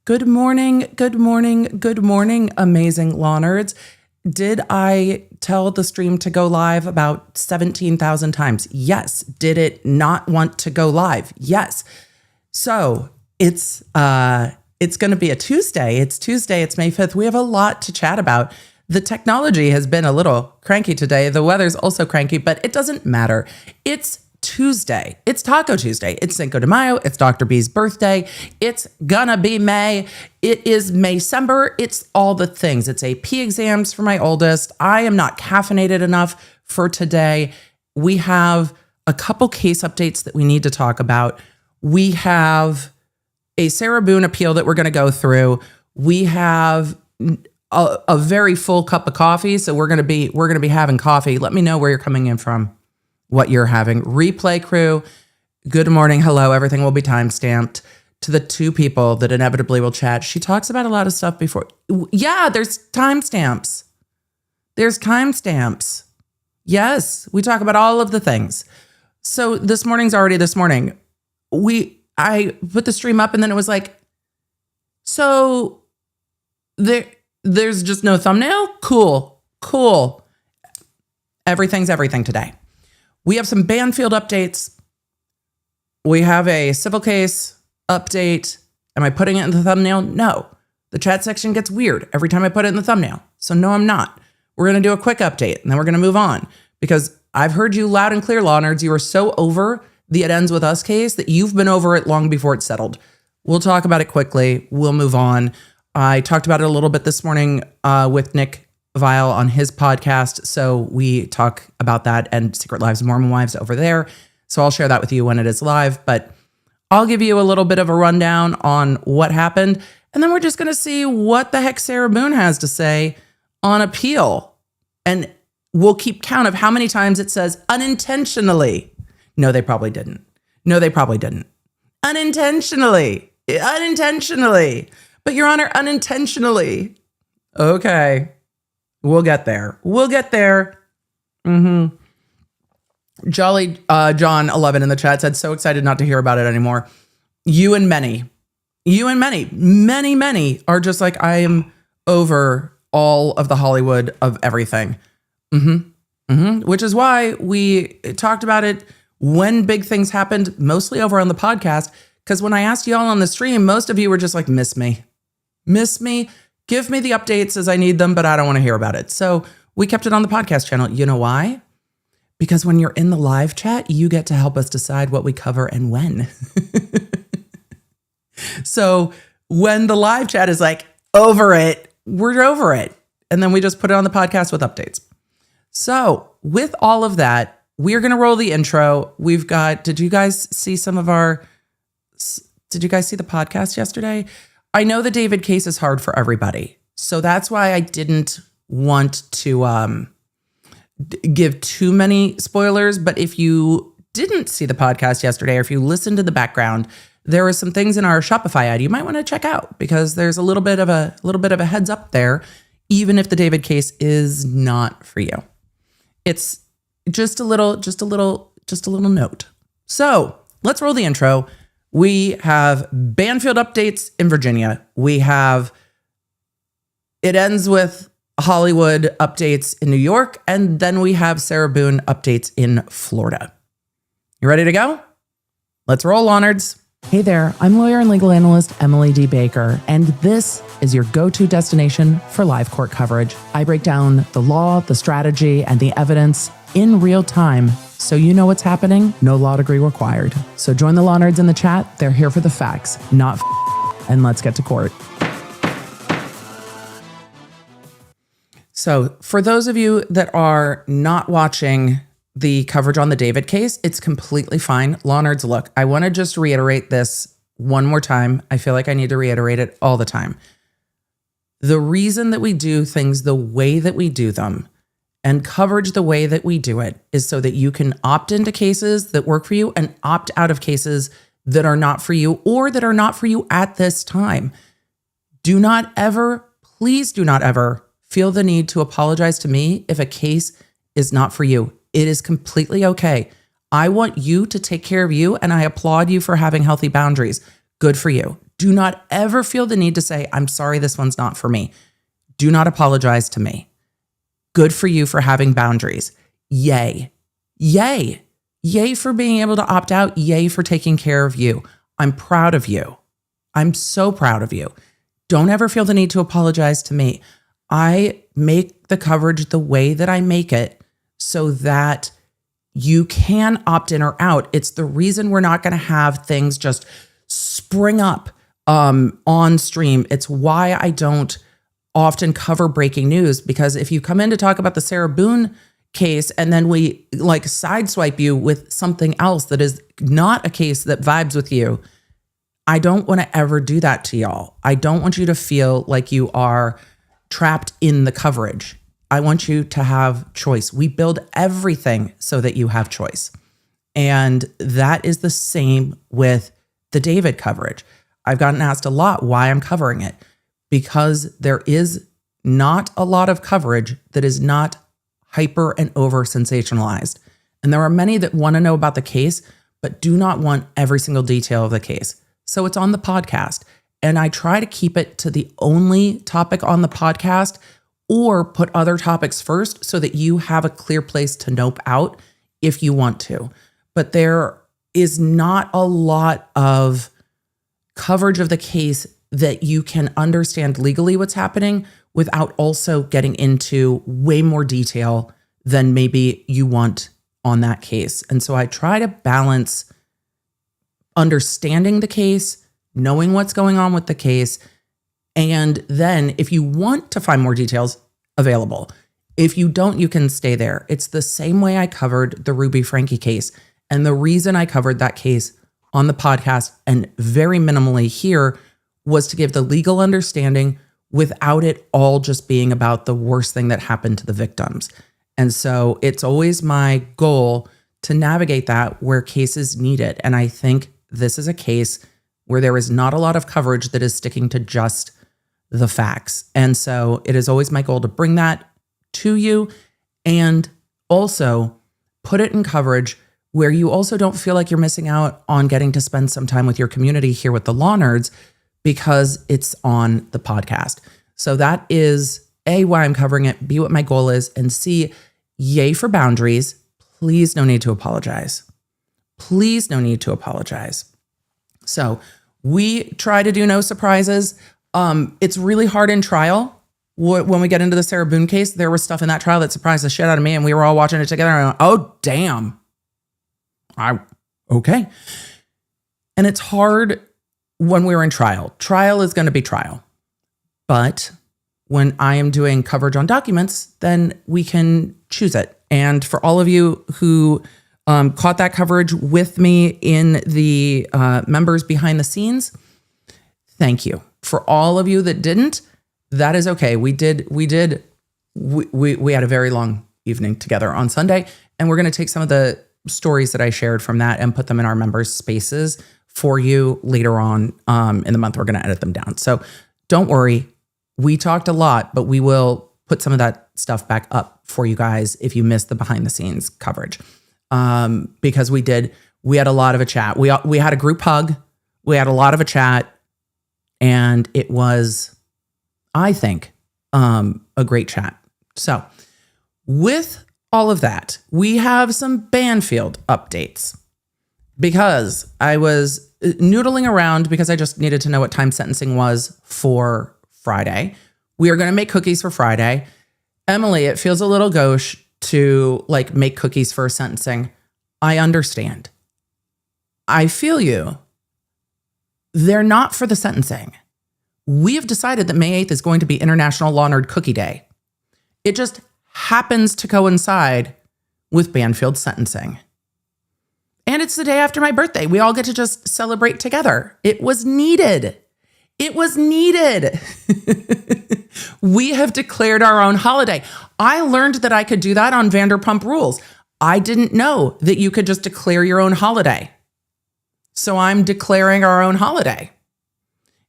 Good morning, good morning, good morning, amazing law nerds. Did I tell the stream to go live about 17,000 times? Yes. Did it not want to go live? Yes. So it's going to be a Tuesday. It's Tuesday. It's May 5th. We have a lot to chat about. The technology has been a little cranky today. The weather's also cranky, but it doesn't matter. It's Tuesday. It's Taco Tuesday. It's Cinco de Mayo. It's Dr. B's birthday. It's gonna be May. It is Maycember. It's all the things. It's AP exams for my oldest. I am not caffeinated enough for today. We have a couple case updates that we need to talk about. We have a Sarah Boone appeal that we're going to go through. We have a very full cup of coffee, so we're going to be having coffee. Let me know where you're coming in from, what you're having. Replay crew, good morning, hello, everything will be timestamped. To the two people that inevitably will chat, she talks about a lot of stuff before. Yeah, there's timestamps. There's timestamps. Yes, we talk about all of the things. So this morning's already this morning. I put the stream up and then it was like, so there's just no thumbnail? Cool. Everything's everything today. We have some Banfield updates. We have a civil case update. Am I putting it in the thumbnail? No. The chat section gets weird every time I put it in the thumbnail. So no, I'm not. We're going to do a quick update and then we're going to move on because I've heard you loud and clear, law nerds. You are so over the It Ends With Us case that you've been over it long before it's settled. We'll talk about it quickly. We'll move on. I talked about it a little bit this morning with Nick Vile on his podcast. So we talk about that and Secret Lives of Mormon Wives over there. So I'll share that with you when it is live, but I'll give you a little bit of a rundown on what happened. And then we're just going to see what the heck Sarah Boone has to say on appeal. And we'll keep count of how many times it says unintentionally. No, they probably didn't. Unintentionally. But Your Honor, unintentionally. Okay. We'll get there. Jolly John 11 in the chat said, so excited not to hear about it anymore. You and many are just like, I am over all of the Hollywood of everything. Which is why we talked about it when big things happened, mostly over on the podcast. Because when I asked y'all on the stream, most of you were just like, miss me, give me the updates as I need them, but I don't want to hear about it. So we kept it on the podcast channel. You know why? Because when you're in the live chat, you get to help us decide what we cover and when. So when the live chat is like, over it, we're over it. And then we just put it on the podcast with updates. So with all of that, we're going to roll the intro. We've got, did you guys see the podcast yesterday? I know the David case is hard for everybody. So that's why I didn't want to give too many spoilers. But if you didn't see the podcast yesterday, or if you listened to the background, there are some things in our Shopify ad you might want to check out because there's a little bit of a heads up there, even if the David case is not for you. It's just a little note. So let's roll the intro. We have Banfield updates in Virginia. We have It Ends With Hollywood updates in New York. And then we have Sarah Boone updates in Florida. You ready to go? Let's roll, law nerds. Hey there, I'm lawyer and legal analyst Emily D. Baker, and this is your go-to destination for live court coverage. I break down the law, the strategy, and the evidence in real time so you know what's happening. No law degree required. So join the law nerds in the chat. They're here for the facts, not and let's get to court. So for those of you that are not watching the coverage on the David case, it's completely fine. Law nerds, look, I want to just reiterate this one more time. I feel like I need to reiterate it all the time. The reason that we do things the way that we do them and coverage the way that we do it is so that you can opt into cases that work for you and opt out of cases that are not for you or that are not for you at this time. Do not ever, please do not ever feel the need to apologize to me if a case is not for you. It is completely okay. I want you to take care of you, and I applaud you for having healthy boundaries. Good for you. Do not ever feel the need to say, I'm sorry, this one's not for me. Do not apologize to me. Good for you for having boundaries. Yay. Yay. Yay for being able to opt out. Yay for taking care of you. I'm proud of you. I'm so proud of you. Don't ever feel the need to apologize to me. I make the coverage the way that I make it so that you can opt in or out. It's the reason we're not going to have things just spring up on stream. It's why I don't often cover breaking news, because if you come in to talk about the Sarah Boone case and then we like sideswipe you with something else that is not a case that vibes with you, I don't want to ever do that to y'all. I don't want you to feel like you are trapped in the coverage. I want you to have choice. We build everything so that you have choice. And that is the same with the David coverage. I've gotten asked a lot why I'm covering it, because there is not a lot of coverage that is not hyper and over sensationalized. And there are many that want to know about the case, but do not want every single detail of the case. So it's on the podcast. And I try to keep it to the only topic on the podcast, or put other topics first so that you have a clear place to nope out if you want to. But there is not a lot of coverage of the case that you can understand legally what's happening without also getting into way more detail than maybe you want on that case. And so I try to balance understanding the case, knowing what's going on with the case, and then if you want to find more details, available. If you don't, you can stay there. It's the same way I covered the Ruby Frankie case. And the reason I covered that case on the podcast and very minimally here was to give the legal understanding without it all just being about the worst thing that happened to the victims. And so it's always my goal to navigate that where cases need it. And I think this is a case where there is not a lot of coverage that is sticking to just the facts. And so it is always my goal to bring that to you and also put it in coverage where you also don't feel like you're missing out on getting to spend some time with your community here with the Law Nerds because it's on the podcast. So that is A, why I'm covering it, B, what my goal is, and C, yay for boundaries. Please no need to apologize. Please no need to apologize. So we try to do no surprises. It's really hard in trial. When we get into the Sarah Boone case, there was stuff in that trial that surprised the shit out of me, and we were all watching it together and I went, oh, damn. Okay. And it's hard when we're in trial. Trial is going to be trial. But when I am doing coverage on documents, then we can choose it. And for all of you who caught that coverage with me in the members behind the scenes, thank you. For all of you that didn't, that is okay. We had a very long evening together on Sunday, and we're going to take some of the stories that I shared from that and put them in our members' spaces for you later on in the month. We're going to edit them down. So don't worry. We talked a lot, but we will put some of that stuff back up for you guys if you missed the behind the scenes coverage. Because we had a lot of a chat. We had a group hug. We had a lot of a chat. And it was, I think, a great chat. So with all of that, we have some Banfield updates because I was noodling around because I just needed to know what time sentencing was for Friday. We are going to make cookies for Friday. Emily, it feels a little gauche to like make cookies for sentencing. I understand. I feel you. They're not for the sentencing. We have decided that May 8th is going to be International Law Nerd Cookie Day. It just happens to coincide with Banfield sentencing. And it's the day after my birthday. We all get to just celebrate together. It was needed. It was needed. We have declared our own holiday. I learned that I could do that on Vanderpump Rules. I didn't know that you could just declare your own holiday. So I'm declaring our own holiday.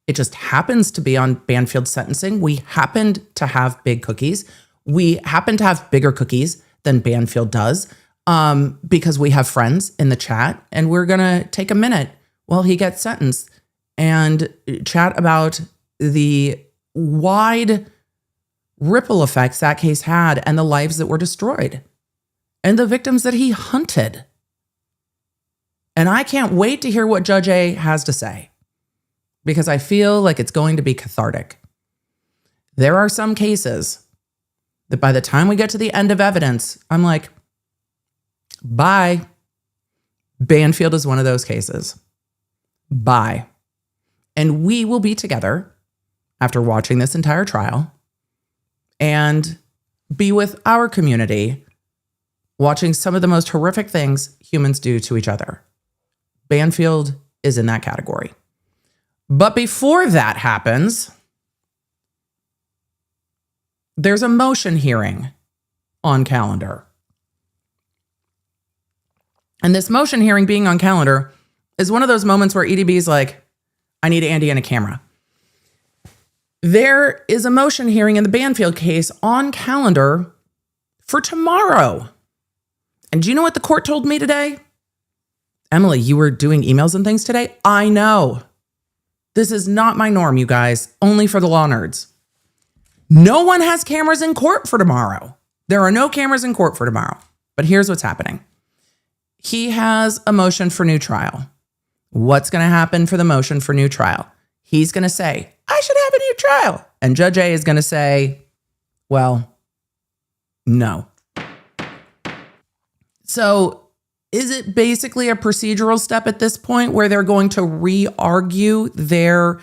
It just happens to be on Banfield sentencing. We happened to have big cookies. We happen to have bigger cookies than Banfield does because we have friends in the chat, and we're going to take a minute while he gets sentenced and chat about the wide ripple effects that case had and the lives that were destroyed and the victims that he hunted. And I can't wait to hear what Judge A has to say, because I feel like it's going to be cathartic. There are some cases that by the time we get to the end of evidence, I'm like, bye. Banfield is one of those cases. Bye. And we will be together after watching this entire trial and be with our community watching some of the most horrific things humans do to each other. Banfield is in that category. But before that happens, there's a motion hearing on calendar. And this motion hearing being on calendar is one of those moments where EDB's like, I need Andy and a camera. There is a motion hearing in the Banfield case on calendar for tomorrow. And do you know what the court told me today? Emily, you were doing emails and things today? I know. This is not my norm, you guys. Only for the law nerds. No one has cameras in court for tomorrow. There are no cameras in court for tomorrow. But here's what's happening. He has a motion for new trial. What's going to happen for the motion for new trial? He's going to say, I should have a new trial. And Judge A is going to say, well, no. So is it basically a procedural step at this point where they're going to re-argue their,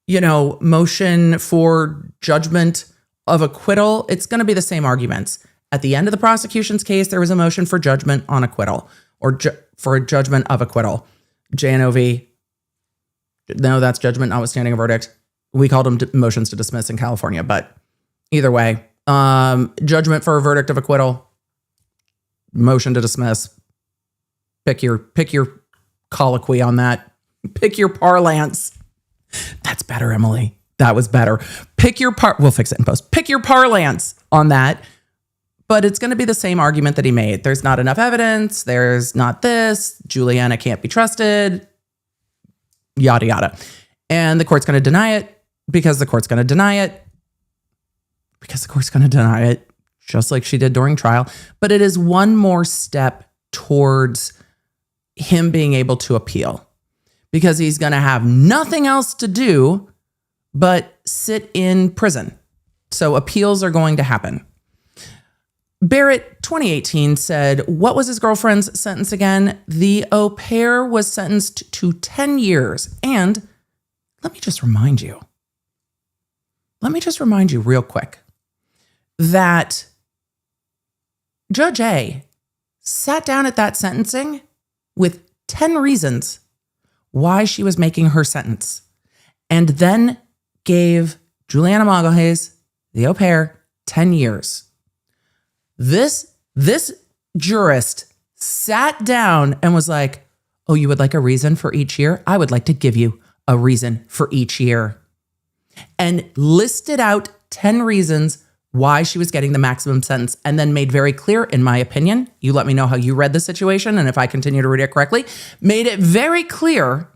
motion for judgment of acquittal? It's going to be the same arguments. At the end of the prosecution's case, there was a motion for judgment on acquittal or for a judgment of acquittal. JNOV. No, that's judgment notwithstanding a verdict. We called them motions to dismiss in California, but either way, judgment for a verdict of acquittal, motion to dismiss. Pick your colloquy on that. Pick your parlance. That's better, Emily. That was better. We'll fix it in post. Pick your parlance on that. But it's going to be the same argument that he made. There's not enough evidence. There's not this. Juliana can't be trusted. Yada, yada. And the court's going to deny it because the court's going to deny it. Because the court's going to deny it, just like she did during trial. But it is one more step towards him being able to appeal. Because he's going to have nothing else to do but sit in prison. So appeals are going to happen. Barrett, 2018, said, what was his girlfriend's sentence again? The au pair was sentenced to 10 years. And let me just remind you real quick that Judge A sat down at that sentencing with 10 reasons why she was making her sentence, and then gave Juliana Magalhaes, the au pair, 10 years. This jurist sat down and was like, oh, you would like a reason for each year? I would like to give you a reason for each year. And listed out 10 reasons why she was getting the maximum sentence, and then made very clear, in my opinion, you let me know how you read the situation, and if I continue to read it correctly, made it very clear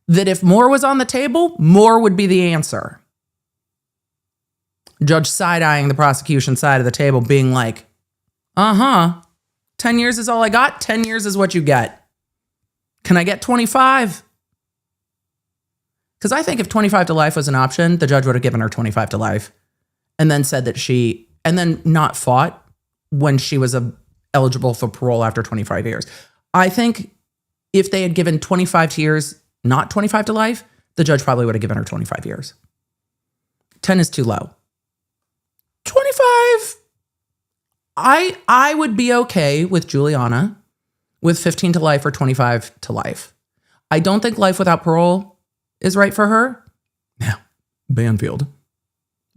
that if more was on the table, more would be the answer. Judge side-eyeing the prosecution side of the table, being like, 10 years is all I got. 10 years is what you get. Can I get 25? Because I think if 25 to life was an option, the judge would have given her 25 to life and then said that and then not fought when she was eligible for parole after 25 years. I think if they had given 25 years, not 25 to life, the judge probably would have given her 25 years. 10 is too low. 25. I would be okay with Juliana with 15 to life or 25 to life. I don't think life without parole is right for her. Yeah, Banfield.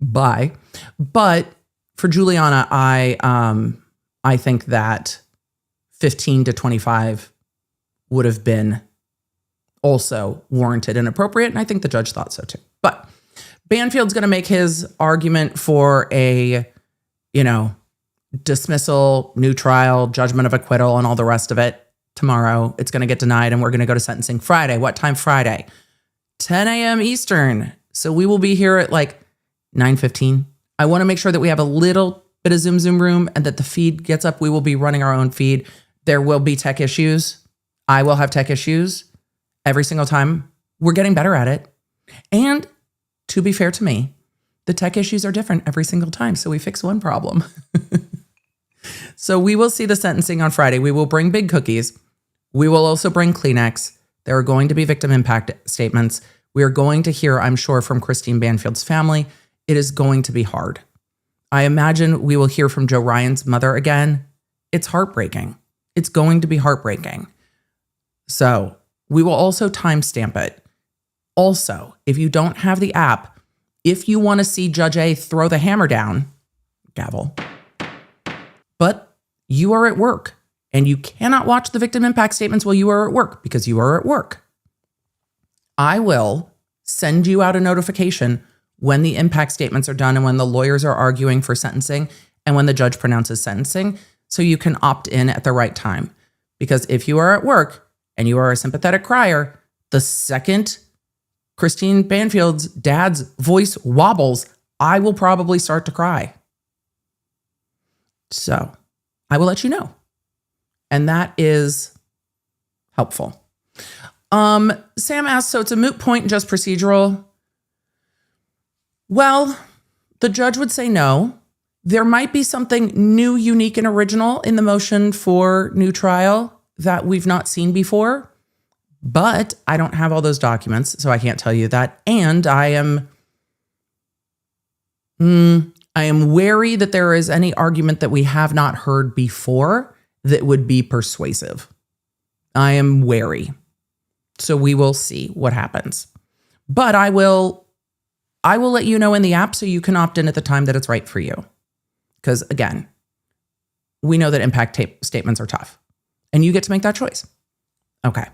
Bye. But for Juliana, I think that 15 to 25 would have been also warranted and appropriate, and I think the judge thought so too. But Banfield's going to make his argument for a, dismissal, new trial, judgment of acquittal, and all the rest of it tomorrow. It's going to get denied and we're going to go to sentencing Friday. What time Friday? 10 a.m. Eastern. So we will be here at like 9:15. I want to make sure that we have a little bit of Zoom room and that the feed gets up. We will be running our own feed. There will be tech issues. I will have tech issues every single time. We're getting better at it. And to be fair to me, the tech issues are different every single time. So we fix one problem. So we will see the sentencing on Friday. We will bring big cookies. We will also bring Kleenex. There are going to be victim impact statements. We are going to hear, I'm sure, from Christine Banfield's family. It is going to be hard. I imagine we will hear from Joe Ryan's mother again. It's heartbreaking. It's going to be heartbreaking. So we will also timestamp it. Also, if you don't have the app, if you want to see Judge A throw the hammer down, gavel, but you are at work and you cannot watch the victim impact statements while you are at work because you are at work, I will send you out a notification when the impact statements are done and when the lawyers are arguing for sentencing and when the judge pronounces sentencing, so you can opt in at the right time. Because if you are at work and you are a sympathetic crier, the second Christine Banfield's dad's voice wobbles, I will probably start to cry. So I will let you know. And that is helpful. Sam asks, so it's a moot point and just procedural. Well, the judge would say no. There might be something new, unique, and original in the motion for new trial that we've not seen before, but I don't have all those documents, so I can't tell you that. And I am wary that there is any argument that we have not heard before that would be persuasive. I am wary. So we will see what happens. But I will let you know in the app so you can opt in at the time that it's right for you. Because again, we know that impact statements are tough and you get to make that choice. Okay.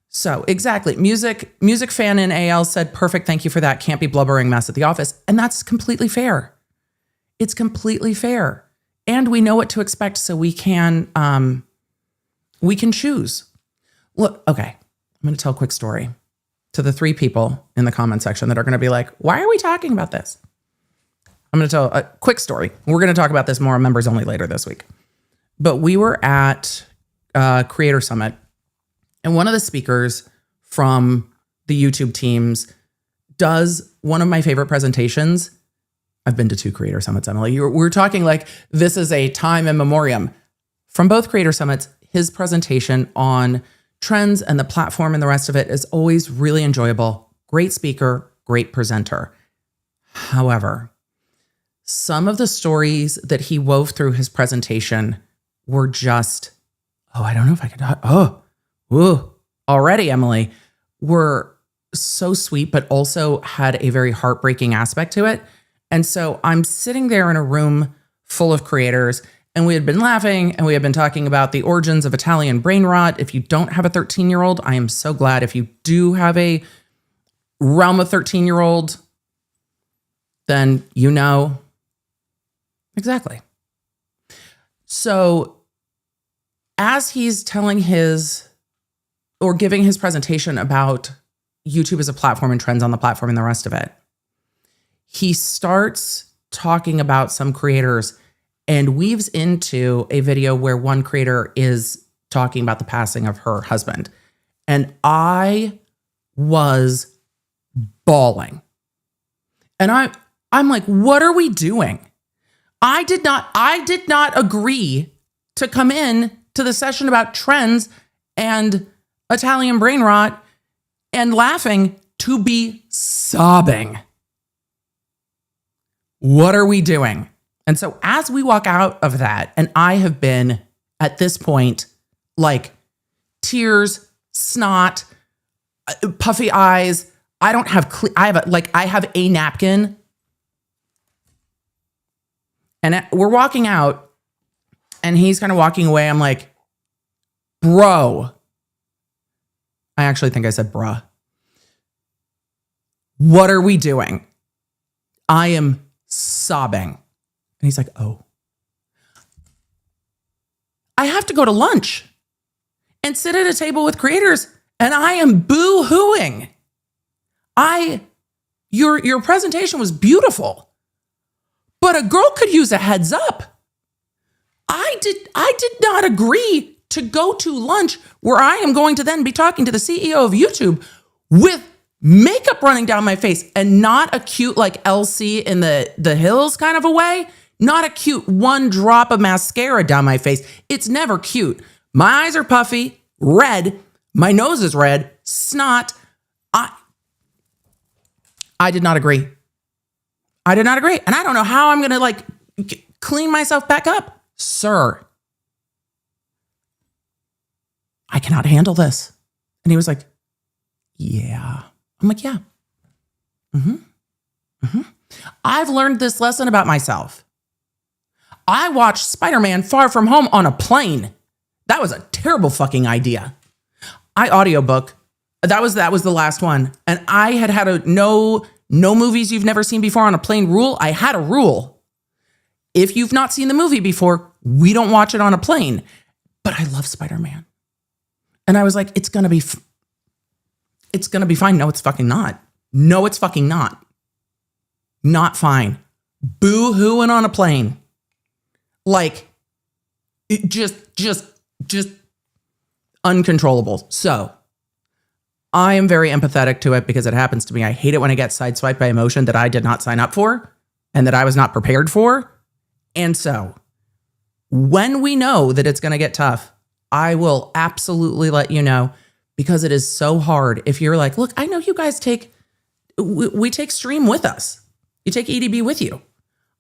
So exactly. Music fan in AL said, perfect. Thank you for that. Can't be blubbering mess at the office. And that's completely fair. It's completely fair. And we know what to expect. So we can choose. Look, okay. I'm going to tell a quick story to the 3 people in the comment section that are going to be like, why are we talking about this? I'm going to tell a quick story. We're going to talk about this more on members only later this week. But we were at Creator Summit, and one of the speakers from the YouTube teams does one of my favorite presentations. I've been to 2 Creator Summits, Emily. We're talking like this is a time in memoriam. From both Creator Summits, his presentation on trends and the platform and the rest of it is always really enjoyable. Great speaker, great presenter. However, some of the stories that he wove through his presentation were just, I don't know if I could, already, Emily, were so sweet, but also had a very heartbreaking aspect to it. And so I'm sitting there in a room full of creators, and we had been laughing and we had been talking about the origins of Italian brain rot. If you don't have a 13-year-old, I am so glad. If you do have a realm of 13-year-old, then you know exactly. So as he's telling giving his presentation about YouTube as a platform and trends on the platform and the rest of it, he starts talking about some creators and weaves into a video where one creator is talking about the passing of her husband. And I was bawling. And I'm like, what are we doing? I did not agree to come in to the session about trends and Italian brain rot and laughing to be sobbing. What are we doing? And so as we walk out of that, and I have been at this point, like tears, snot, puffy eyes. I have a napkin. And we're walking out and he's kind of walking away. I'm like, bro. I actually think I said bruh. What are we doing? I am sobbing. And he's like, oh. I have to go to lunch. and sit at a table with creators, and I am boo-hooing. Your presentation was beautiful, but a girl could use a heads up. I did not agree to go to lunch where I am going to then be talking to the CEO of YouTube with makeup running down my face, and not a cute like LC in the hills kind of a way. Not a cute one drop of mascara down my face. It's never cute. My eyes are puffy, red. My nose is red, snot. I did not agree. I did not agree. And I don't know how I'm going to like clean myself back up. Sir, I cannot handle this. And he was like, yeah. I'm like, yeah. I've learned this lesson about myself. I watched Spider-Man Far From Home on a plane. That was a terrible fucking idea. I audiobook. That was the last one. And I had a no movies you've never seen before on a plane rule. I had a rule. If you've not seen the movie before, we don't watch it on a plane. But I love Spider-Man. And I was like, it's going to be fine. No, it's fucking not. No, it's fucking not. Not fine. Boo-hooing on a plane. Like, it just uncontrollable. So I am very empathetic to it because it happens to me. I hate it when I get sideswiped by emotion that I did not sign up for and that I was not prepared for. And so when we know that it's going to get tough, I will absolutely let you know, because it is so hard. If you're like, look, I know you guys we take stream with us. You take EDB with you.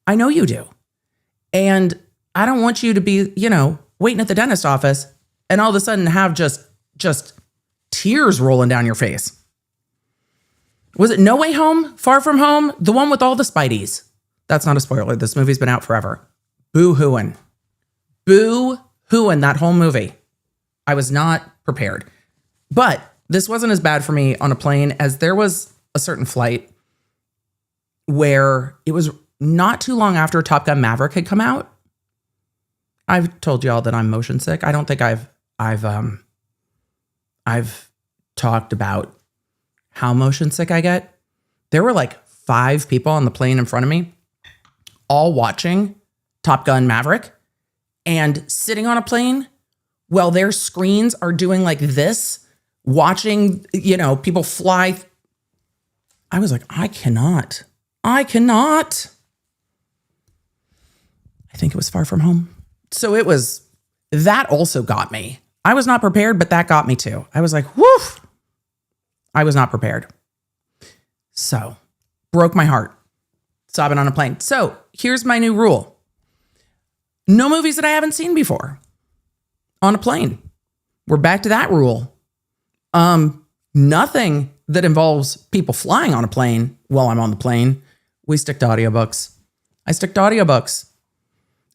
I know you do. And I don't want you to be, waiting at the dentist office and all of a sudden have just tears rolling down your face. Was it No Way Home? Far From Home? The one with all the Spideys. That's not a spoiler. This movie's been out forever. Boo-hooing. Boo-hooing that whole movie. I was not prepared. But this wasn't as bad for me on a plane, as there was a certain flight where it was not too long after Top Gun Maverick had come out. I've told y'all that I'm motion sick. I don't think I've talked about how motion sick I get. There were like 5 people on the plane in front of me, all watching Top Gun Maverick and sitting on a plane while their screens are doing like this, watching, people fly. I was like, I cannot. I think it was Far From Home. So that also got me. I was not prepared, but that got me too. I was like, woof. I was not prepared. So, broke my heart. Sobbing on a plane. So, here's my new rule. No movies that I haven't seen before on a plane. We're back to that rule. Nothing that involves people flying on a plane while I'm on the plane. We stick to audiobooks. I stick to audiobooks.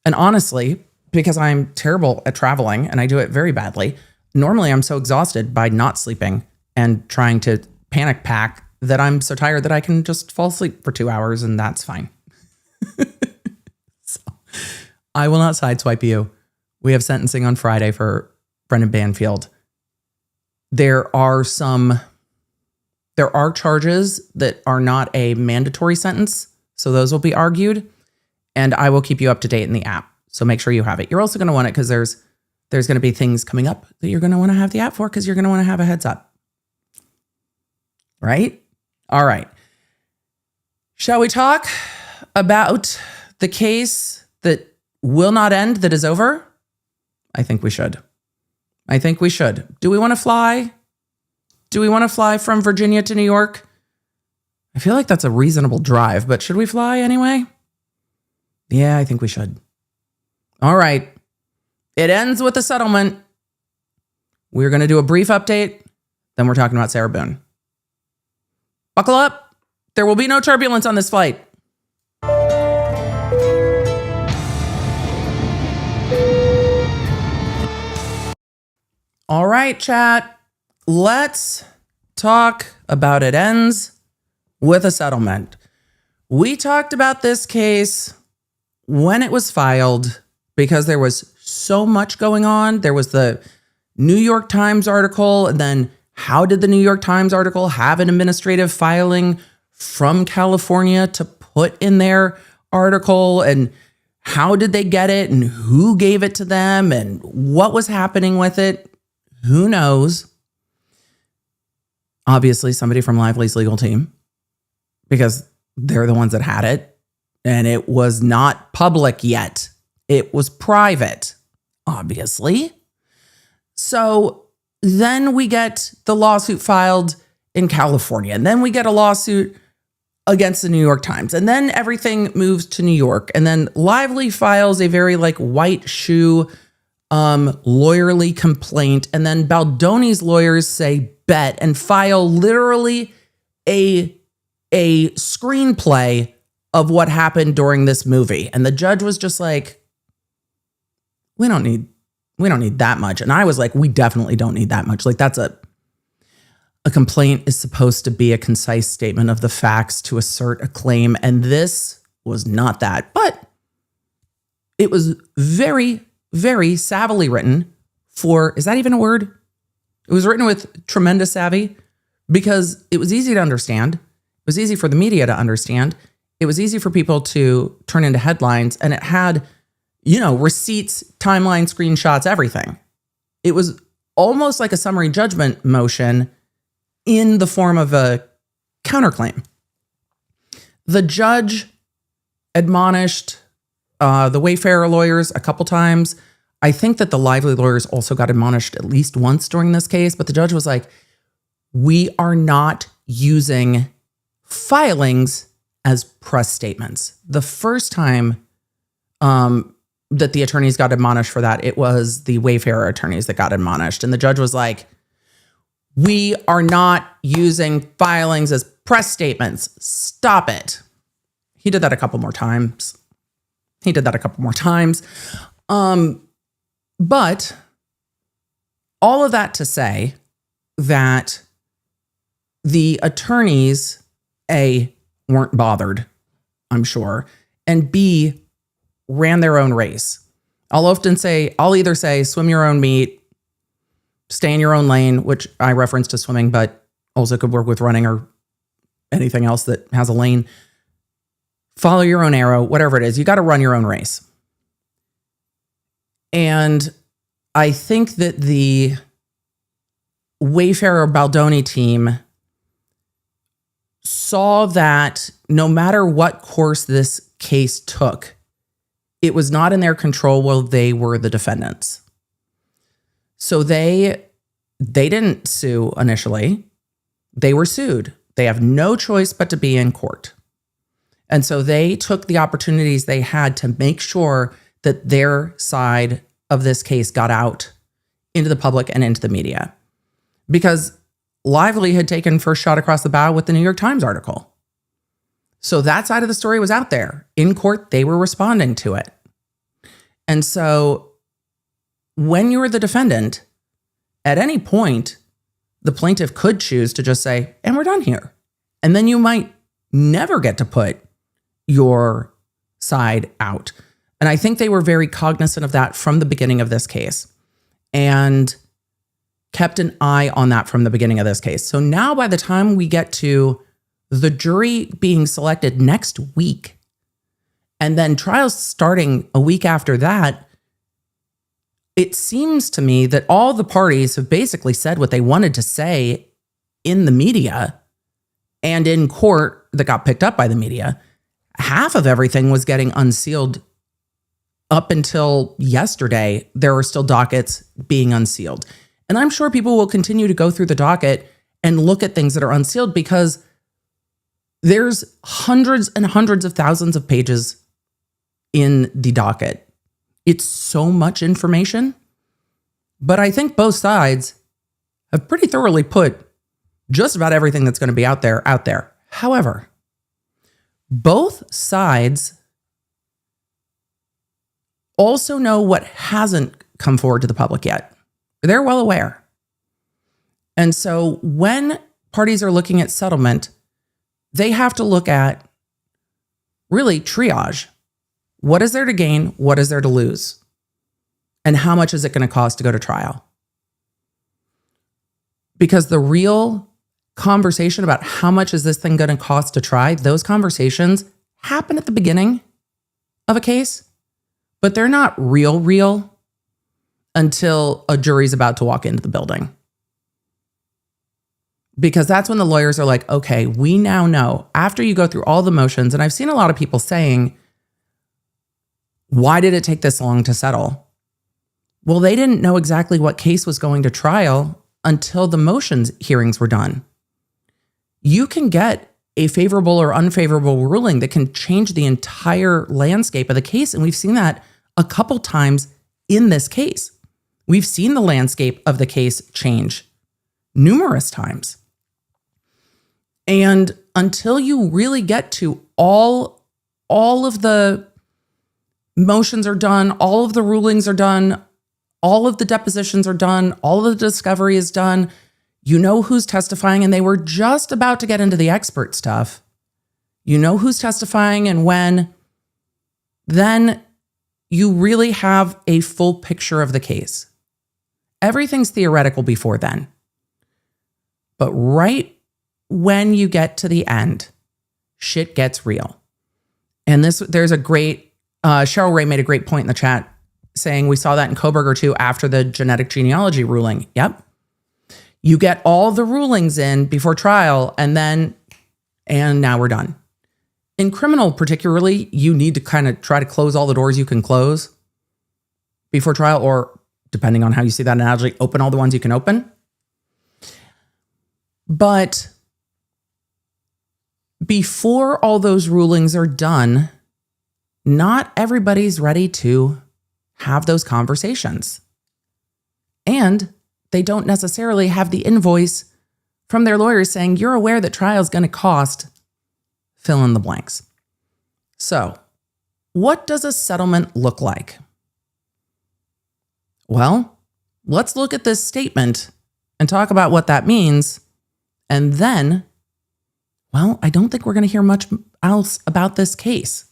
And honestly, because I'm terrible at traveling and I do it very badly, normally I'm so exhausted by not sleeping and trying to panic pack that I'm so tired that I can just fall asleep for 2 hours, and that's fine. So, I will not sideswipe you. We have sentencing on Friday for Brendan Banfield. There are charges that are not a mandatory sentence, so those will be argued, and I will keep you up to date in the app. So make sure you have it. You're also going to want it because there's going to be things coming up that you're going to want to have the app for, because you're going to want to have a heads up. Right? All right. Shall we talk about the case that will not end, that is over? I think we should. Do we want to fly? Do we want to fly from Virginia to New York? I feel like that's a reasonable drive, but should we fly anyway? Yeah, I think we should. All right. It ends with a settlement. We're going to do a brief update. Then we're talking about Sarah Boone. Buckle up. There will be no turbulence on this flight. All right, chat. Let's talk about it ends with a settlement. We talked about this case when it was filed because there was so much going on. There was the New York Times article, and then how did the New York Times article have an administrative filing from California to put in their article, and how did they get it, and who gave it to them, and what was happening with it? Who knows? Obviously, somebody from Lively's legal team, because they're the ones that had it, and it was not public yet. It was private, obviously. So then we get the lawsuit filed in California, and then we get a lawsuit against the New York Times, and then everything moves to New York, and then Lively files a very white shoe lawyerly complaint, and then Baldoni's lawyers say bet and file literally a screenplay of what happened during this movie. And the judge was just like, we don't need that much. And I was like, we definitely don't need that much. That's a complaint is supposed to be a concise statement of the facts to assert a claim. And this was not that, but it was very, very savvily written for, is that even a word? It was written with tremendous savvy because it was easy to understand. It was easy for the media to understand. It was easy for people to turn into headlines, and it had, receipts, timeline, screenshots, everything. It was almost like a summary judgment motion in the form of a counterclaim. The judge admonished the Wayfarer lawyers a couple times. I think that the Lively lawyers also got admonished at least once during this case, but the judge was like, we are not using filings as press statements. The first time that the attorneys got admonished for that, it was the Wayfarer attorneys that got admonished. And the judge was like, we are not using filings as press statements. Stop it. He did that a couple more times. But all of that to say that the attorneys, A, weren't bothered, I'm sure, and B, ran their own race. I'll either say swim your own meet, stay in your own lane, which I reference to swimming, but also could work with running or anything else that has a lane. Follow your own arrow, whatever it is. You got to run your own race. And I think that the Wayfarer Baldoni team saw that no matter what course this case took, it was not in their control while they were the defendants. So they didn't sue initially. They were sued. They have no choice but to be in court. And so they took the opportunities they had to make sure that their side of this case got out into the public and into the media. Because Lively had taken first shot across the bow with the New York Times article. So that side of the story was out there. In court, they were responding to it. And so when you were the defendant, at any point, the plaintiff could choose to just say, and we're done here. And then you might never get to put your side out. And I think they were very cognizant of that from the beginning of this case and kept an eye on that from the beginning of this case. So now by the time we get to the jury being selected next week, and then trials starting a week after that, it seems to me that all the parties have basically said what they wanted to say in the media and in court that got picked up by the media. Half of everything was getting unsealed. Up until yesterday, there were still dockets being unsealed. And I'm sure people will continue to go through the docket and look at things that are unsealed because there's hundreds and hundreds of thousands of pages in the docket. It's so much information. But I think both sides have pretty thoroughly put just about everything that's going to be out there. However, both sides also know what hasn't come forward to the public yet. They're well aware. And so when parties are looking at settlement, they have to look at really triage. What is there to gain? What is there to lose? And how much is it going to cost to go to trial? Because the real conversation about how much is this thing going to cost to try, those conversations happen at the beginning of a case, but they're not real until a jury's about to walk into the building. Because that's when the lawyers are like, okay, we now know, after you go through all the motions, and I've seen a lot of people saying, why did it take this long to settle? Well, they didn't know exactly what case was going to trial until the motions hearings were done. You can get a favorable or unfavorable ruling that can change the entire landscape of the case. And we've seen that a couple times in this case. We've seen the landscape of the case change numerous times. And until you really get to all of the motions are done, all of the rulings are done, all of the depositions are done, all of the discovery is done, you know who's testifying, and they were just about to get into the expert stuff. You know who's testifying and when. Then you really have a full picture of the case. Everything's theoretical before then. But right when you get to the end, shit gets real. And there's a great, Cheryl Ray made a great point in the chat saying we saw that in Koberger too after the genetic genealogy ruling. Yep. You get all the rulings in before trial and now we're done. In criminal particularly, you need to kind of try to close all the doors you can close before trial, or depending on how you see that analogy, open all the ones you can open. But before all those rulings are done, not everybody's ready to have those conversations. And they don't necessarily have the invoice from their lawyers saying, you're aware that trial is going to cost, fill in the blanks. So, what does a settlement look like? Well, let's look at this statement and talk about what that means. And then, well, I don't think we're going to hear much else about this case.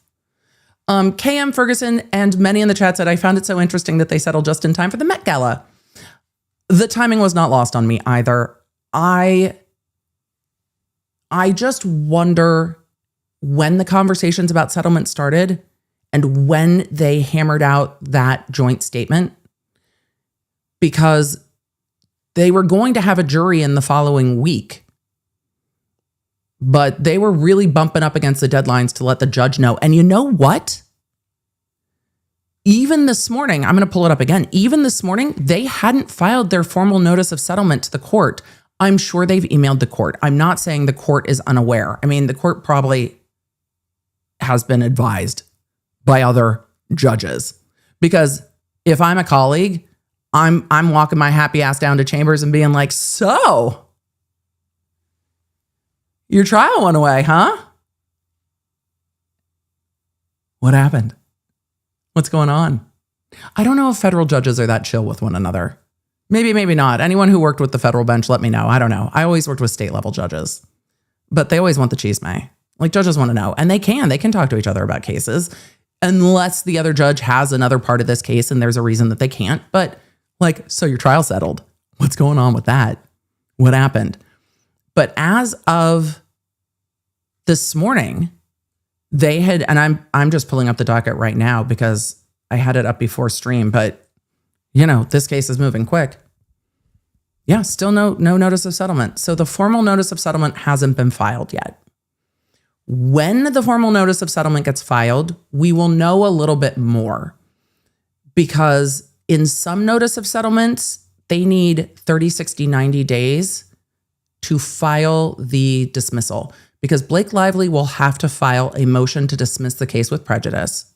KM Ferguson and many in the chat said, I found it so interesting that they settled just in time for the Met Gala. The timing was not lost on me either. I just wonder when the conversations about settlement started and when they hammered out that joint statement, because they were going to have a jury in the following week, but they were really bumping up against the deadlines to let the judge know. And you know what? Even this morning, I'm going to pull it up again. Even this morning, they hadn't filed their formal notice of settlement to the court. I'm sure they've emailed the court. I'm not saying the court is unaware. I mean, the court probably has been advised by other judges, because if I'm a colleague, I'm walking my happy ass down to chambers and being like, so your trial went away, huh? What happened? What's going on? I don't know if federal judges are that chill with one another. Maybe, maybe not. Anyone who worked with the federal bench, let me know. I don't know. I always worked with state level judges, but they always want the chisme. Like, judges want to know, and they can talk to each other about cases unless the other judge has another part of this case and there's a reason that they can't. But like, so your trial settled. What's going on with that? What happened? But as of this morning, they had, and I'm just pulling up the docket right now because I had it up before stream, but you know, this case is moving quick. Yeah, still no notice of settlement. So the formal notice of settlement hasn't been filed yet. When the formal notice of settlement gets filed, we will know a little bit more, because in some notice of settlements, they need 30, 60, 90 days to file the dismissal, because Blake Lively will have to file a motion to dismiss the case with prejudice,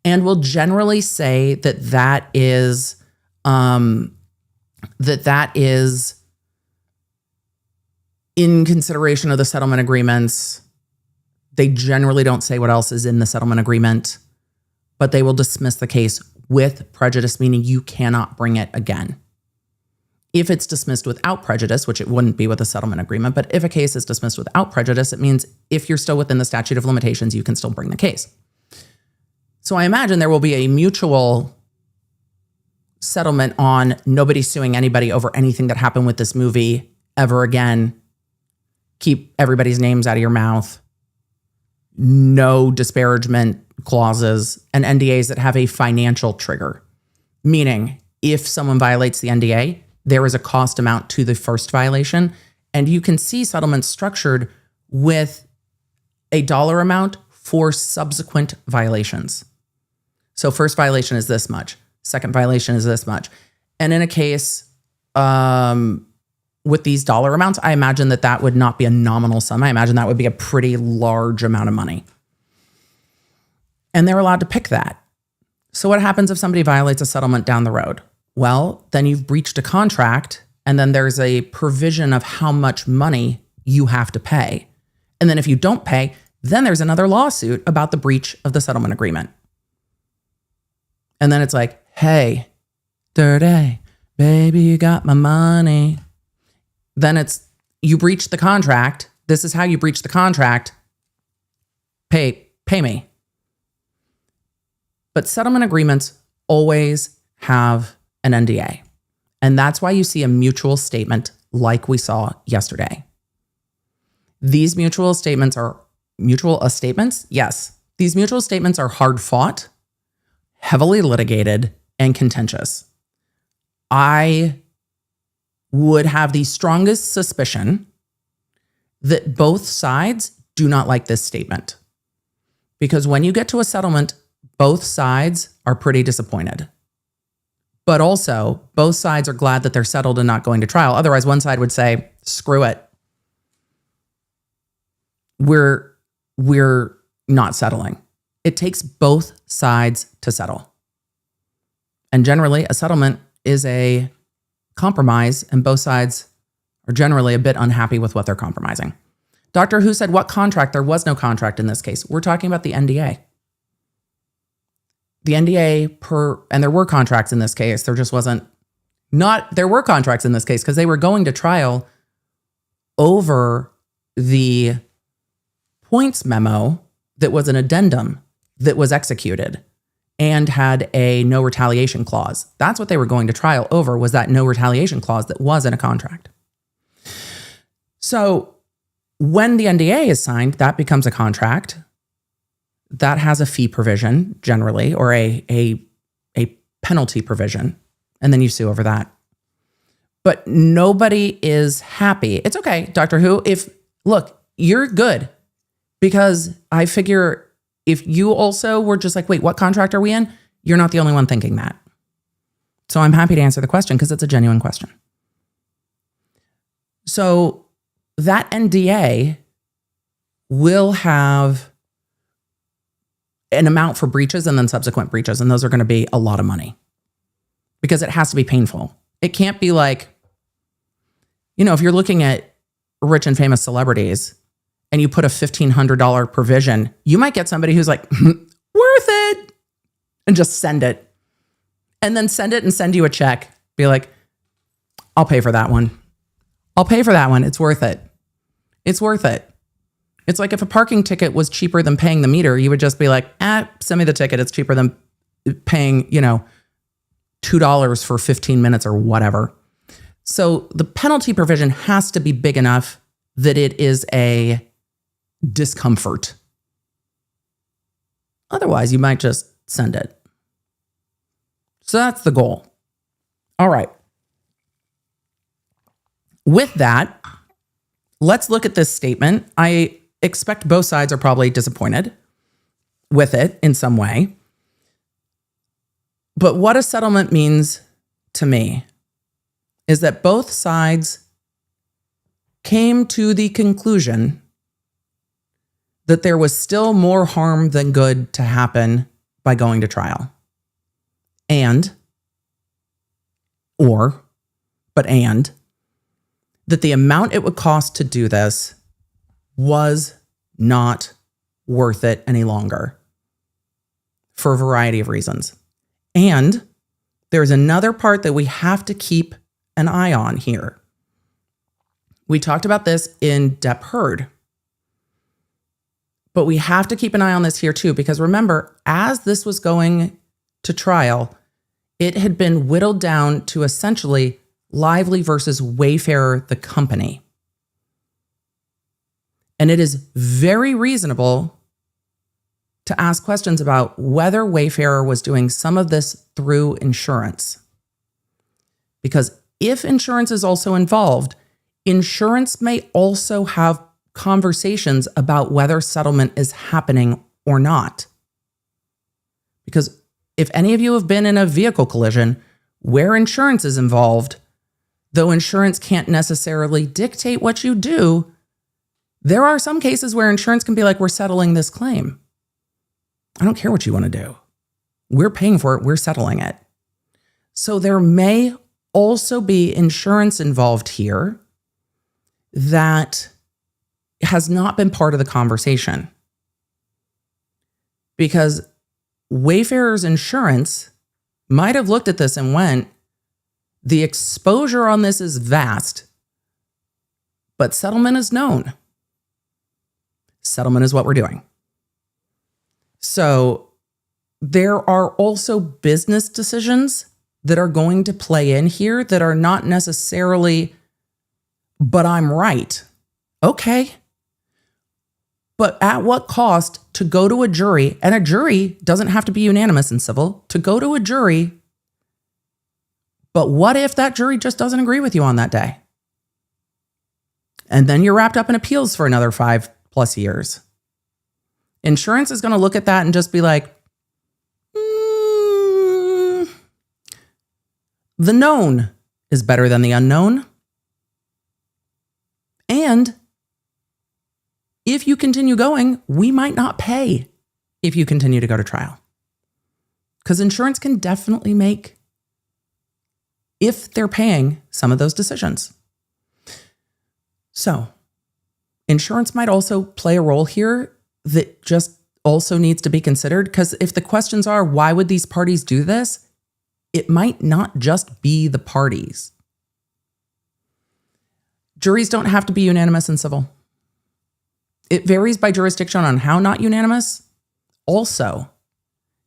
and will generally say that is in consideration of the settlement agreements. They generally don't say what else is in the settlement agreement, but they will dismiss the case with prejudice, meaning you cannot bring it again. If it's dismissed without prejudice, which it wouldn't be with a settlement agreement, but if a case is dismissed without prejudice, it means if you're still within the statute of limitations, you can still bring the case. So I imagine there will be a mutual settlement on nobody suing anybody over anything that happened with this movie ever again. Keep everybody's names out of your mouth. No disparagement clauses and NDAs that have a financial trigger. Meaning, if someone violates the NDA, there is a cost amount to the first violation. And you can see settlements structured with a dollar amount for subsequent violations. So first violation is this much. Second violation is this much. And in a case with these dollar amounts, I imagine that would not be a nominal sum. I imagine that would be a pretty large amount of money. And they're allowed to pick that. So what happens if somebody violates a settlement down the road? Well, then you've breached a contract, and then there's a provision of how much money you have to pay. And then if you don't pay, then there's another lawsuit about the breach of the settlement agreement. And then it's like, hey, dirty, baby, you got my money. Then it's, you breached the contract. This is how you breach the contract. Pay me. But settlement agreements always have an NDA. And that's why you see a mutual statement like we saw yesterday. These mutual statements are mutual statements. Yes. These mutual statements are hard fought, heavily litigated, and contentious. I would have the strongest suspicion that both sides do not like this statement. Because when you get to a settlement, both sides are pretty disappointed. But also, both sides are glad that they're settled and not going to trial. Otherwise, one side would say, screw it. We're not settling. It takes both sides to settle. And generally, a settlement is a compromise, and both sides are generally a bit unhappy with what they're compromising. Doctor Who said, what contract? There was no contract in this case. We're talking about the NDA. The NDA and there were contracts in this case. There were contracts in this case because they were going to trial over the points memo that was an addendum that was executed and had a no retaliation clause. That's what they were going to trial over, was that no retaliation clause that was in a contract. So when the NDA is signed, that becomes a contract. That has a fee provision generally, or a penalty provision, and then you sue over that. But nobody is happy. It's okay, Doctor Who. Look, you're good, because I figure if you also were just like, wait, what contract are we in? You're not the only one thinking that. So I'm happy to answer the question because it's a genuine question. So that NDA will have an amount for breaches and then subsequent breaches. And those are going to be a lot of money because it has to be painful. It can't be like, if you're looking at rich and famous celebrities and you put a $1,500 provision, you might get somebody who's like, worth it, and just send it. And then send it and send you a check. Be like, I'll pay for that one. I'll pay for that one. It's worth it. It's worth it. It's like if a parking ticket was cheaper than paying the meter, you would just be like, send me the ticket. It's cheaper than paying, $2 for 15 minutes or whatever. So the penalty provision has to be big enough that it is a discomfort. Otherwise, you might just send it. So that's the goal. All right. With that, let's look at this statement. I expect both sides are probably disappointed with it in some way. But what a settlement means to me is that both sides came to the conclusion that there was still more harm than good to happen by going to trial. And that the amount it would cost to do this was not worth it any longer for a variety of reasons. And there's another part that we have to keep an eye on here. We talked about this in Depp Heard, but we have to keep an eye on this here too, because remember, as this was going to trial, it had been whittled down to essentially Lively versus Wayfarer, the company. And it is very reasonable to ask questions about whether Wayfarer was doing some of this through insurance. Because if insurance is also involved, insurance may also have conversations about whether settlement is happening or not. Because if any of you have been in a vehicle collision where insurance is involved, though insurance can't necessarily dictate what you do, there are some cases where insurance can be like, we're settling this claim. I don't care what you want to do. We're paying for it. We're settling it. So there may also be insurance involved here that has not been part of the conversation. Because Wayfarer's insurance might have looked at this and went, the exposure on this is vast, but settlement is known. Settlement is what we're doing. So there are also business decisions that are going to play in here that are not necessarily, but I'm right. Okay. But at what cost to go to a jury, and a jury doesn't have to be unanimous in civil, to go to a jury, but what if that jury just doesn't agree with you on that day? And then you're wrapped up in appeals for another 5+ years. Insurance is going to look at that and just be like, the known is better than the unknown. And if you continue going, we might not pay if you continue to go to trial. Because insurance can definitely make, if they're paying, some of those decisions. So insurance might also play a role here that just also needs to be considered. Because if the questions are, why would these parties do this? It might not just be the parties. Juries don't have to be unanimous in civil. It varies by jurisdiction on how not unanimous. Also,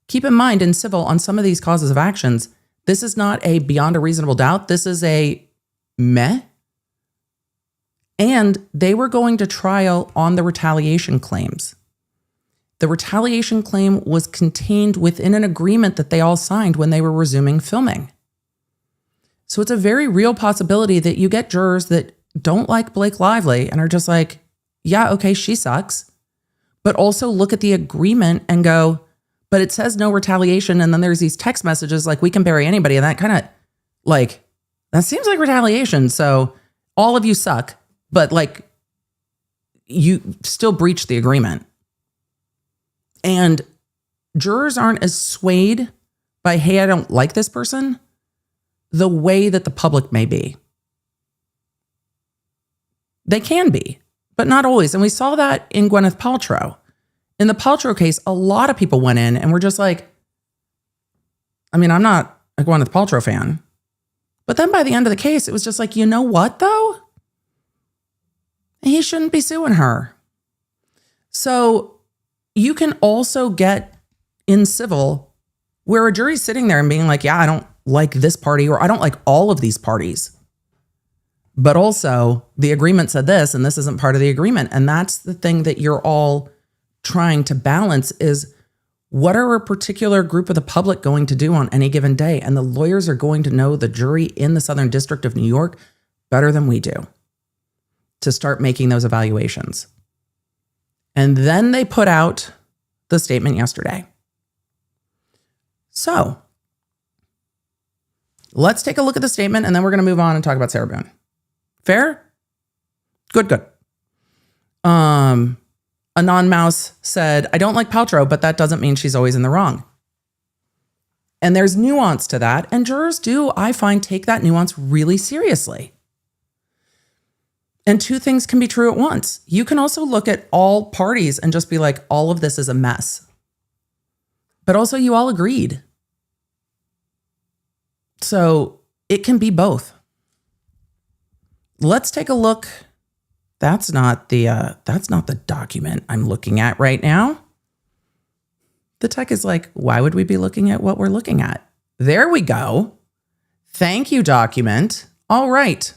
keep in mind in civil, on some of these causes of actions, this is not a beyond a reasonable doubt. This is a meh. And they were going to trial on the retaliation claims. The retaliation claim was contained within an agreement that they all signed when they were resuming filming. So it's a very real possibility that you get jurors that don't like Blake Lively and are just like, yeah, okay, she sucks. But also look at the agreement and go, but it says no retaliation. And then there's these text messages like, we can bury anybody. And that kind of like, that seems like retaliation. So all of you suck, but like you still breached the agreement. And jurors aren't as swayed by, hey, I don't like this person, the way that the public may be. They can be, but not always. And we saw that in Gwyneth Paltrow. In the Paltrow case, a lot of people went in and were just like, I mean, I'm not a Gwyneth Paltrow fan. But then by the end of the case, it was just like, you know what, though? He shouldn't be suing her. So you can also get in civil where a jury's sitting there and being like, yeah, I don't like this party, or I don't like all of these parties. But also the agreement said this, and this isn't part of the agreement. And that's the thing that you're all trying to balance is, what are a particular group of the public going to do on any given day? And the lawyers are going to know the jury in the Southern District of New York better than we do to start making those evaluations. And then they put out the statement yesterday. So let's take a look at the statement, and then we're going to move on and talk about Sarah Boone. Fair? Good. Anon Mouse said, I don't like Paltrow, but that doesn't mean she's always in the wrong. And there's nuance to that. And jurors do, I find, take that nuance really seriously. And two things can be true at once. You can also look at all parties and just be like, all of this is a mess. But also you all agreed. So it can be both. Let's take a look. That's not the document I'm looking at right now. The tech is like, why would we be looking at what we're looking at? There we go. Thank you, document. All right.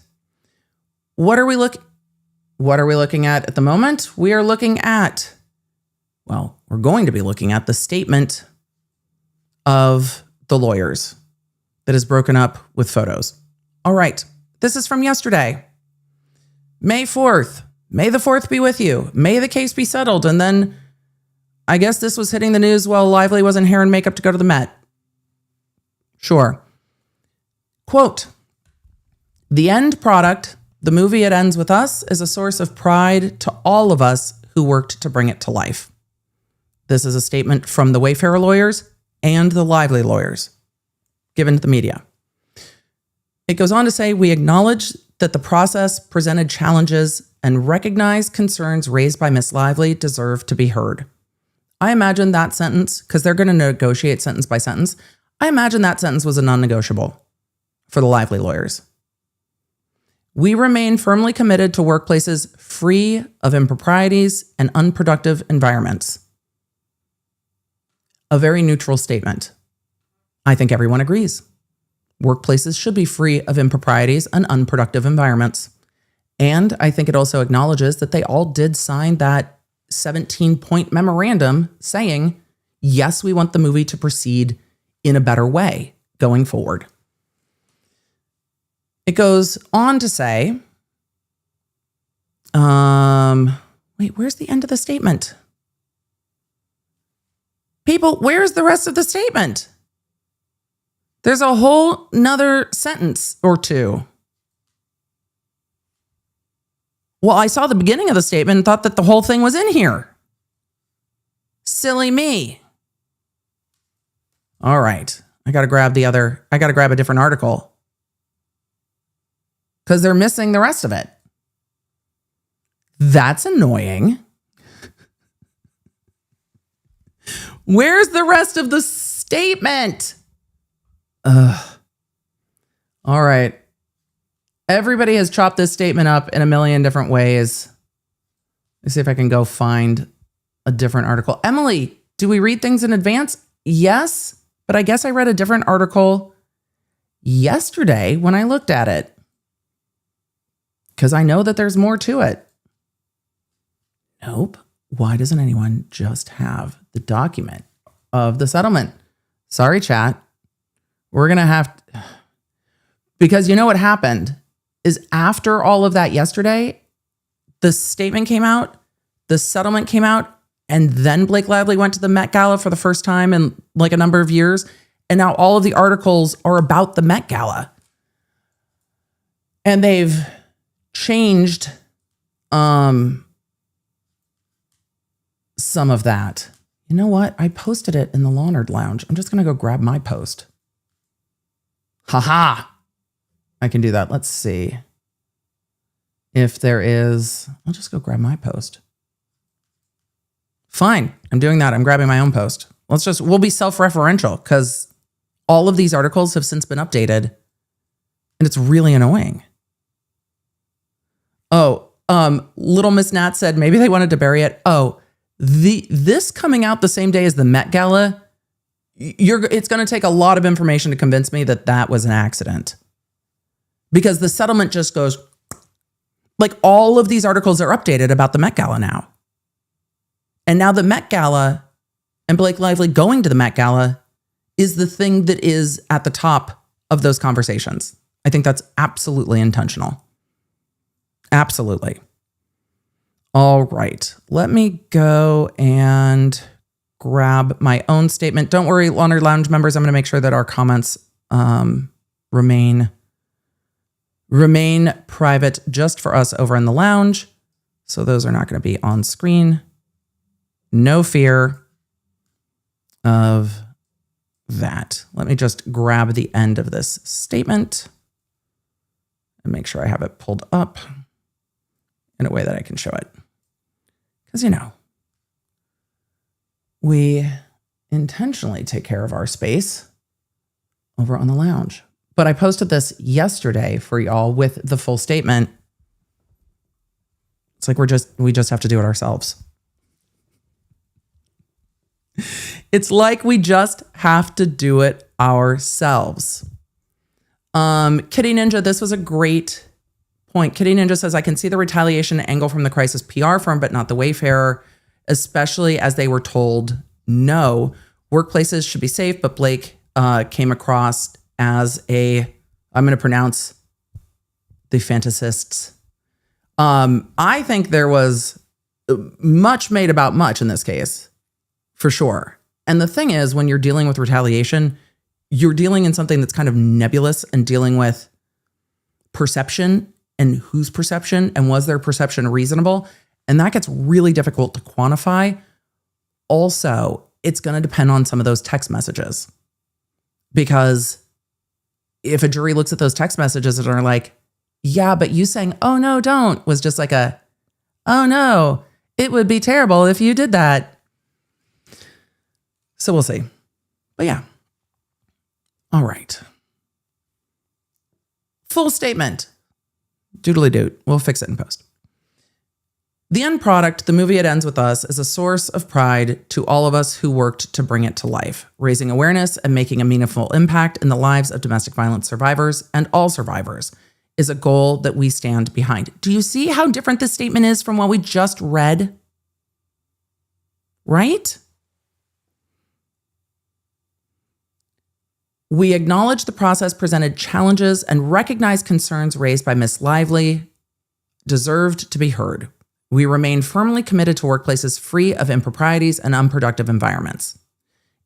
What are we looking at the moment? We are looking at, well, we're going to be looking at the statement of the lawyers that is broken up with photos. All right. This is from yesterday. May 4th. May the 4th be with you. May the case be settled. And then I guess this was hitting the news while Lively was in hair and makeup to go to the Met. Sure. Quote, the end product, the movie It Ends With Us, is a source of pride to all of us who worked to bring it to life. This is a statement from the Wayfarer lawyers and the Lively lawyers given to the media. It goes on to say, we acknowledge that the process presented challenges and recognize concerns raised by Miss Lively deserve to be heard. I imagine that sentence, because they're going to negotiate sentence by sentence, I imagine that sentence was a non-negotiable for the Lively lawyers. We remain firmly committed to workplaces free of improprieties and unproductive environments. A very neutral statement. I think everyone agrees. Workplaces should be free of improprieties and unproductive environments. And I think it also acknowledges that they all did sign that 17-point memorandum saying, yes, we want the movie to proceed in a better way going forward. It goes on to say, wait, where's the end of the statement? People, where's the rest of the statement? There's a whole nother sentence or two. Well, I saw the beginning of the statement and thought that the whole thing was in here. Silly me. All right. I got to grab a different article because they're missing the rest of it. That's annoying. Where's the rest of the statement? Ugh. All right. Everybody has chopped this statement up in a million different ways. Let's see if I can go find a different article. Emily, do we read things in advance? Yes, but I guess I read a different article yesterday when I looked at it because I know that there's more to it. Nope. Why doesn't anyone just have the document of the settlement? Sorry, chat. We're going to have to, because you know what happened is after all of that yesterday, the statement came out, the settlement came out, and then Blake Lively went to the Met Gala for the first time in like a number of years. And now all of the articles are about the Met Gala. And they've changed some of that. You know what? I posted it in the Lawnard Lounge. I'm just going to go grab my post. Haha. I can do that. Let's see if there is. I'll just go grab my post. Fine. I'm doing that. I'm grabbing my own post. We'll be self-referential because all of these articles have since been updated and it's really annoying. Oh, Little Miss Nat said maybe they wanted to bury it. Oh, this coming out the same day as the Met Gala, it's going to take a lot of information to convince me that that was an accident. Because the settlement just goes, like all of these articles are updated about the Met Gala now. And now the Met Gala and Blake Lively going to the Met Gala is the thing that is at the top of those conversations. I think that's absolutely intentional. Absolutely. All right. Let me go and grab my own statement. Don't worry, Lawnard Lounge members. I'm going to make sure that our comments remain private just for us over in the lounge. So those are not going to be on screen. No fear of that. Let me just grab the end of this statement and make sure I have it pulled up in a way that I can show it. Because, we intentionally take care of our space over on the lounge. But I posted this yesterday for y'all with the full statement. It's like we just have to do it ourselves. It's like we just have to do it ourselves. Kitty Ninja, this was a great point. Kitty Ninja says, I can see the retaliation angle from the crisis PR firm, but not the Wayfarer, especially as they were told no. Workplaces should be safe, but Blake came across as I'm going to pronounce the fantasists. I think there was much made about much in this case, for sure. And the thing is, when you're dealing with retaliation, you're dealing in something that's kind of nebulous and dealing with perception and whose perception and was their perception reasonable. And that gets really difficult to quantify. Also, it's going to depend on some of those text messages, because if a jury looks at those text messages and are like, yeah, but you saying, oh no, don't, was just like oh no, it would be terrible if you did that. So we'll see. But yeah. All right. Full statement. Doodly doot. We'll fix it in post. The end product, the movie It Ends With Us, is a source of pride to all of us who worked to bring it to life, raising awareness and making a meaningful impact in the lives of domestic violence survivors and all survivors is a goal that we stand behind. Do you see how different this statement is from what we just read? Right? We acknowledge the process presented challenges and recognize concerns raised by Ms. Lively deserved to be heard. We remain firmly committed to workplaces free of improprieties and unproductive environments.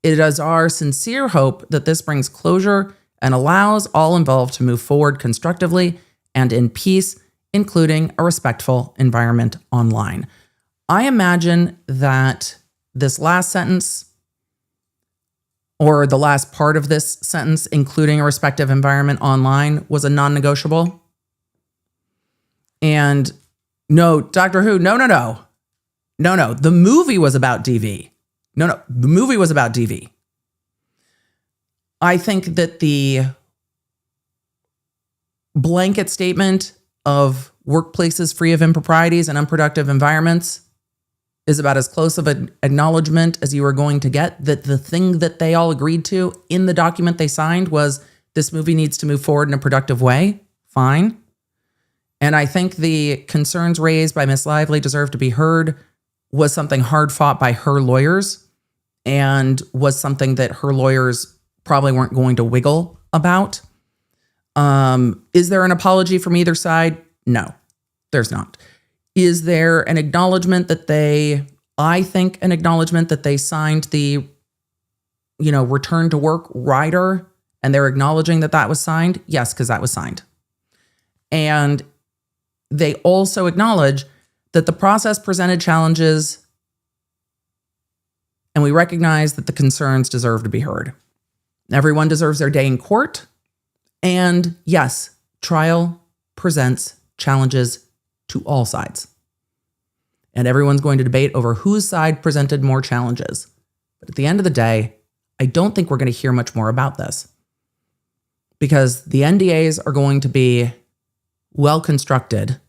It is our sincere hope that this brings closure and allows all involved to move forward constructively and in peace, including a respectful environment online. I imagine that this last sentence, or the last part of this sentence, including a respective environment online, was a non-negotiable. And no, Doctor Who, no. The movie was about DV. No, the movie was about DV. I think that the blanket statement of workplaces free of improprieties and unproductive environments is about as close of an acknowledgement as you are going to get, that the thing that they all agreed to in the document they signed was this movie needs to move forward in a productive way. Fine. And I think the concerns raised by Ms. Lively deserve to be heard was something hard fought by her lawyers and was something that her lawyers probably weren't going to wiggle about. Is there an apology from either side? No, there's not. Is there an acknowledgement that I think an acknowledgement that they signed the, return to work rider, and they're acknowledging that that was signed? Yes, because that was signed. And they also acknowledge that the process presented challenges, and we recognize that the concerns deserve to be heard. Everyone deserves their day in court. And yes, trial presents challenges to all sides. And everyone's going to debate over whose side presented more challenges. But at the end of the day, I don't think we're going to hear much more about this, because the NDAs are going to be well constructed.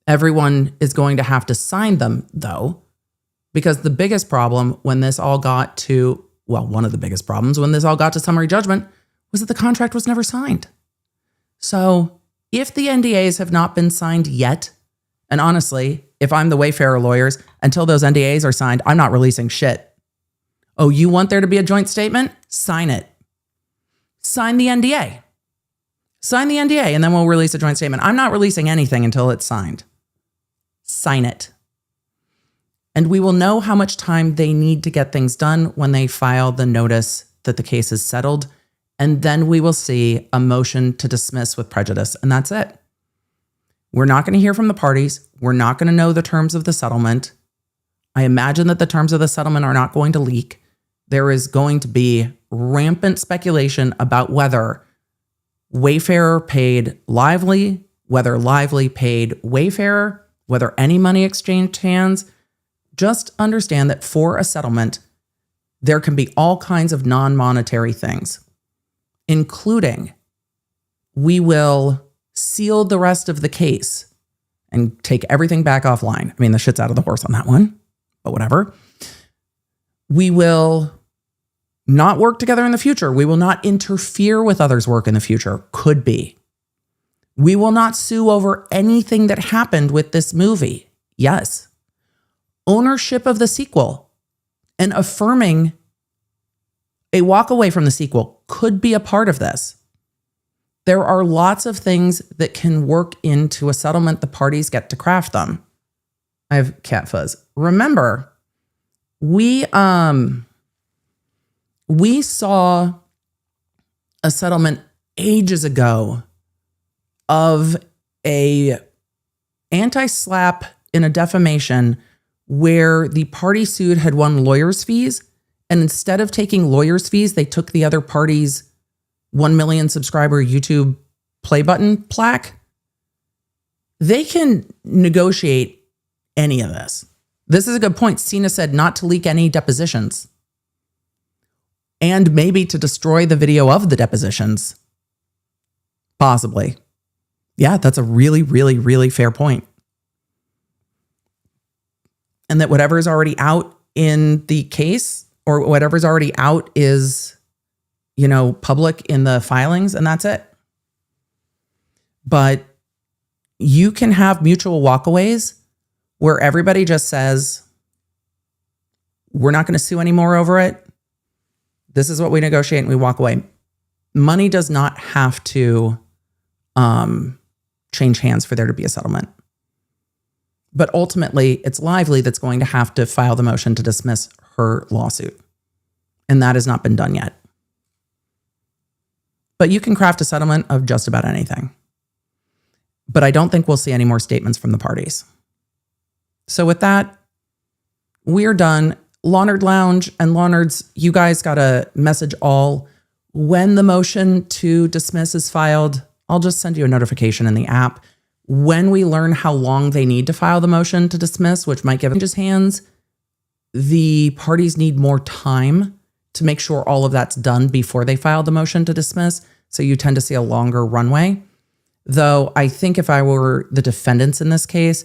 Everyone is going to have to sign them, though, because the biggest problem when this all got to, one of the biggest problems when this all got to summary judgment was that the contract was never signed. So if the NDAs have not been signed yet, and honestly, if I'm the Wayfarer lawyers, until those NDAs are signed, I'm not releasing shit. Oh, you want there to be a joint statement? Sign it. Sign the NDA. Sign the NDA, and then we'll release a joint statement. I'm not releasing anything until it's signed. Sign it. And we will know how much time they need to get things done when they file the notice that the case is settled. And then we will see a motion to dismiss with prejudice. And that's it. We're not going to hear from the parties. We're not going to know the terms of the settlement. I imagine that the terms of the settlement are not going to leak. There is going to be rampant speculation about whether Wayfarer paid Lively, whether Lively paid Wayfarer, whether any money exchanged hands. Just understand that for a settlement, there can be all kinds of non-monetary things, including we will seal the rest of the case and take everything back offline. I mean, the shit's out of the horse on that one, but whatever. We will not work together in the future. We will not interfere with others' work in the future. Could be. We will not sue over anything that happened with this movie. Yes. Ownership of the sequel and affirming a walk away from the sequel could be a part of this. There are lots of things that can work into a settlement. The parties get to craft them. I have cat fuzz. Remember, we saw a settlement ages ago of a anti-slap in a defamation where the party sued had won lawyers' fees, and instead of taking lawyers' fees, they took the other party's 1 million subscriber YouTube play button plaque. They can negotiate any of this. This is a good point. Cena said not to leak any depositions and maybe to destroy the video of the depositions. Possibly. Yeah, that's a really, really, really fair point. And that whatever is already out in the case or whatever's already out is, public in the filings, and that's it. But you can have mutual walkaways where everybody just says, we're not going to sue anymore over it. This is what we negotiate, and we walk away. Money does not have to change hands for there to be a settlement. But ultimately, it's Lively that's going to have to file the motion to dismiss her lawsuit. And that has not been done yet. But you can craft a settlement of just about anything. But I don't think we'll see any more statements from the parties. So with that, we're done. Lawnard Lounge and Lawnards, you guys got to message all. When the motion to dismiss is filed, I'll just send you a notification in the app. When we learn how long they need to file the motion to dismiss, which might give it hands, the parties need more time to make sure all of that's done before they file the motion to dismiss. So you tend to see a longer runway. Though I think if I were the defendants in this case,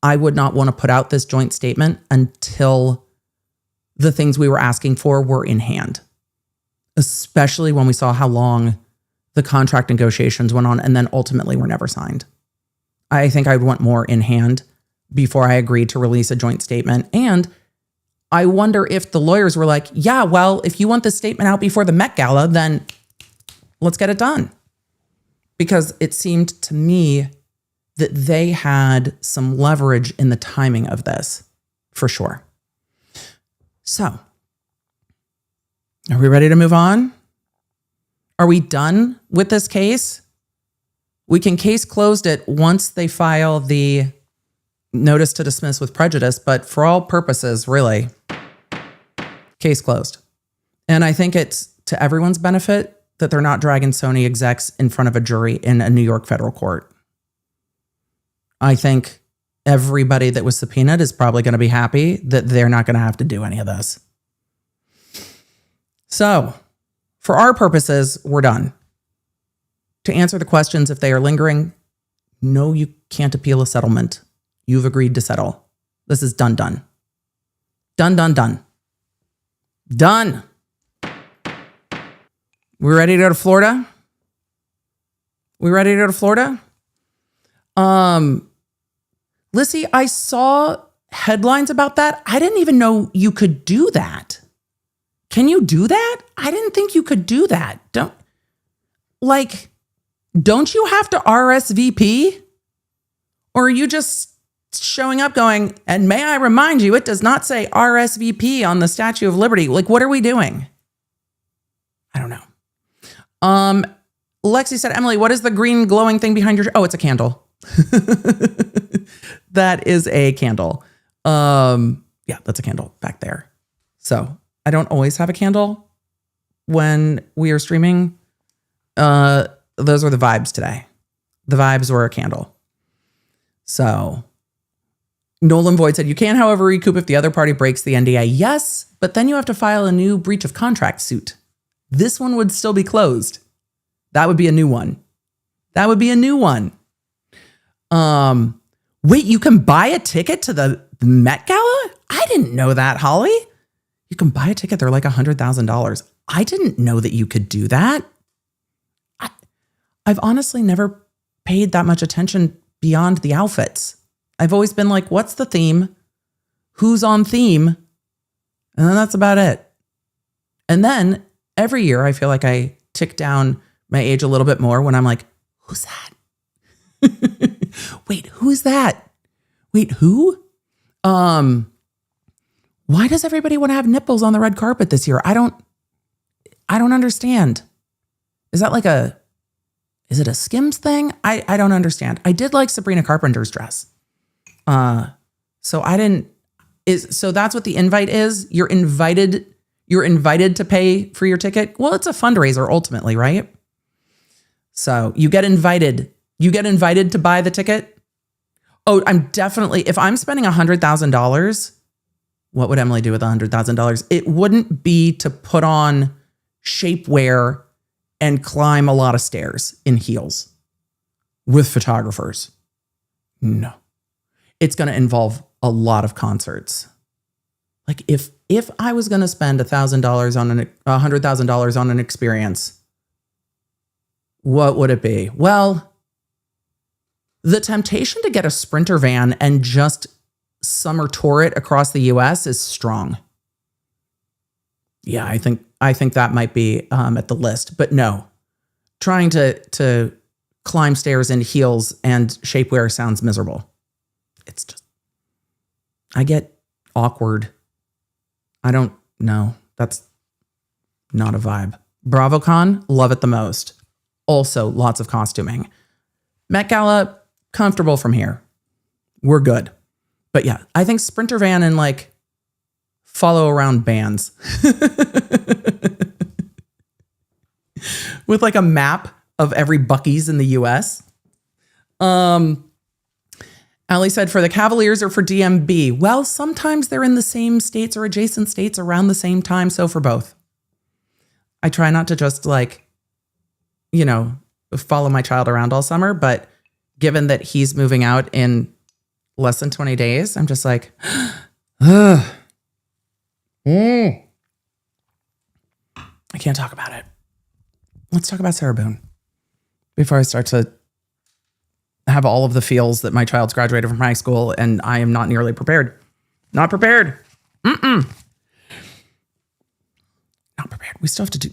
I would not want to put out this joint statement until the things we were asking for were in hand, especially when we saw how long the contract negotiations went on and then ultimately were never signed. I think I'd want more in hand before I agreed to release a joint statement. And I wonder if the lawyers were like, yeah, well, if you want this statement out before the Met Gala, then let's get it done. Because it seemed to me that they had some leverage in the timing of this, for sure. So, are we ready to move on? Are we done with this case? We can case closed it once they file the notice to dismiss with prejudice, but for all purposes, really, case closed. And I think it's to everyone's benefit that they're not dragging Sony execs in front of a jury in a New York federal court. I think everybody that was subpoenaed is probably going to be happy that they're not going to have to do any of this. So, for our purposes, we're done. To answer the questions, if they are lingering, no, you can't appeal a settlement. You've agreed to settle. This is done. Done. We ready to go to Florida? Lissy, I saw headlines about that. I didn't even know you could do that. Can you do that? I didn't think you could do that. Don't you have to RSVP? Or are you just showing up going, and may I remind you, it does not say RSVP on the Statue of Liberty. What are we doing? I don't know. Lexi said, Emily, what is the green glowing thing behind your... Oh, it's a candle. That is a candle. Yeah, that's a candle back there. So I don't always have a candle when we are streaming. Those were the vibes today. The vibes were a candle. So Nolan Void said, you can, however, recoup if the other party breaks the NDA. Yes, but then you have to file a new breach of contract suit. This one would still be closed. That would be a new one. Wait, you can buy a ticket to the Met Gala? I didn't know that, Holly. You can buy a ticket. They're like $100,000. I didn't know that you could do that. I've honestly never paid that much attention beyond the outfits. I've always been like, what's the theme? Who's on theme? And then that's about it. And then every year I feel like I tick down my age a little bit more when I'm like, who's that? Wait, who's that? Wait, who? Why does everybody want to have nipples on the red carpet this year? I don't understand. Is it a Skims thing? I don't understand. I did like Sabrina Carpenter's dress. So that's what the invite is. You're invited to pay for your ticket. Well, it's a fundraiser ultimately, right? So you get invited. You get invited to buy the ticket. Oh, if I'm spending $100,000, what would Emily do with $100,000? It wouldn't be to put on shapewear and climb a lot of stairs in heels with photographers. No. It's going to involve a lot of concerts. Like if I was going to spend $100,000 on an experience, what would it be? Well, the temptation to get a Sprinter van and just summer tour it across the US is strong. Yeah, I think that might be at the list. But no, trying to climb stairs in heels and shapewear sounds miserable. It's just, I get awkward. I don't know. That's not a vibe. BravoCon, love it the most. Also, lots of costuming. Met Gala, comfortable from here. We're good. But yeah, I think Sprinter van and like follow around bands with like a map of every Buc-ee's in the US. Allie said for the Cavaliers or for DMB. Well, sometimes they're in the same states or adjacent states around the same time. So for both. I try not to just like, follow my child around all summer. But given that he's moving out in less than 20 days, I'm just like, I can't talk about it. Let's talk about Sarah Boone before I start to have all of the feels that my child's graduated from high school and I am not nearly prepared. Not prepared. Not prepared. We still have to do,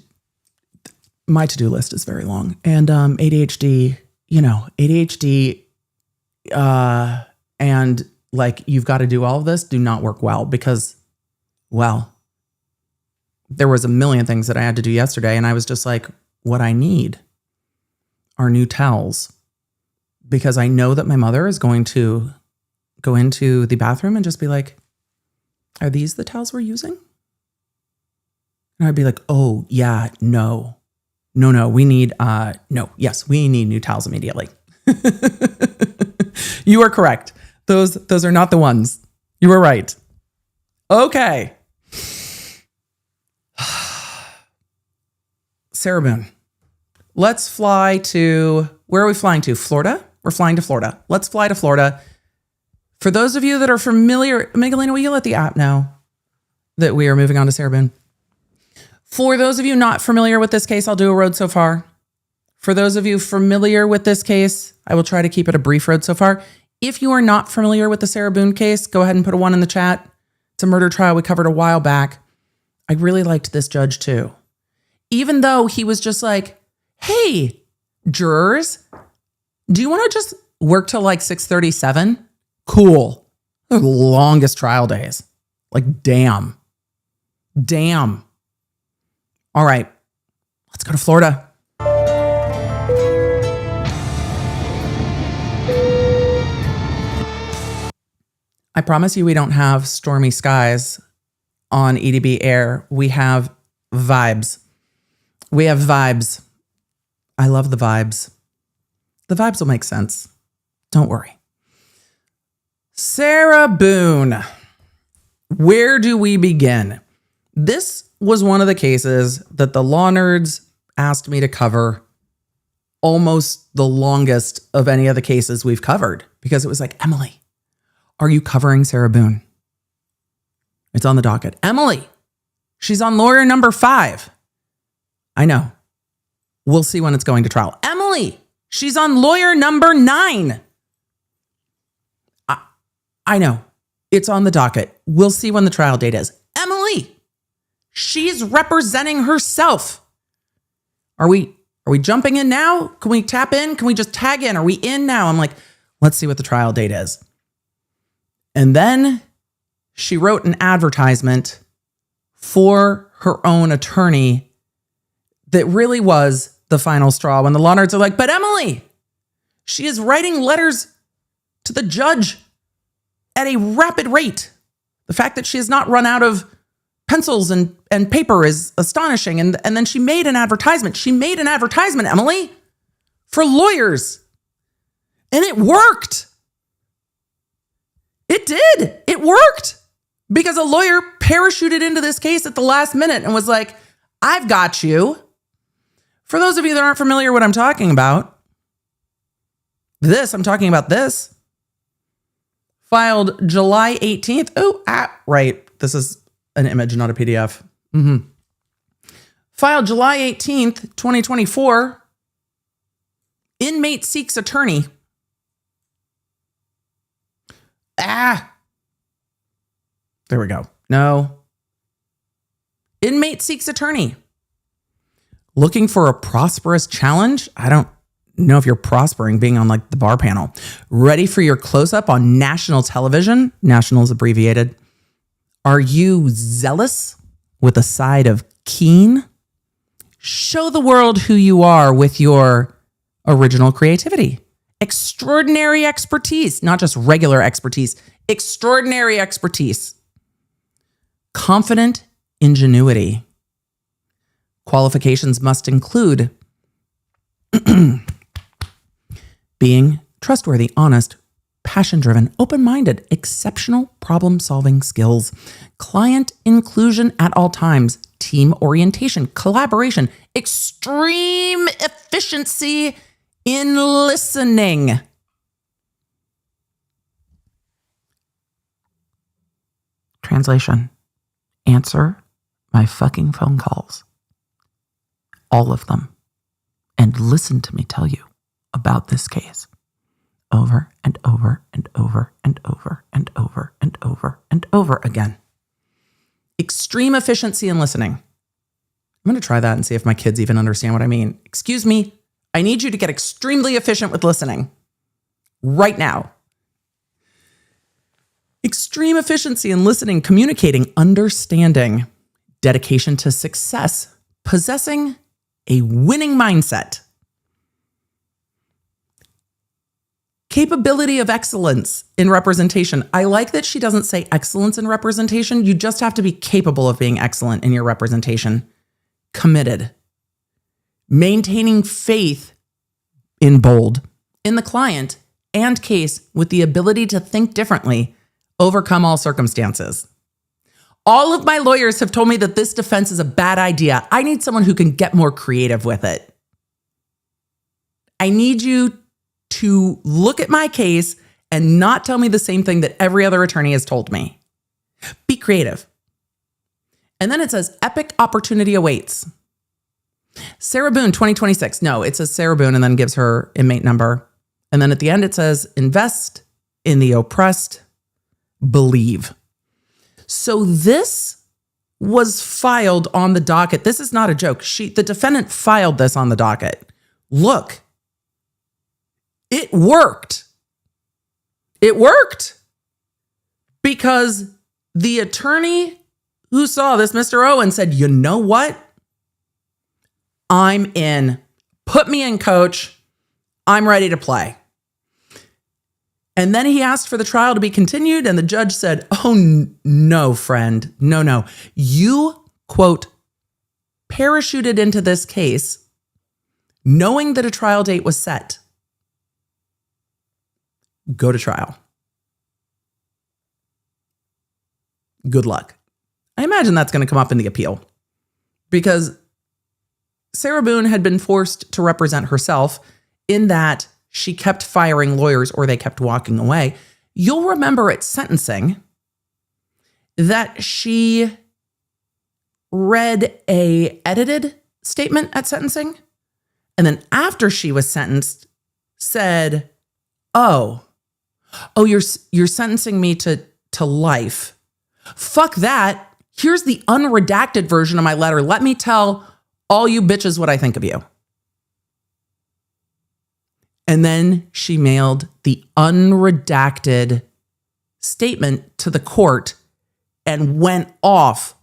my to-do list is very long. And ADHD, and like, you've got to do all of this, do not work well because, well, there was a million things that I had to do yesterday. And I was just like, what I need are new towels because I know that my mother is going to go into the bathroom and just be like, are these the towels we're using? And I'd be like, oh yeah, no, we need, we need new towels immediately. You are correct. Those are not the ones. You were right. Okay. Sarah Boone. Let's fly to, where are we flying to? Florida? We're flying to Florida. Let's fly to Florida. For those of you that are familiar, Megalina, will you let the app know that we are moving on to Sarah Boone? For those of you not familiar with this case, I'll do a road so far. For those of you familiar with this case, I will try to keep it a brief road so far. If you are not familiar with the Sarah Boone case, go ahead and put a 1 in the chat. It's a murder trial we covered a while back. I really liked this judge too. Even though he was just like, hey, jurors, do you want to just work till like 6:37? Cool. The longest trial days. Like, damn. All right, let's go to Florida. I promise you we don't have stormy skies on EDB Air. We have vibes. I love the vibes. The vibes will make sense. Don't worry. Sarah Boone. Where do we begin? This was one of the cases that the law nerds asked me to cover almost the longest of any of the cases we've covered because it was like, Emily, are you covering Sarah Boone? It's on the docket. Emily, She's on lawyer number 5. I know. We'll see when it's going to trial. Emily, she's on lawyer number 9. I know. It's on the docket. We'll see when the trial date is. Emily, she's representing herself. Are we jumping in now? Can we tap in? Can we just tag in? Are we in now? I'm like, let's see what the trial date is. And then she wrote an advertisement for her own attorney that really was the final straw when the law nerds are like, but Emily, she is writing letters to the judge at a rapid rate. The fact that she has not run out of pencils and paper is astonishing. And then she made an advertisement. She made an advertisement, Emily, for lawyers. And it worked. It did. It worked. Because a lawyer parachuted into this case at the last minute and was like, I've got you. For those of you that aren't familiar with what I'm talking about, I'm talking about this. Filed July 18th. Right. This is an image, not a PDF. Filed July 18th, 2024. Inmate seeks attorney. There we go. No. Inmate seeks attorney. Looking for a prosperous challenge? I don't know if you're prospering being on like the bar panel. Ready for your close-up on national television? National is abbreviated. Are you zealous with a side of keen? Show the world who you are with your original creativity. Extraordinary expertise, not just regular expertise, extraordinary expertise. Confident ingenuity. Qualifications must include being trustworthy, honest, passion-driven, open-minded, exceptional problem-solving skills, client inclusion at all times, team orientation, collaboration, extreme efficiency in listening. Translation. Answer my fucking phone calls. All of them. And listen to me tell you about this case. Over and over and over and over and over and over and over again. Extreme efficiency in listening. I'm going to try that and see if my kids even understand what I mean. Excuse me. I need you to get extremely efficient with listening. Right now. Extreme efficiency in listening, communicating, understanding, dedication to success, possessing a winning mindset, capability of excellence in representation. I like that she doesn't say excellence in representation. You just have to be capable of being excellent in your representation. Committed, maintaining faith in bold in the client and case with the ability to think differently, overcome all circumstances. All of my lawyers have told me that this defense is a bad idea. I need someone who can get more creative with it. I need you to look at my case and not tell me the same thing that every other attorney has told me. Be creative. And then it says, epic opportunity awaits. Sarah Boone, 2026. No, it says Sarah Boone and then gives her inmate number. And then at the end it says, invest in the oppressed, believe. So this was filed on the docket. This is not a joke. The defendant filed this on the docket. Look, it worked. It worked because the attorney who saw this, Mr. Owen, said, you know what? I'm in. Put me in, coach. I'm ready to play. And then he asked for the trial to be continued, and the judge said, oh, no, friend. No. You, quote, parachuted into this case knowing that a trial date was set. Go to trial. Good luck. I imagine that's going to come up in the appeal because Sarah Boone had been forced to represent herself in that she kept firing lawyers or they kept walking away. You'll remember at sentencing that she read a edited statement at sentencing, and then after she was sentenced, said, "Oh, you're sentencing me to life. Fuck that. Here's the unredacted version of my letter. Let me tell all you bitches what I think of you." And then she mailed the unredacted statement to the court and went off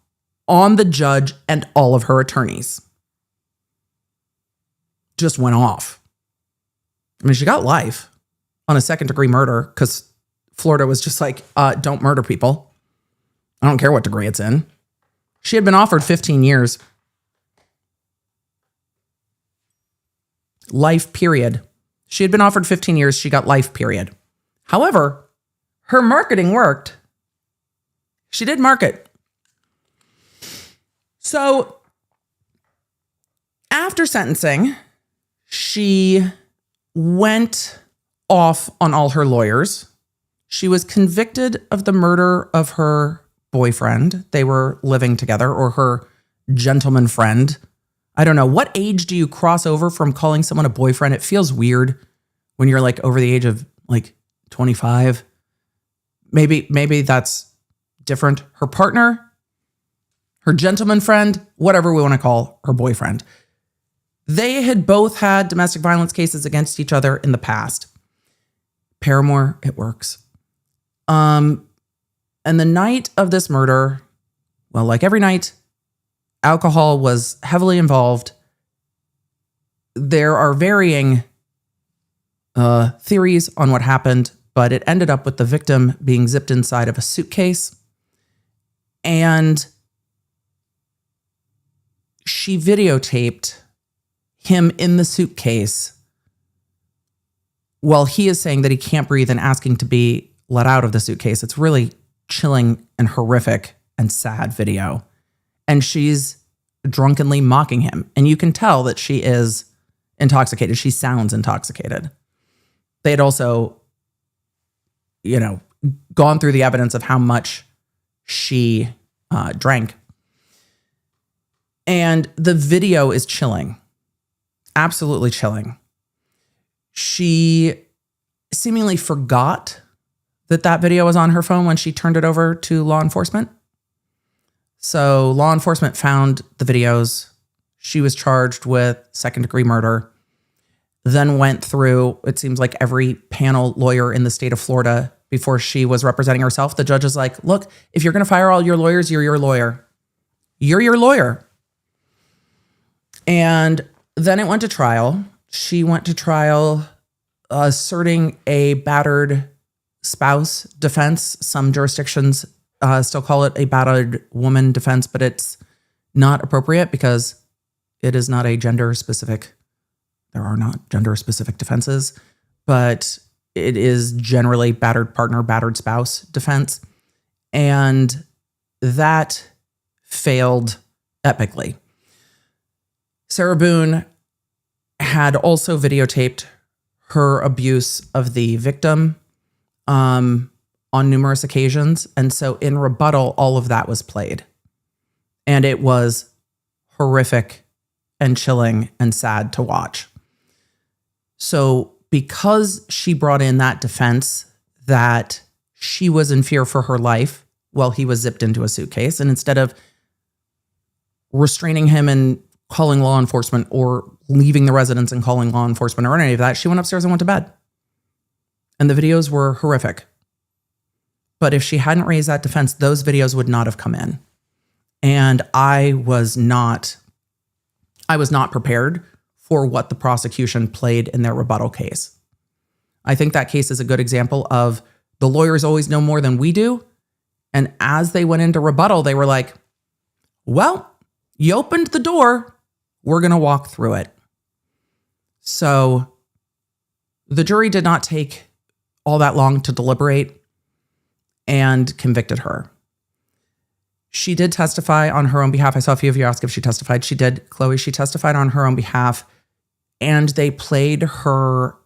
on the judge and all of her attorneys. Just went off. I mean, she got life on a second-degree murder because Florida was just like, don't murder people. I don't care what degree it's in. She had been offered 15 years. Life, period. She had been offered 15 years. She got life, period. However, her marketing worked. She did market. So after sentencing, she went off on all her lawyers. She was convicted of the murder of her boyfriend. They were living together, or her gentleman friend. I don't know. What age do you cross over from calling someone a boyfriend? It feels weird when you're like over the age of like 25. Maybe that's different. Her partner, her gentleman friend, whatever we want to call her boyfriend. They had both had domestic violence cases against each other in the past. Paramour, it works. And the night of this murder, well, like every night, alcohol was heavily involved. There are varying theories on what happened, but it ended up with the victim being zipped inside of a suitcase. And she videotaped him in the suitcase while he is saying that he can't breathe and asking to be let out of the suitcase. It's really chilling and horrific and sad video. And she's drunkenly mocking him. And you can tell that she is intoxicated. She sounds intoxicated. They had also, gone through the evidence of how much she drank. And the video is chilling. Absolutely chilling. She seemingly forgot that video was on her phone when she turned it over to law enforcement. So law enforcement found the videos. She was charged with second-degree murder, then went through, it seems like every panel lawyer in the state of Florida before she was representing herself. The judge is like, look, if you're going to fire all your lawyers, you're your lawyer. You're your lawyer. And then it went to trial. She went to trial asserting a battered spouse defense. Some jurisdictions still call it a battered woman defense, but it's not appropriate because it is not a gender-specific. There are not gender-specific defenses, but it is generally battered partner, battered spouse defense. And that failed epically. Sarah Boone had also videotaped her abuse of the victim on numerous occasions. And so in rebuttal, all of that was played. And it was horrific and chilling and sad to watch. So because she brought in that defense that she was in fear for her life while he was zipped into a suitcase, and instead of restraining him and calling law enforcement or leaving the residence and calling law enforcement or any of that, she went upstairs and went to bed. And the videos were horrific. But if she hadn't raised that defense, those videos would not have come in. And I was not prepared for what the prosecution played in their rebuttal case. I think that case is a good example of the lawyers always know more than we do. And as they went into rebuttal, they were like, well, you opened the door. We're going to walk through it. So the jury did not take all that long to deliberate and convicted her. She did testify on her own behalf. I saw a few of you ask if she testified. She did, Chloe. She testified on her own behalf. And they played her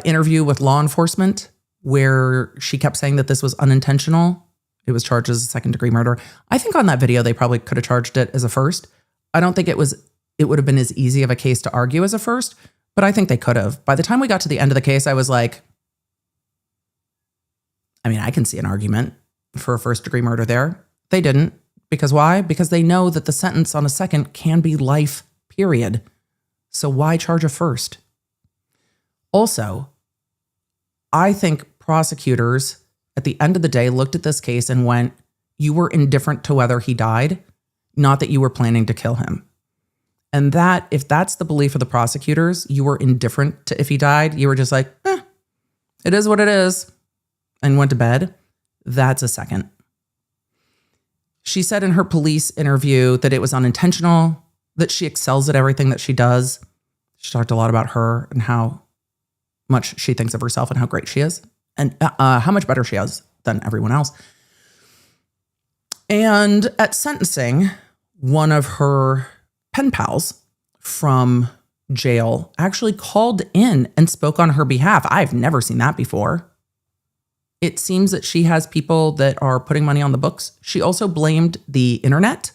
interview with law enforcement where she kept saying that this was unintentional. it was charged as a second-degree murder. I think on that video, they probably could have charged it as a first. I don't think it would have been as easy of a case to argue as a first, but I think they could have. By the time we got to the end of the case, I was like, I mean, I can see an argument for a first-degree murder there. They didn't. Because why? Because they know that the sentence on a second can be life, period. So why charge a first? Also, I think prosecutors at the end of the day looked at this case and went, you were indifferent to whether he died, not that you were planning to kill him. And that, if that's the belief of the prosecutors, you were indifferent to if he died, you were just like, it is what it is, and went to bed. That's a second. She said in her police interview that it was unintentional, that she excels at everything that she does. She talked a lot about her and how much she thinks of herself and how great she is and how much better she is than everyone else. And at sentencing, one of her pen pals from jail actually called in and spoke on her behalf. I've never seen that before. It seems that she has people that are putting money on the books. She also blamed the internet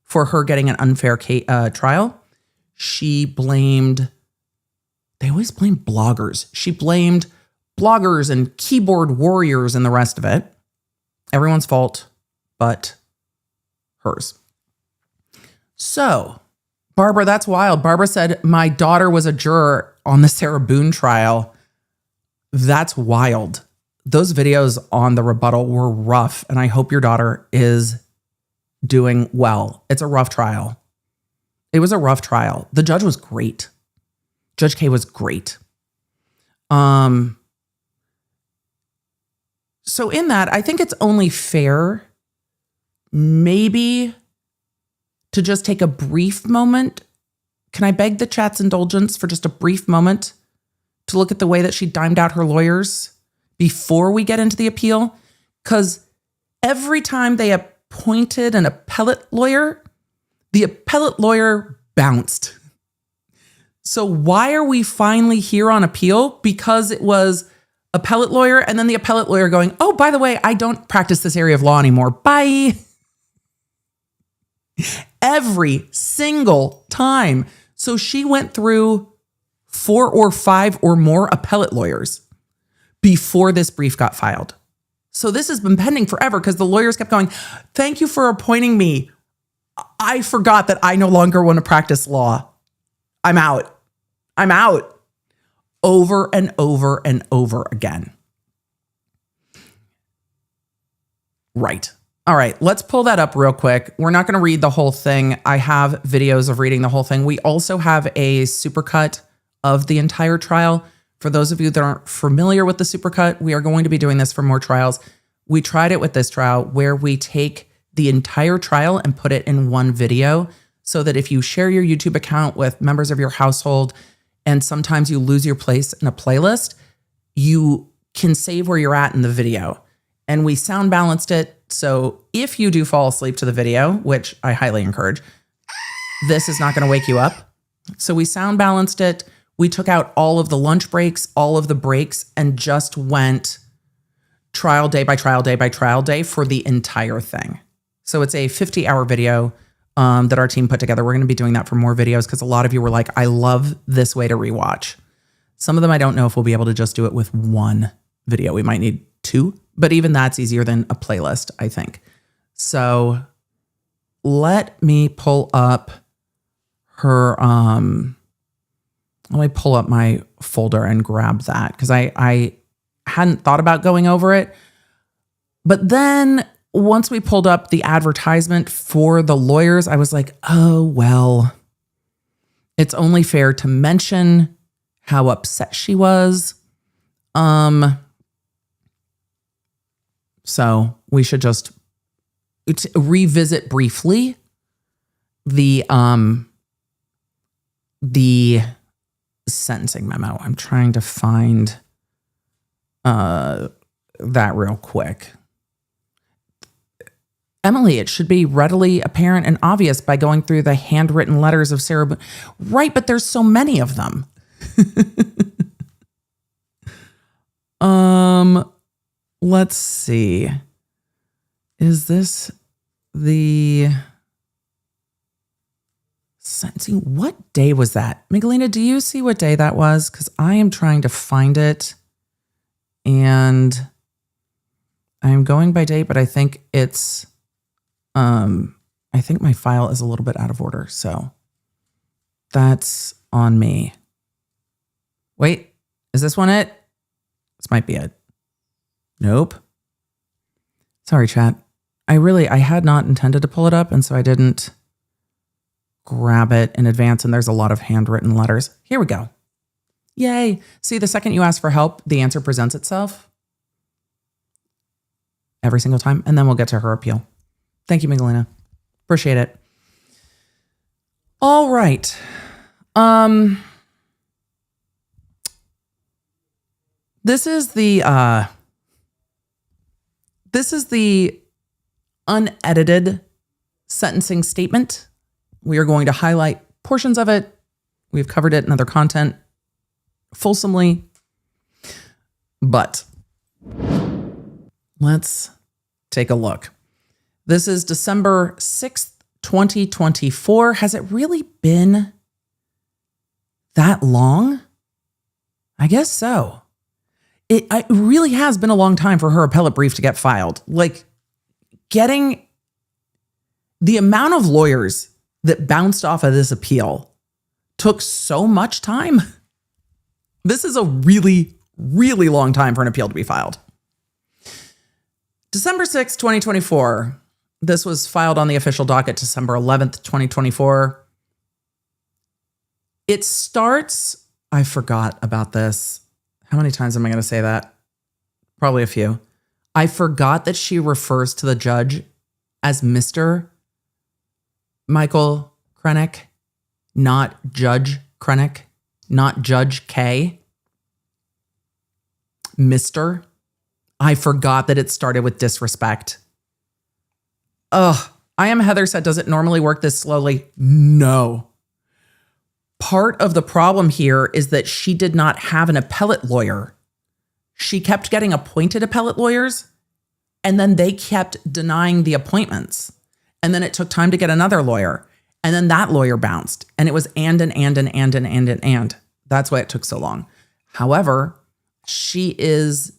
for her getting an unfair trial. She blamed, they always blame bloggers. She blamed bloggers and keyboard warriors and the rest of it. Everyone's fault, but hers. So, Barbara, that's wild. Barbara said, my daughter was a juror on the Sarah Boone trial. That's wild. Those videos on the rebuttal were rough, and I hope your daughter is doing well. It's a rough trial. It was a rough trial. The judge was great. Judge K was great. So in that, I think it's only fair maybe to just take a brief moment. Can I beg the chat's indulgence for just a brief moment to look at the way that she dimed out her lawyers before we get into the appeal? Because every time they appointed an appellate lawyer, the appellate lawyer bounced. So why are we finally here on appeal? Because it was appellate lawyer and then the appellate lawyer going, oh, by the way, I don't practice this area of law anymore. Bye. Every single time. So she went through 4 or 5 or more appellate lawyers before this brief got filed. So this has been pending forever because the lawyers kept going, thank you for appointing me. I forgot that I no longer want to practice law. I'm out. Over and over and over again. Right. All right, let's pull that up real quick. We're not going to read the whole thing. I have videos of reading the whole thing. We also have a supercut of the entire trial. For those of you that aren't familiar with the supercut, we are going to be doing this for more trials. We tried it with this trial where we take the entire trial and put it in one video so that if you share your YouTube account with members of your household and sometimes you lose your place in a playlist, you can save where you're at in the video. And we sound balanced it. So if you do fall asleep to the video, which I highly encourage, this is not going to wake you up. So we sound balanced it. We took out all of the lunch breaks, all of the breaks, and just went trial day by trial day by trial day for the entire thing. So it's a 50-hour video that our team put together. We're going to be doing that for more videos because a lot of you were like, I love this way to rewatch. Some of them I don't know if we'll be able to just do it with one video. We might need 2, but even that's easier than a playlist, I think. So let me pull up her, let me pull up my folder and grab that because I hadn't thought about going over it. But then once we pulled up the advertisement for the lawyers, I was like, oh, well, it's only fair to mention how upset she was. So we should just revisit briefly the sentencing memo. I'm trying to find that real quick. Emily, it should be readily apparent and obvious by going through the handwritten letters of Sarah Boone. Right, but there's so many of them. Let's see. Is this the sentencing? What day was that? Miguelina, do you see what day that was? Because I am trying to find it. And I am going by date, but I think it's, I think my file is a little bit out of order. So that's on me. Wait, is this one it? This might be it. Nope. Sorry, chat. I had not intended to pull it up, and so I didn't grab it in advance, and there's a lot of handwritten letters. Here we go. Yay. See, the second you ask for help, the answer presents itself. Every single time, and then we'll get to her appeal. Thank you, Miguelina. Appreciate it. All right. This is the unedited sentencing statement. We are going to highlight portions of it. We've covered it in other content fulsomely, but let's take a look. This is December 6th, 2024. Has it really been that long? I guess so. It really has been a long time for her appellate brief to get filed. Like, getting the amount of lawyers that bounced off of this appeal took so much time. This is a really, really long time for an appeal to be filed. December 6th, 2024. This was filed on the official docket December 11th, 2024. It starts, I forgot about this. How many times am I going to say that? Probably a few. I forgot that she refers to the judge as Mr. Michael Krennick, not Judge Krennick, not Judge K. Mr. I forgot that it started with disrespect. Ugh. I Am Heather said, does it normally work this slowly? No. Part of the problem here is that she did not have an appellate lawyer. She kept getting appointed appellate lawyers, and then they kept denying the appointments. And then it took time to get another lawyer. And then that lawyer bounced. And it was and. That's why it took so long. However, she is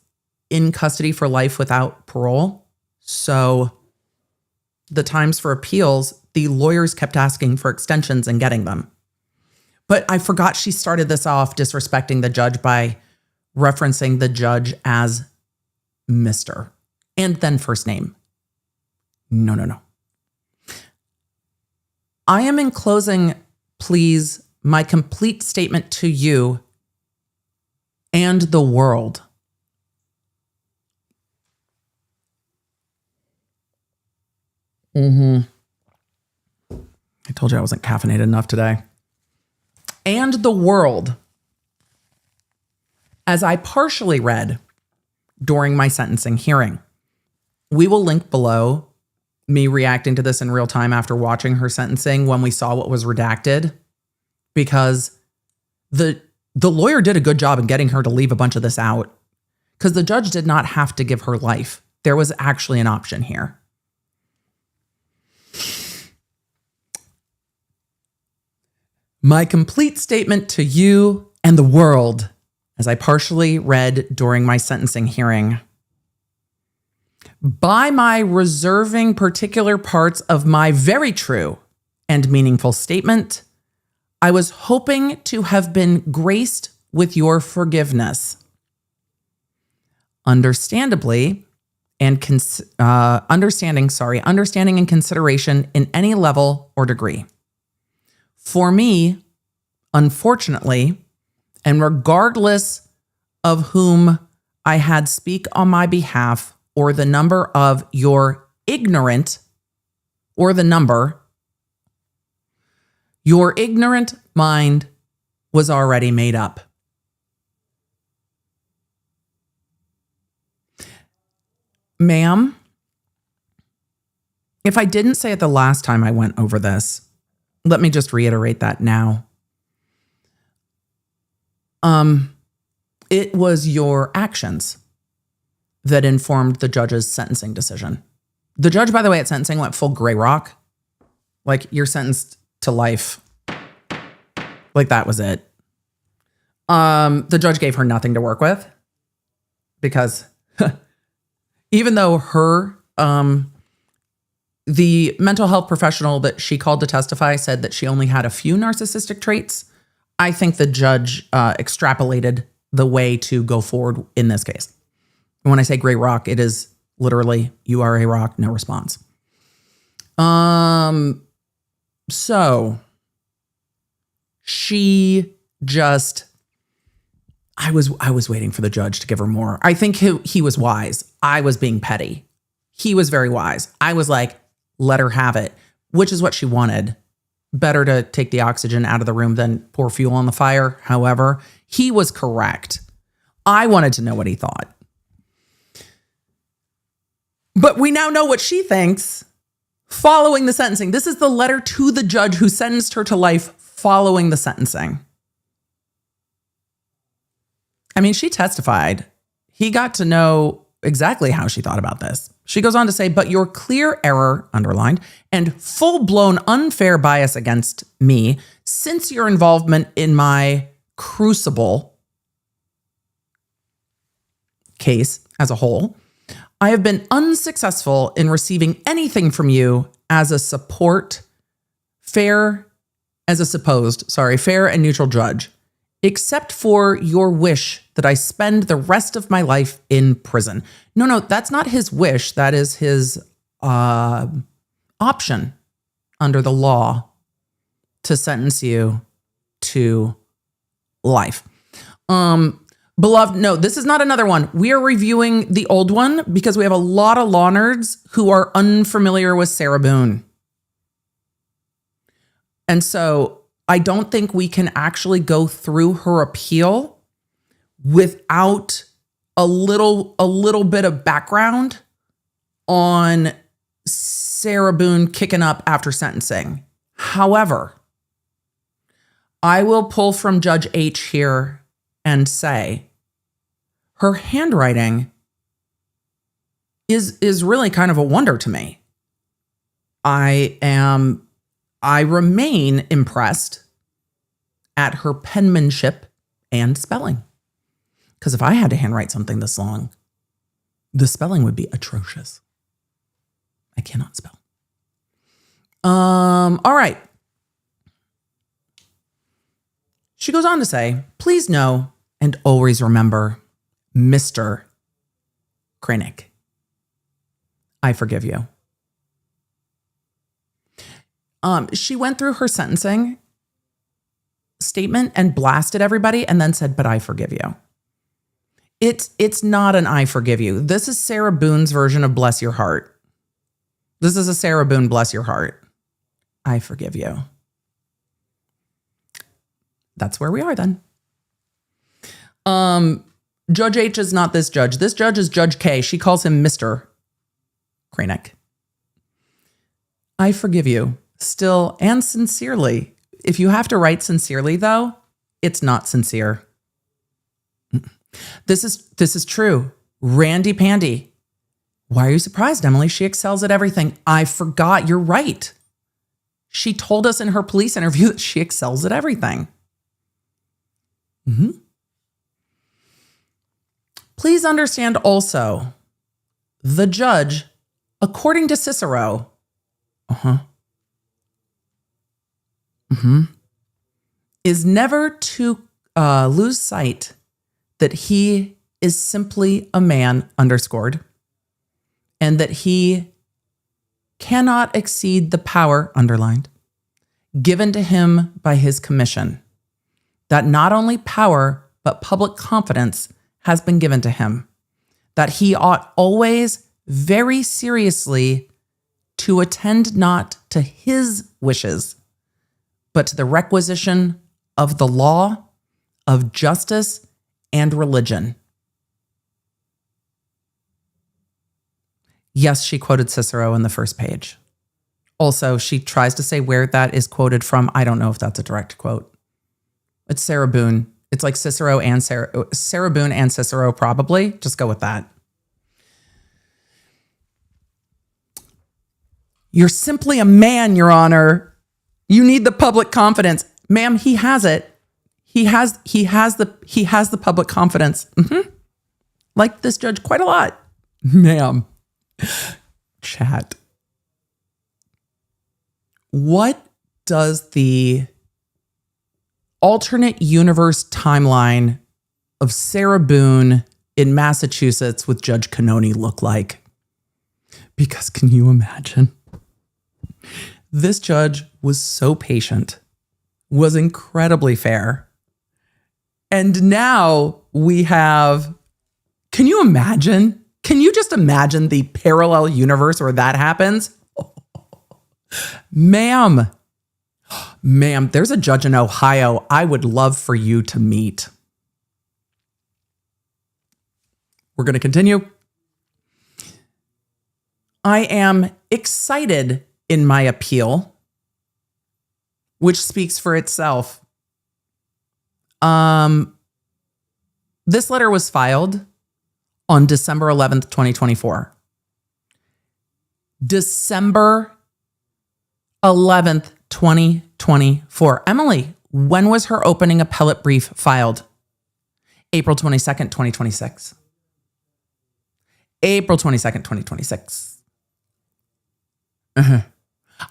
in custody for life without parole. So the times for appeals, the lawyers kept asking for extensions and getting them. But I forgot she started this off disrespecting the judge by referencing the judge as Mr. and then first name. No. I am enclosing, please, my complete statement to you and the world. I told you I wasn't caffeinated enough today. And the world, as I partially read during my sentencing hearing. We will link below me reacting to this in real time after watching her sentencing when we saw what was redacted, because the lawyer did a good job in getting her to leave a bunch of this out, because the judge did not have to give her life. There was actually an option here. My complete statement to you and the world, as I partially read during my sentencing hearing. By my reserving particular parts of my very true and meaningful statement, I was hoping to have been graced with your forgiveness. Understanding and consideration in any level or degree. For me, unfortunately, and regardless of whom I had speak on my behalf or the number of your ignorant mind was already made up. Ma'am, if I didn't say it the last time I went over this, let me just reiterate that now. It was your actions that informed the judge's sentencing decision. The judge, by the way, at sentencing went full gray rock. Like, you're sentenced to life. Like, that was it. The judge gave her nothing to work with because even though the mental health professional that she called to testify said that she only had a few narcissistic traits, I think the judge extrapolated the way to go forward in this case. And when I say gray rock, it is literally, you are a rock, no response. So she just, I was waiting for the judge to give her more. I think he was wise. I was being petty. He was very wise. I was like, let her have it, which is what she wanted. Better to take the oxygen out of the room than pour fuel on the fire. However, he was correct. I wanted to know what he thought. But we now know what she thinks following the sentencing. This is the letter to the judge who sentenced her to life following the sentencing. I mean, she testified. He got to know exactly how she thought about this. She goes on to say, but your clear error, underlined, and full-blown unfair bias against me since your involvement in my crucible case as a whole, I have been unsuccessful in receiving anything from you as a fair and neutral judge, except for your wish that I spend the rest of my life in prison. No, that's not his wish. That is his option under the law to sentence you to life. Beloved, no, this is not another one. We are reviewing the old one because we have a lot of law nerds who are unfamiliar with Sarah Boone. And so I don't think we can actually go through her appeal without a little bit of background on Sarah Boone kicking up after sentencing. However, I will pull from Judge H here and say her handwriting is really kind of a wonder to me. I remain impressed at her penmanship and spelling. Because if I had to handwrite something this long, the spelling would be atrocious. I cannot spell. All right. She goes on to say, please know and always remember, Mr. Kranick, I forgive you. She went through her sentencing statement and blasted everybody and then said, but I forgive you. It's not an I forgive you. This is Sarah Boone's version of bless your heart. This is a Sarah Boone bless your heart. I forgive you. That's where we are then. Judge H is not this judge. This judge is Judge K. She calls him Mr. Kranick. I forgive you still and sincerely. If you have to write sincerely, though, it's not sincere. This is true. Randy Pandy. Why are you surprised, Emily? She excels at everything. I forgot. You're right. She told us in her police interview that she excels at everything. Mm-hmm. Please understand also, the judge, according to Cicero, is never to lose sight that he is simply a man, underscored, and that he cannot exceed the power, underlined, given to him by his commission, that not only power, but public confidence has been given to him, that he ought always very seriously to attend not to his wishes, but to the requisition of the law, of justice, and religion. Yes, she quoted Cicero in the first page. Also, she tries to say where that is quoted from. I don't know if that's a direct quote. It's Sarah Boone. It's like Cicero and Sarah Boone and Cicero, probably. Just go with that. You're simply a man, Your Honor. You need the public confidence. Ma'am, he has it. He has the public confidence. Like this judge quite a lot. Ma'am. Chat. What does the alternate universe timeline of Sarah Boone in Massachusetts with Judge Cannoni look like? Because can you imagine? This judge was so patient, was incredibly fair. And now we have, can you imagine? Can you just imagine the parallel universe where that happens? Ma'am, there's a judge in Ohio I would love for you to meet. We're going to continue. I am excited in my appeal, which speaks for itself. This letter was filed on December 11th, 2024. December 11th, 2024. Emily, when was her opening appellate brief filed? April 22nd, 2026. April 22nd, 2026.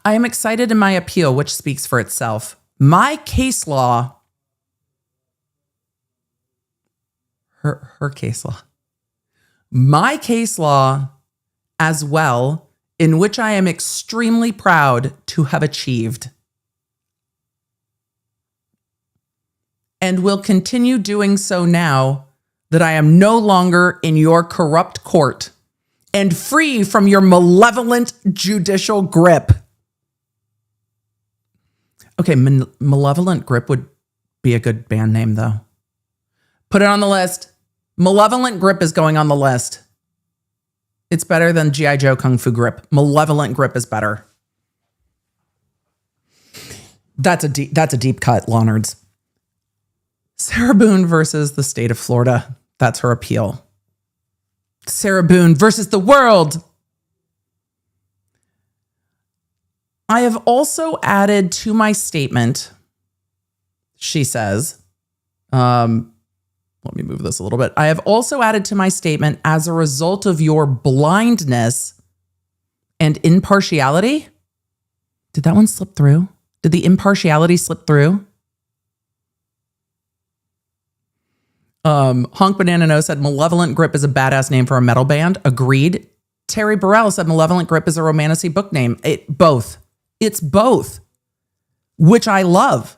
I am excited in my appeal, which speaks for itself. My case law, her case law, my case law as well, in which I am extremely proud to have achieved and will continue doing so now that I am no longer in your corrupt court and free from your malevolent judicial grip. Okay, malevolent grip would be a good band name, though. Put it on the list. Malevolent grip is going on the list. It's better than G.I. Joe Kung Fu grip. Malevolent grip is better. That's a deep cut, Lawnards. Sarah Boone versus the state of Florida. That's her appeal. Sarah Boone versus the world. I have also added to my statement, she says, let me move this a little bit. I have also added to my statement, as a result of your blindness and impartiality. Did that one slip through? Did the impartiality slip through? Honk Banana No said Malevolent Grip is a badass name for a metal band. Agreed. Terry Burrell said Malevolent Grip is a romantasy book name. Both. It's both, which I love.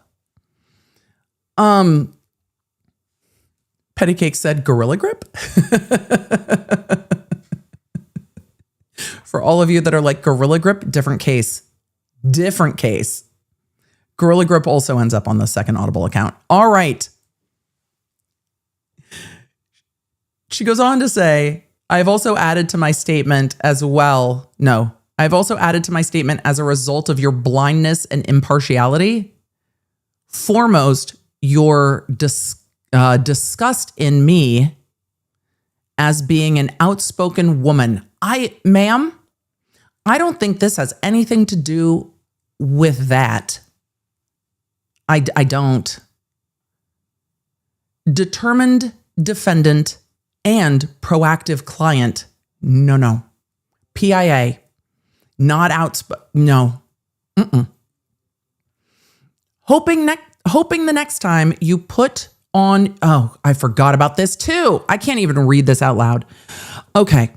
Pettycake said Gorilla Grip. For all of you that are like Gorilla Grip, different case. Different case. Gorilla Grip also ends up on the second Audible account. All right. She goes on to say, I've also added to my statement as well. No, I've also added to my statement, as a result of your blindness and impartiality. Foremost, your disgust in me as being an outspoken woman. Ma'am, I don't think this has anything to do with that. I don't. Determined defendant and proactive client. No. PIA. Not outspoken. No. Hoping the next time you put on, oh, I forgot about this too. I can't even read this out loud. Okay.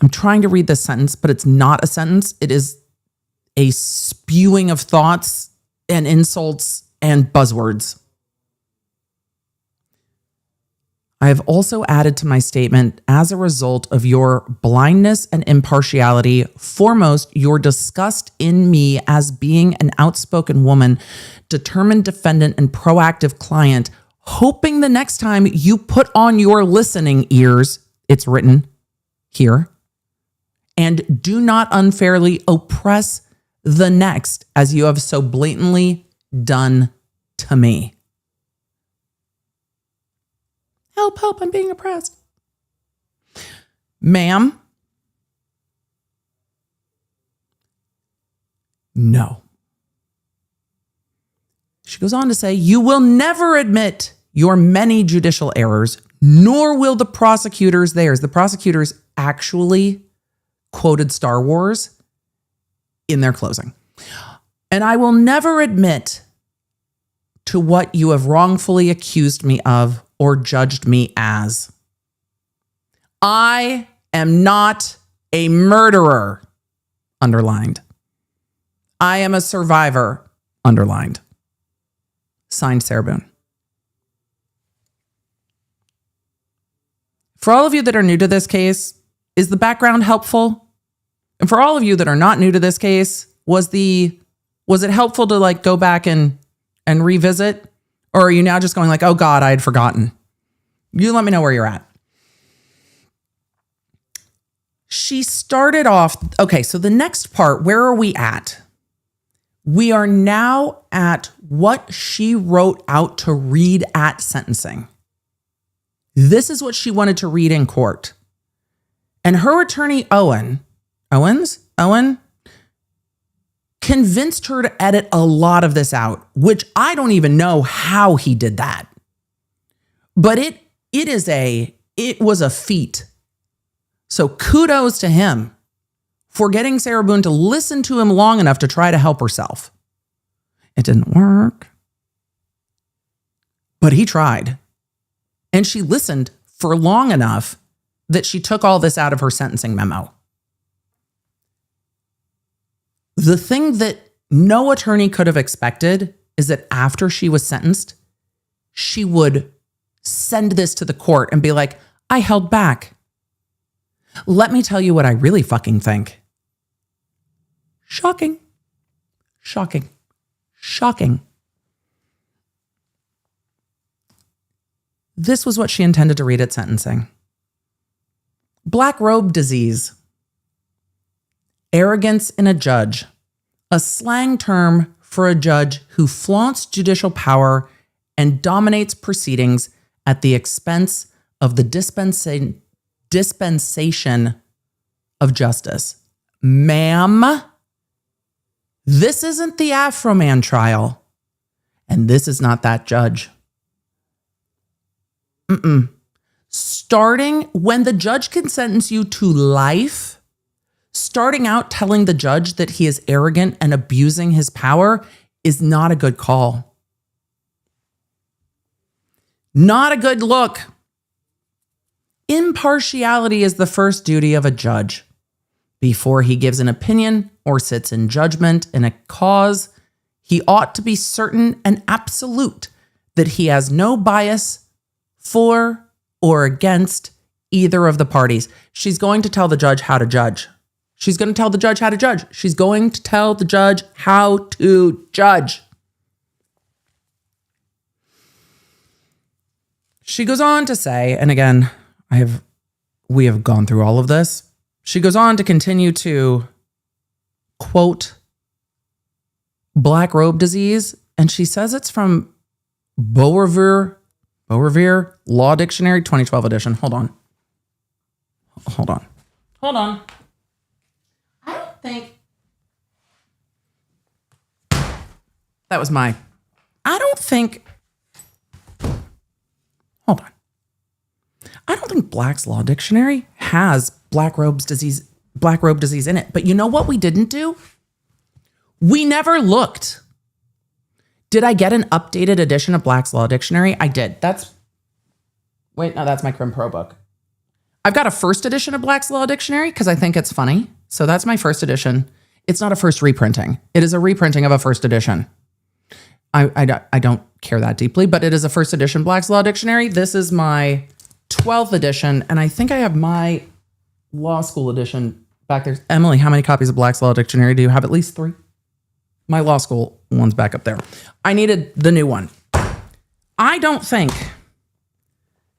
I'm trying to read this sentence, but it's not a sentence. It is a spewing of thoughts and insults and buzzwords. I have also added to my statement, as a result of your blindness and impartiality, foremost, your disgust in me as being an outspoken woman, determined defendant, and proactive client, hoping the next time you put on your listening ears, it's written here, and do not unfairly oppress the next as you have so blatantly done to me. Help, I'm being oppressed. Ma'am, No. She goes on to say, you will never admit your many judicial errors, nor will the prosecutors theirs. The prosecutors actually quoted Star Wars in their closing. And I will never admit to what you have wrongfully accused me of or judged me as. I am not a murderer, underlined. I am a survivor, underlined. Signed, Sarah Boone. For all of you that are new to this case, is the background helpful? And for all of you that are not new to this case, was it helpful to like go back and revisit? Or are you now just going like, oh God, I had forgotten? You let me know where you're at. She started off, okay, so the next part, where are we at? We are now at what she wrote out to read at sentencing. This is what she wanted to read in court. And her attorney, Owen, convinced her to edit a lot of this out, which I don't even know how he did that. But it was a feat. So kudos to him for getting Sarah Boone to listen to him long enough to try to help herself. It didn't work, but he tried. And she listened for long enough that she took all this out of her sentencing memo. The thing that no attorney could have expected is that after she was sentenced, she would send this to the court and be like, I held back. Let me tell you what I really fucking think. Shocking. Shocking. Shocking. This was what she intended to read at sentencing. Black robe disease. Arrogance in a judge. A slang term for a judge who flaunts judicial power and dominates proceedings at the expense of the dispensation of justice. Ma'am, this isn't the Afro Man trial, and this is not that judge. Starting when the judge can sentence you to life, starting out telling the judge that he is arrogant and abusing his power is not a good call. Not a good look. Impartiality is the first duty of a judge. Before he gives an opinion or sits in judgment in a cause, he ought to be certain and absolute that he has no bias for or against either of the parties. She's going to tell the judge how to judge. She's going to tell the judge how to judge. She's going to tell the judge how to judge. She goes on to say, and again, we have gone through all of this. She goes on to continue to quote black robe disease, and she says it's from Beaurevere Law Dictionary, 2012 edition. Hold on. I don't think that was my, I don't think Black's Law Dictionary has black robe disease in it. But you know what we didn't do? We never looked. Did I get an updated edition of Black's Law Dictionary? I did. That's my Crim Pro book. I've got a first edition of Black's Law Dictionary because I think it's funny. So that's my first edition. It's not a first reprinting. It is a reprinting of a first edition. I don't care that deeply, but it is a first edition Black's Law Dictionary. This is my 12th edition, and I think I have my law school edition back there. Emily, how many copies of Black's Law Dictionary do you have? At least 3? My law school one's back up there. I needed the new one. I don't think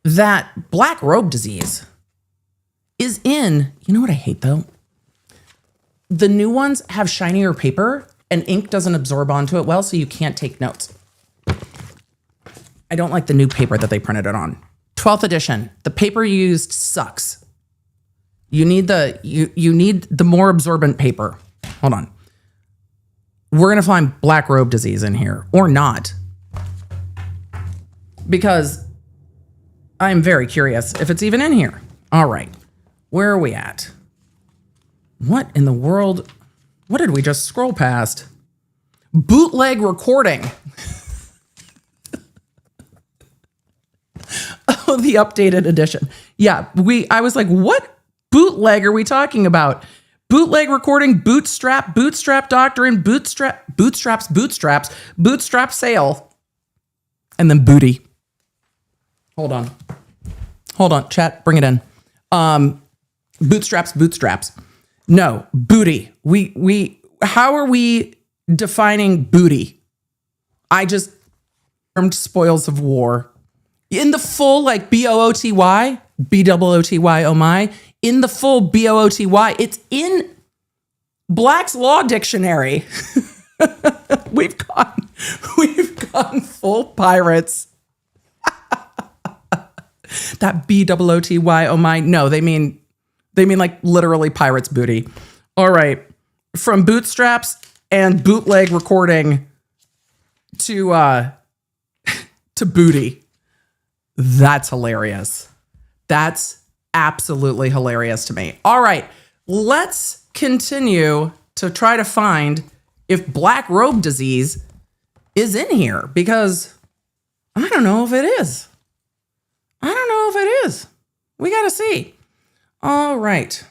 that black robe disease is in, you know what I hate though? The new ones have shinier paper and ink doesn't absorb onto it well, so you can't take notes. I don't like the new paper that they printed it on. 12th edition, the paper you used sucks. You need the more absorbent paper. Hold on. we're going to find black robe disease in here or not. Because I'm very curious if it's even in here. All right. Where are we at? What in the world? What did we just scroll past? Bootleg recording. Oh, the updated edition. Yeah, I was like, what bootleg are we talking about? Bootleg recording, bootstrap doctrine, bootstraps, bootstrap sale, and then booty. Hold on, chat, bring it in. Bootstraps. No, booty. How are we defining booty? I just termed spoils of war. In the full, like B-O-O-T-Y, B-O-O-T-Y, oh my, in the full B-O-O-T-Y, it's in Black's Law Dictionary. We've gone full pirates. That B-O-O-T-Y, oh my, no, they mean like literally pirates booty. All right, from bootstraps and bootleg recording to booty. That's hilarious. That's absolutely hilarious to me. All right, let's continue to try to find if black robe disease is in here, because I don't know if it is. We got to see. All right.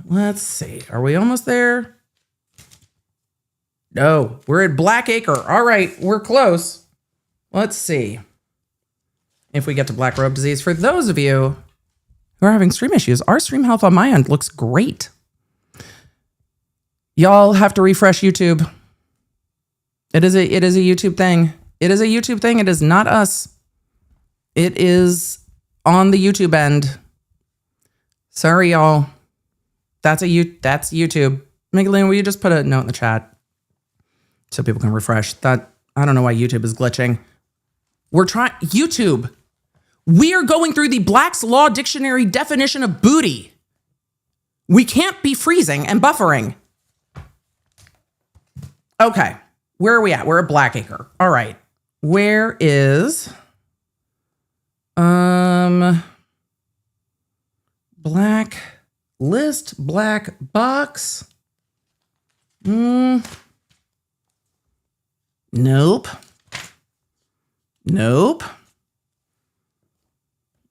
Let's see. Are we almost there? No, we're at Blackacre. All right, we're close. Let's see if we get to black robe disease. For those of you who are having stream issues, our stream health on my end looks great. Y'all have to refresh YouTube. It is a YouTube thing. It is a YouTube thing. It is not us. It is on the YouTube end. Sorry, y'all. That's YouTube. Megalina, will you just put a note in the chat so people can refresh? That I don't know why YouTube is glitching. YouTube. We are going through the Black's Law Dictionary definition of booty. We can't be freezing and buffering. Okay. Where are we at? We're at Blackacre. All right. Where is black list, black box? Nope.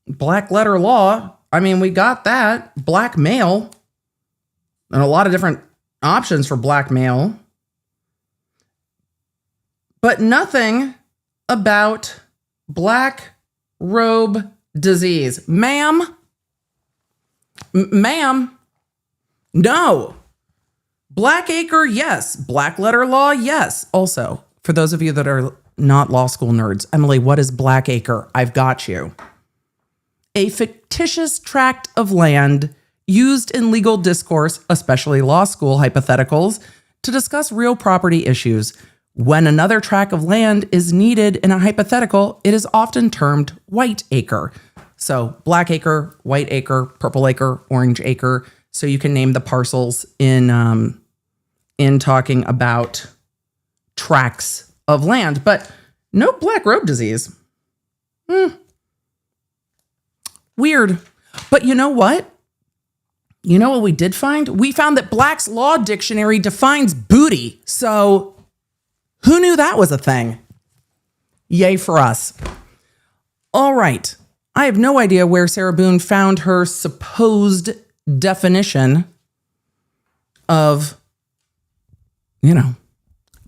Black letter law. I mean, we got that. Blackmail. And a lot of different options for blackmail. But nothing about black robe disease. Ma'am? No. Blackacre, yes. Black letter law, yes. Also, for those of you that are not law school nerds, Emily, what is Blackacre? I've got you. A fictitious tract of land used in legal discourse, especially law school hypotheticals, to discuss real property issues. When another tract of land is needed in a hypothetical, it is often termed white acre. So black acre, white acre, purple acre, orange acre. So you can name the parcels in talking about tracts of land, but no black robe disease. Weird. But you know what? You know what we did find? We found that Black's Law Dictionary defines booty. So who knew that was a thing? Yay for us. All right. I have no idea where Sarah Boone found her supposed definition of,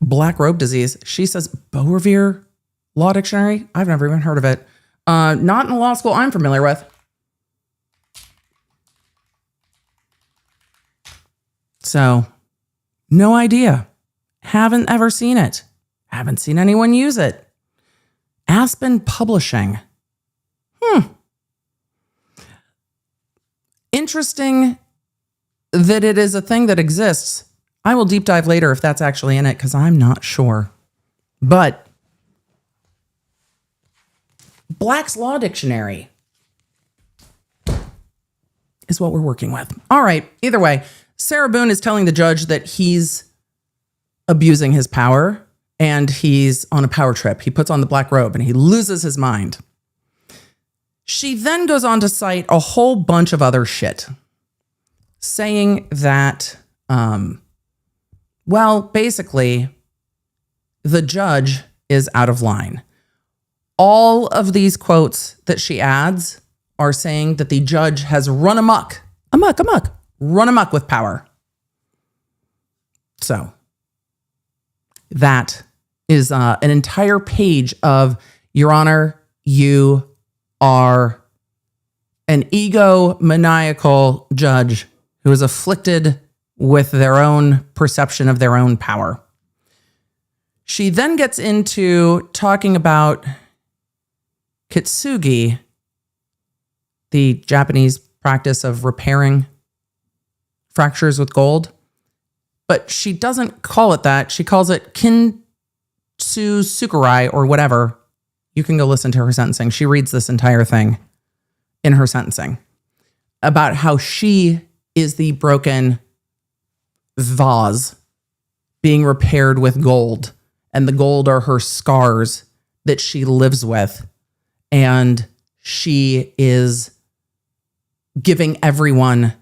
black robe disease. She says Beau Revere Law Dictionary. I've never even heard of it. Not in a law school I'm familiar with. So, no idea. Haven't ever seen it. Haven't seen anyone use it. Aspen Publishing. Interesting that it is a thing that exists. I will deep dive later if that's actually in it, because I'm not sure. But Black's Law Dictionary. is what we're working with. All right. Either way, Sarah Boone is telling the judge that he's abusing his power and he's on a power trip. He puts on the black robe and he loses his mind. She then goes on to cite a whole bunch of other shit, saying that, basically, the judge is out of line. All of these quotes that she adds are saying that the judge has run amok with power. So that is an entire page of, Your Honor, you are an egomaniacal judge who is afflicted with their own perception of their own power. She then gets into talking about kitsugi, the Japanese practice of repairing fractures with gold. But she doesn't call it that. She calls it kintsusukurai or whatever. You can go listen to her sentencing. She reads this entire thing in her sentencing about how she is the broken vase being repaired with gold. And the gold are her scars that she lives with. And she is giving everyone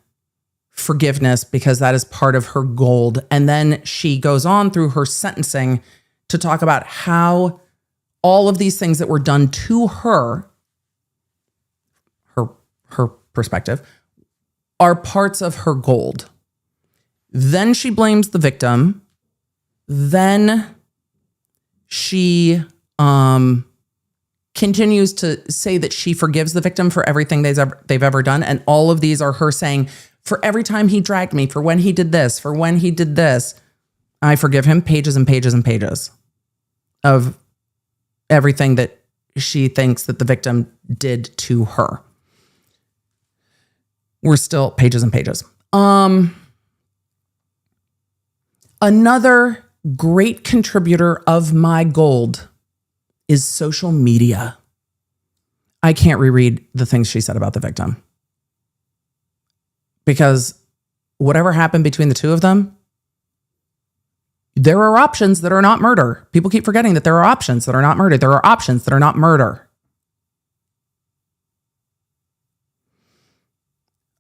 forgiveness because that is part of her gold. And then she goes on through her sentencing to talk about how all of these things that were done to her perspective, are parts of her gold. Then she blames the victim. Then she continues to say that she forgives the victim for everything they've ever done. And all of these are her saying, for every time he dragged me, for when he did this, for when he did this, I forgive him. Pages and pages and pages of everything that she thinks that the victim did to her. We're still pages and pages. Another great contributor of my gold is social media. I can't reread the things she said about the victim. Because whatever happened between the two of them, there are options that are not murder. People keep forgetting that there are options that are not murder. There are options that are not murder.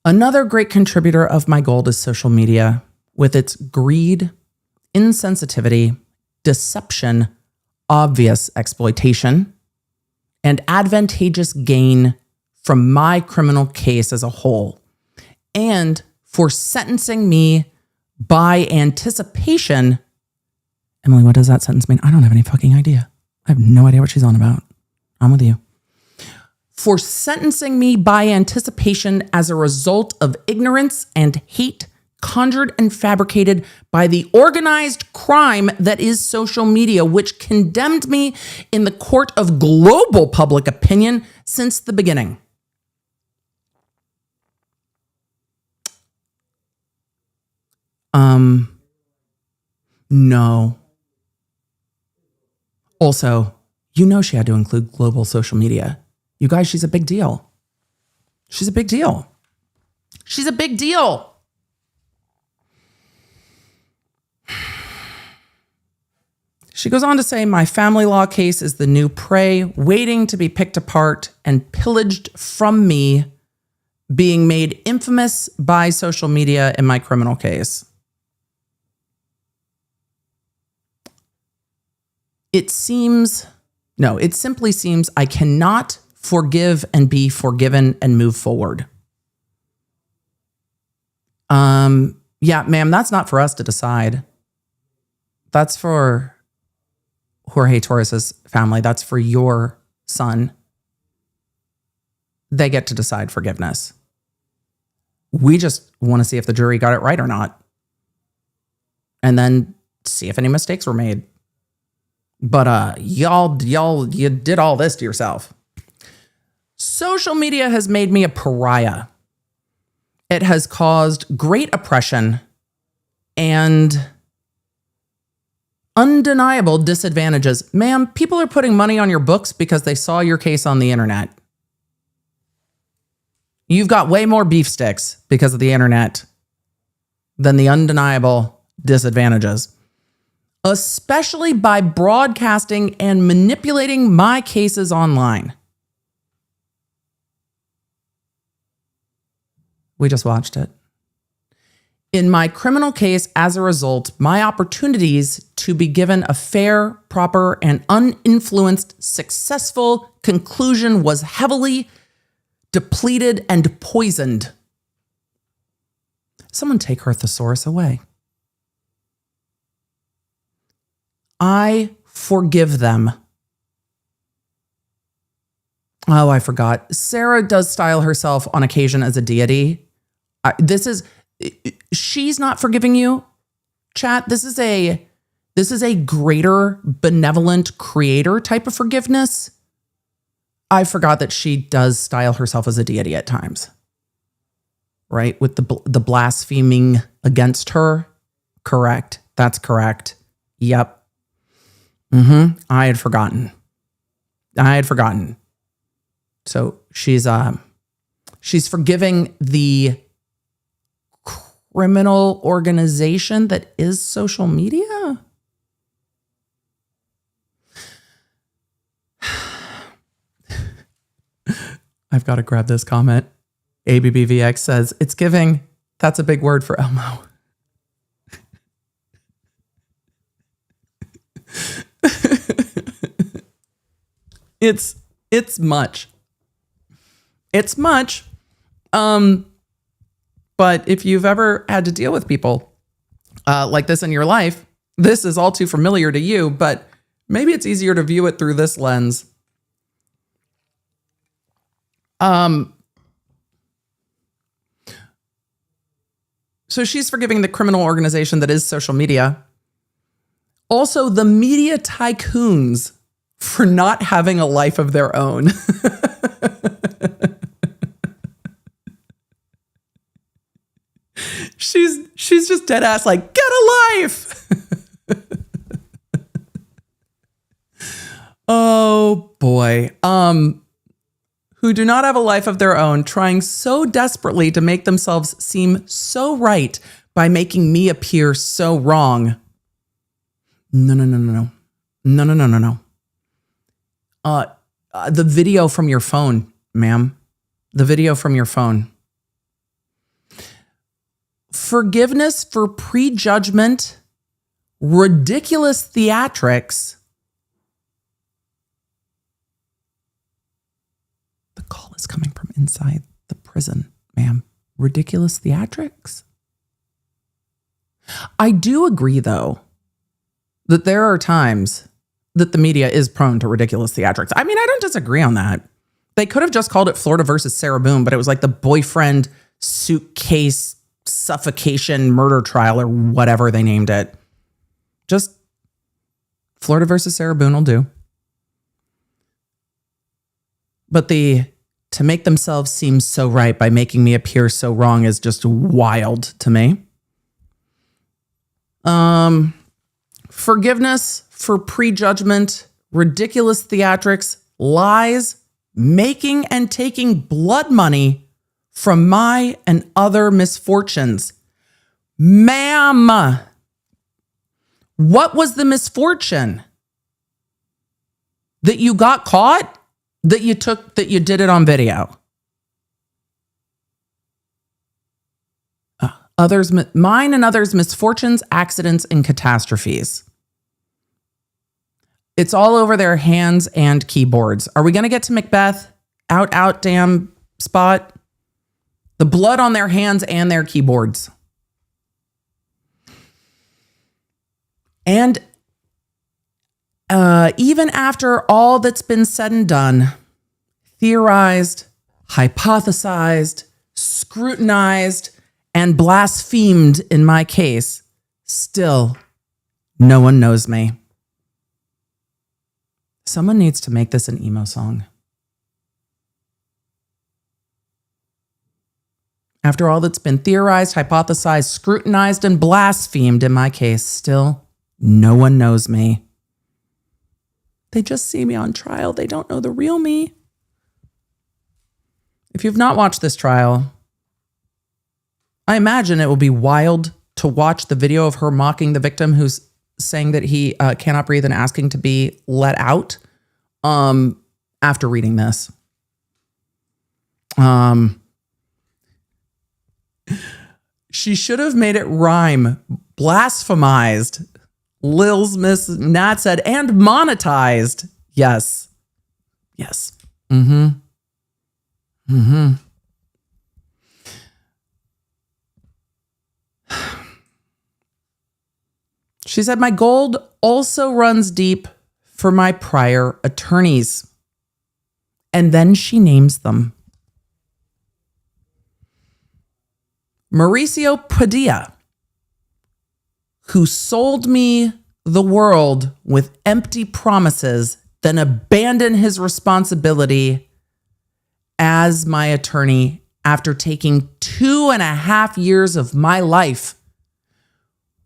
Another great contributor of my gold is social media, with its greed, insensitivity, deception, obvious exploitation, and advantageous gain from my criminal case as a whole, and for sentencing me by anticipation. Emily, what does that sentence mean? I don't have any fucking idea. I have no idea what she's on about. I'm with you. For sentencing me by anticipation as a result of ignorance and hate conjured and fabricated by the organized crime that is social media, which condemned me in the court of global public opinion since the beginning. No. Also, you know she had to include global social media. You guys, she's a big deal. She's a big deal. She's a big deal. She goes on to say, my family law case is the new prey waiting to be picked apart and pillaged from me, being made infamous by social media in my criminal case. It simply seems I cannot forgive and be forgiven and move forward. Yeah, ma'am, that's not for us to decide. That's for Jorge Torres's family. That's for your son. They get to decide forgiveness. We just want to see if the jury got it right or not. And then see if any mistakes were made. But you did all this to yourself. Social media has made me a pariah. It has caused great oppression and undeniable disadvantages. Ma'am, people are putting money on your books because they saw your case on the internet. You've got way more beef sticks because of the internet than the undeniable disadvantages, especially by broadcasting and manipulating my cases online. We just watched it. In my criminal case, as a result, my opportunities to be given a fair, proper, and uninfluenced, successful conclusion was heavily depleted and poisoned. Someone take her thesaurus away. I forgive them. Oh, I forgot. Sarah does style herself on occasion as a deity. She's not forgiving you, chat. This is a greater benevolent creator type of forgiveness. I forgot that she does style herself as a deity at times, right? With the blaspheming against her. Correct. That's correct. Yep. I had forgotten. So she's forgiving the criminal organization that is social media. I've got to grab this comment. ABBVX says, it's giving. That's a big word for Elmo. It's much. It's much. But if you've ever had to deal with people like this in your life, this is all too familiar to you, but maybe it's easier to view it through this lens. So she's forgiving the criminal organization that is social media. Also, the media tycoons for not having a life of their own. She's just dead ass like, get a life. Oh boy. Who do not have a life of their own, trying so desperately to make themselves seem so right by making me appear so wrong. No. The video from your phone, ma'am. The video from your phone. Forgiveness for prejudgment, ridiculous theatrics. The call is coming from inside the prison, ma'am. Ridiculous theatrics. I do agree, though, that there are times that the media is prone to ridiculous theatrics. I mean, I don't disagree on that. They could have just called it Florida versus Sarah Boone, but it was like the boyfriend suitcase suffocation murder trial or whatever they named it. Just Florida versus Sarah Boone will do. But to make themselves seem so right by making me appear so wrong is just wild to me. Forgiveness for prejudgment, ridiculous theatrics, lies, making and taking blood money from my and other misfortunes. Ma'am, what was the misfortune? That you got caught? That you did it on video? Mine and others' misfortunes, accidents, and catastrophes. It's all over their hands and keyboards. Are we going to get to Macbeth? Out, damn spot. The blood on their hands and their keyboards. And even after all that's been said and done, theorized, hypothesized, scrutinized, and blasphemed in my case, still no one knows me. Someone needs to make this an emo song. After all that's been theorized, hypothesized, scrutinized, and blasphemed in my case, still no one knows me. They just see me on trial. They don't know the real me. If you've not watched this trial, I imagine it will be wild to watch the video of her mocking the victim who's saying that he cannot breathe and asking to be let out after reading this. She should have made it rhyme. Blasphemized. Lil's Miss Nat said, and monetized. Yes. Yes. Mm-hmm. Mm-hmm. She said, my gold also runs deep for my prior attorneys. And then she names them. Mauricio Padilla, who sold me the world with empty promises, then abandoned his responsibility as my attorney after taking 2.5 years of my life,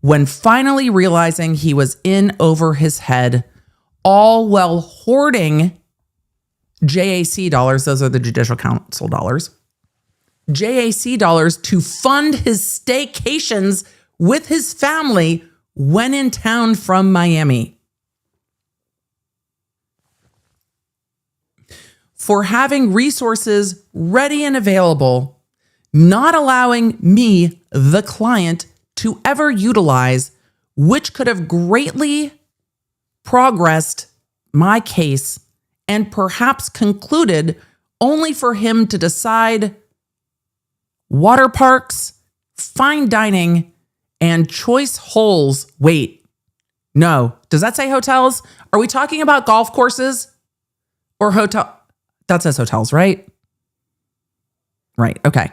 when finally realizing he was in over his head, all while hoarding JAC dollars, those are the Judicial Council dollars, JAC dollars to fund his staycations with his family when in town from Miami. For having resources ready and available, not allowing me, the client, to ever utilize, which could have greatly progressed my case and perhaps concluded, only for him to decide water parks, fine dining, and choice holes. Wait, no. Does that say hotels? Are we talking about golf courses or hotel? That says hotels, right? Right, okay.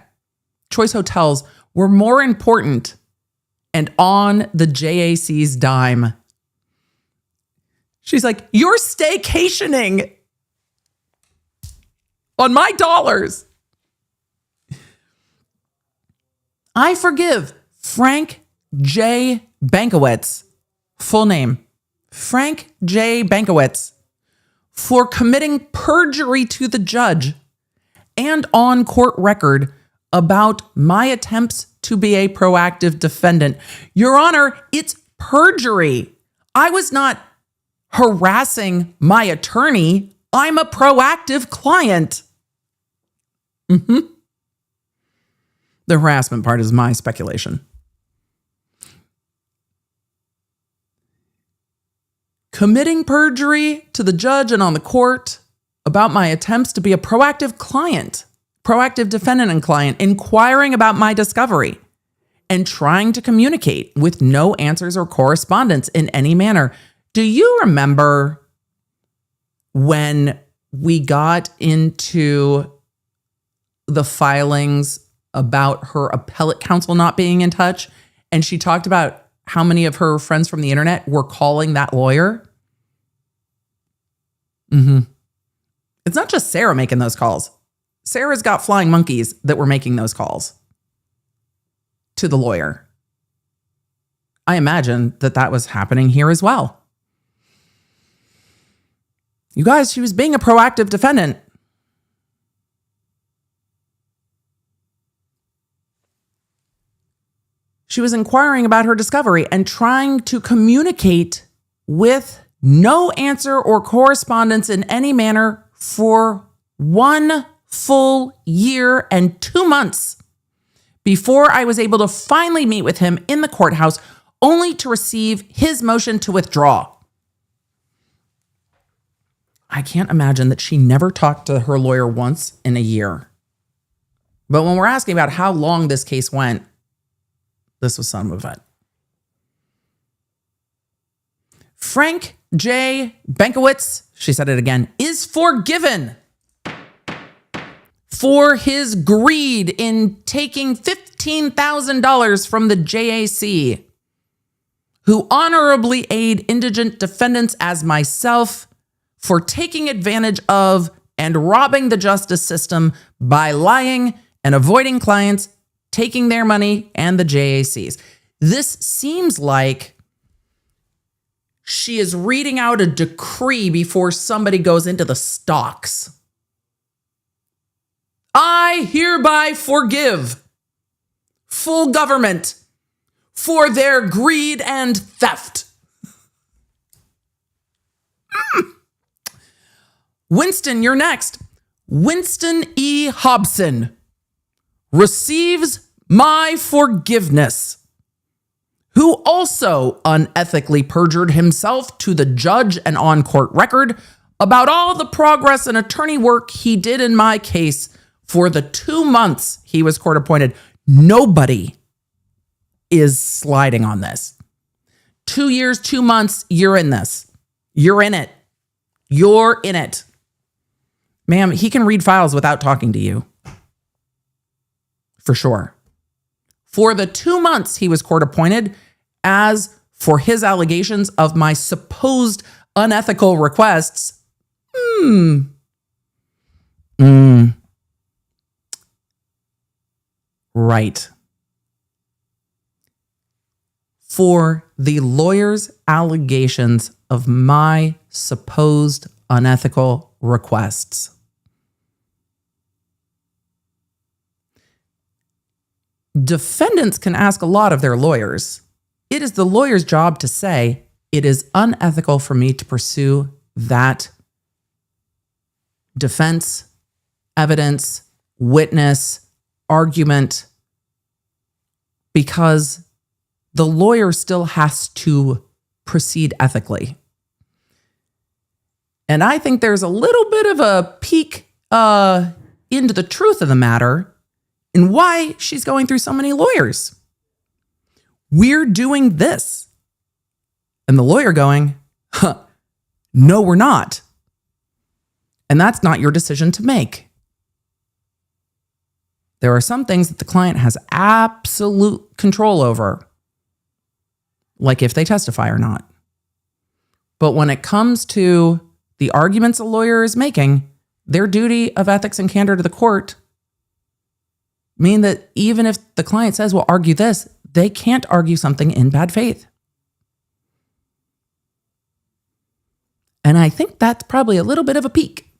Choice hotels were more important and on the JAC's dime. She's like, you're staycationing on my dollars. I forgive Frank J. Bankowitz, full name, Frank J. Bankowitz, for committing perjury to the judge and on court record about my attempts to be a proactive defendant. Your Honor, it's perjury. I was not harassing my attorney. I'm a proactive client. Mm-hmm. The harassment part is my speculation. Committing perjury to the judge and on the court about my attempts to be a proactive client, proactive defendant and client, inquiring about my discovery and trying to communicate with no answers or correspondence in any manner. Do you remember when we got into the filings about her appellate counsel not being in touch, and she talked about how many of her friends from the internet were calling that lawyer? Mm-hmm. It's not just Sarah making those calls. Sarah's got flying monkeys that were making those calls to the lawyer. I imagine that was happening here as well. You guys, she was being a proactive defendant. She was inquiring about her discovery and trying to communicate with no answer or correspondence in any manner for 1 full year and 2 months before I was able to finally meet with him in the courthouse, only to receive his motion to withdraw. I can't imagine that she never talked to her lawyer once in a year. But when we're asking about how long this case went, this was some of it. Frank J. Bankowitz, she said it again, is forgiven for his greed in taking $15,000 from the JAC, who honorably aid indigent defendants as myself for taking advantage of and robbing the justice system by lying and avoiding clients, taking their money and the JAC's. This seems like she is reading out a decree before somebody goes into the stocks. I hereby forgive full government for their greed and theft. Winston, you're next. Winston E. Hobson receives my forgiveness, who also unethically perjured himself to the judge and on court record about all the progress and attorney work he did in my case for the 2 months he was court appointed. Nobody is sliding on this. 2 years, 2 months, you're in this. You're in it. You're in it. Ma'am, he can read files without talking to you. For sure. For the 2 months he was court appointed, as for his allegations of my supposed unethical requests, right. For the lawyer's allegations of my supposed unethical requests. Defendants can ask a lot of their lawyers. It is the lawyer's job to say, it is unethical for me to pursue that defense, evidence, witness, argument, because the lawyer still has to proceed ethically. And I think there's a little bit of a peek into the truth of the matter and why she's going through so many lawyers. We're doing this. And the lawyer going, no, we're not. And that's not your decision to make. There are some things that the client has absolute control over, like if they testify or not. But when it comes to the arguments a lawyer is making, their duty of ethics and candor to the court mean that even if the client says, well, argue this, they can't argue something in bad faith. And I think that's probably a little bit of a peek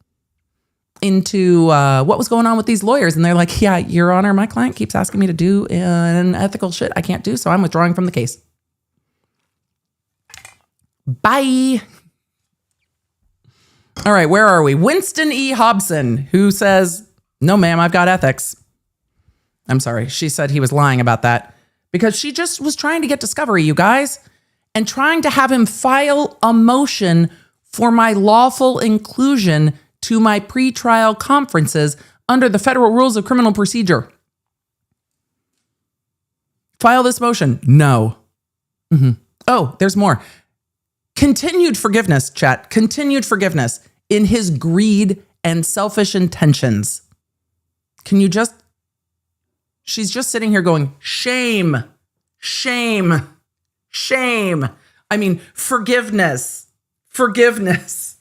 into what was going on with these lawyers. And they're like, yeah, Your Honor, my client keeps asking me to do an ethical shit I can't do, so I'm withdrawing from the case. Bye. All right, where are we? Winston E. Hobson, who says, no, ma'am, I've got ethics. I'm sorry. She said he was lying about that because she just was trying to get discovery, you guys, and trying to have him file a motion for my lawful inclusion to my pretrial conferences under the Federal Rules of Criminal Procedure. File this motion. No. Oh, there's more. Continued forgiveness, chat. Continued forgiveness in his greed and selfish intentions. Can you just... She's just sitting here going, shame, shame, shame. I mean, forgiveness, forgiveness.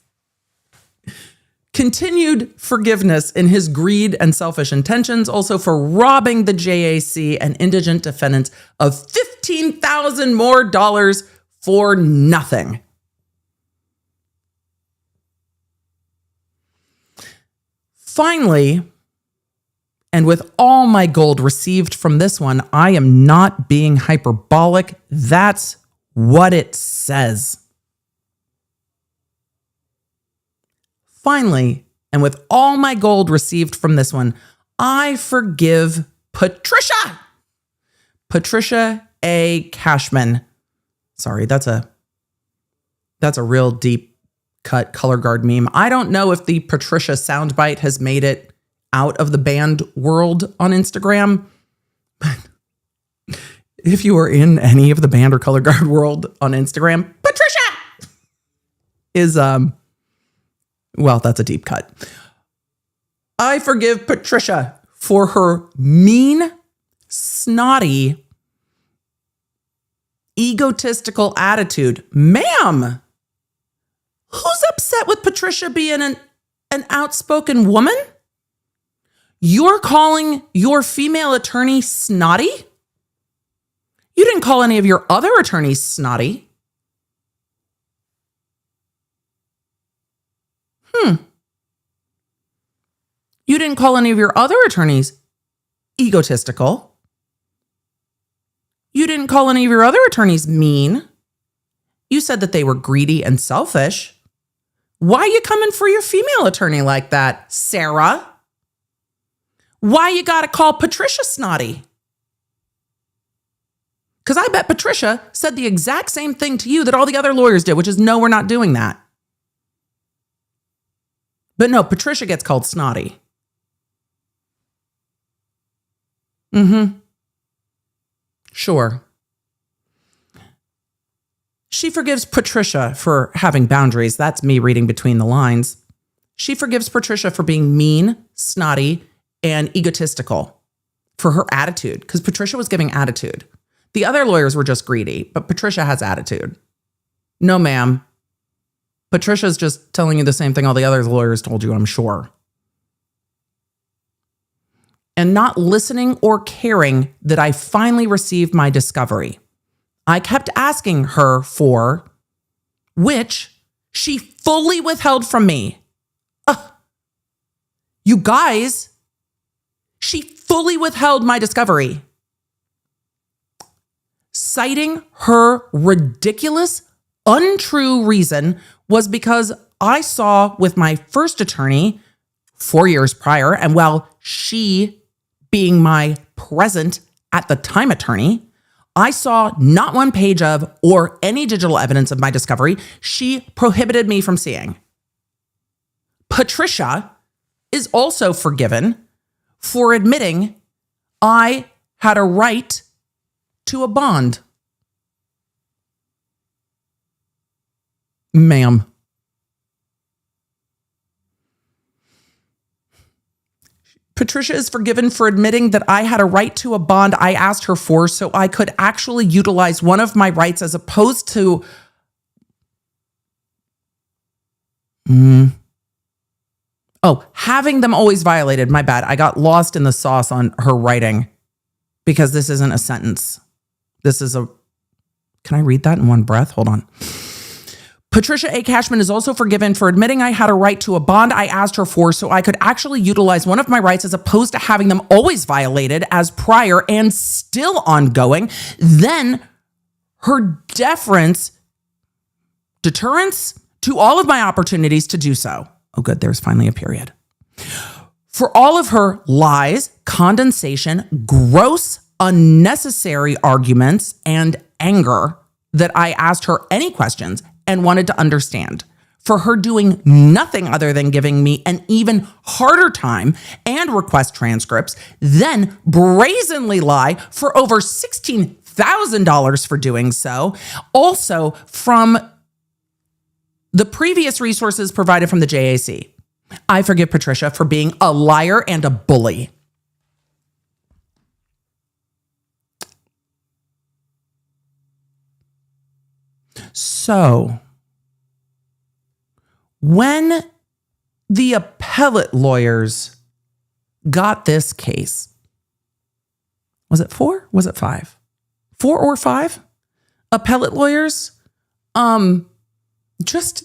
Continued forgiveness in his greed and selfish intentions, also for robbing the JAC and indigent defendants of $15,000 more for nothing. Finally, and with all my gold received from this one, I am not being hyperbolic. That's what it says. Finally, and with all my gold received from this one, I forgive Patricia. Patricia A. Cashman. Sorry, that's a real deep cut color guard meme. I don't know if the Patricia soundbite has made it out of the band world on Instagram, but if you are in any of the band or color guard world on Instagram, Patricia is well, that's a deep cut. I forgive Patricia for her mean, snotty, egotistical attitude. Ma'am, who's upset with Patricia being an outspoken woman? You're calling your female attorney snotty? You didn't call any of your other attorneys snotty. You didn't call any of your other attorneys egotistical. You didn't call any of your other attorneys mean. You said that they were greedy and selfish. Why are you coming for your female attorney like that, Sarah? Why you gotta call Patricia snotty? Because I bet Patricia said the exact same thing to you that all the other lawyers did, which is no, we're not doing that. But no, Patricia gets called snotty. Sure. She forgives Patricia for having boundaries. That's me reading between the lines. She forgives Patricia for being mean, snotty, and egotistical for her attitude, because Patricia was giving attitude. The other lawyers were just greedy, but Patricia has attitude. No, ma'am. Patricia's just telling you the same thing all the other lawyers told you, I'm sure. And not listening or caring that I finally received my discovery. I kept asking her for, which she fully withheld from me. You guys, she fully withheld my discovery, citing her ridiculous, untrue reason was because I saw with my first attorney 4 years prior, and while she being my present at the time attorney, I saw not one page of or any digital evidence of my discovery. She prohibited me from seeing. Patricia is also forgiven for admitting I had a right to a bond. Ma'am. Patricia is forgiven for admitting that I had a right to a bond I asked her for so I could actually utilize one of my rights as opposed to... having them always violated. My bad. I got lost in the sauce on her writing because this isn't a sentence. This is a... Can I read that in one breath? Hold on. Patricia A. Cashman is also forgiven for admitting I had a right to a bond I asked her for so I could actually utilize one of my rights as opposed to having them always violated as prior and still ongoing. Then her deterrence to all of my opportunities to do so. Oh, good. There's finally a period. For all of her lies, condensation, gross, unnecessary arguments, and anger that I asked her any questions and wanted to understand, for her doing nothing other than giving me an even harder time and request transcripts, then brazenly lie for over $16,000 for doing so. Also from the previous resources provided from the JAC. I forgive Patricia for being a liar and a bully. So, when the appellate lawyers got this case, was it 4? Was it 5? 4 or 5 appellate lawyers just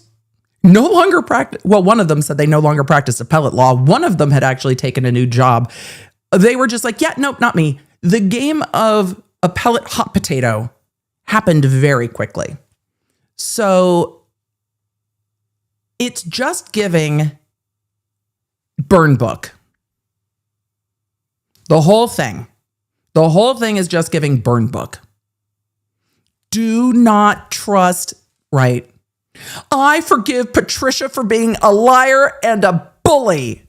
no longer practice. Well, one of them said they no longer practiced appellate law. One of them had actually taken a new job. They were just like, yeah, nope, not me. The game of appellate hot potato happened very quickly. So it's just giving burn book. The whole thing is just giving burn book. Do not trust, right? I forgive Patricia for being a liar and a bully.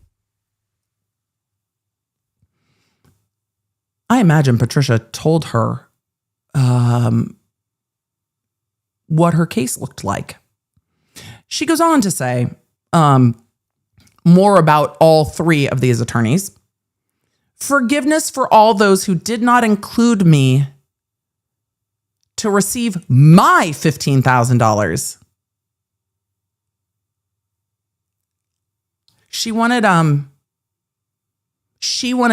I imagine Patricia told her what her case looked like. She goes on to say more about all 3 of these attorneys. Forgiveness for all those who did not include me to receive my $15,000. She wanted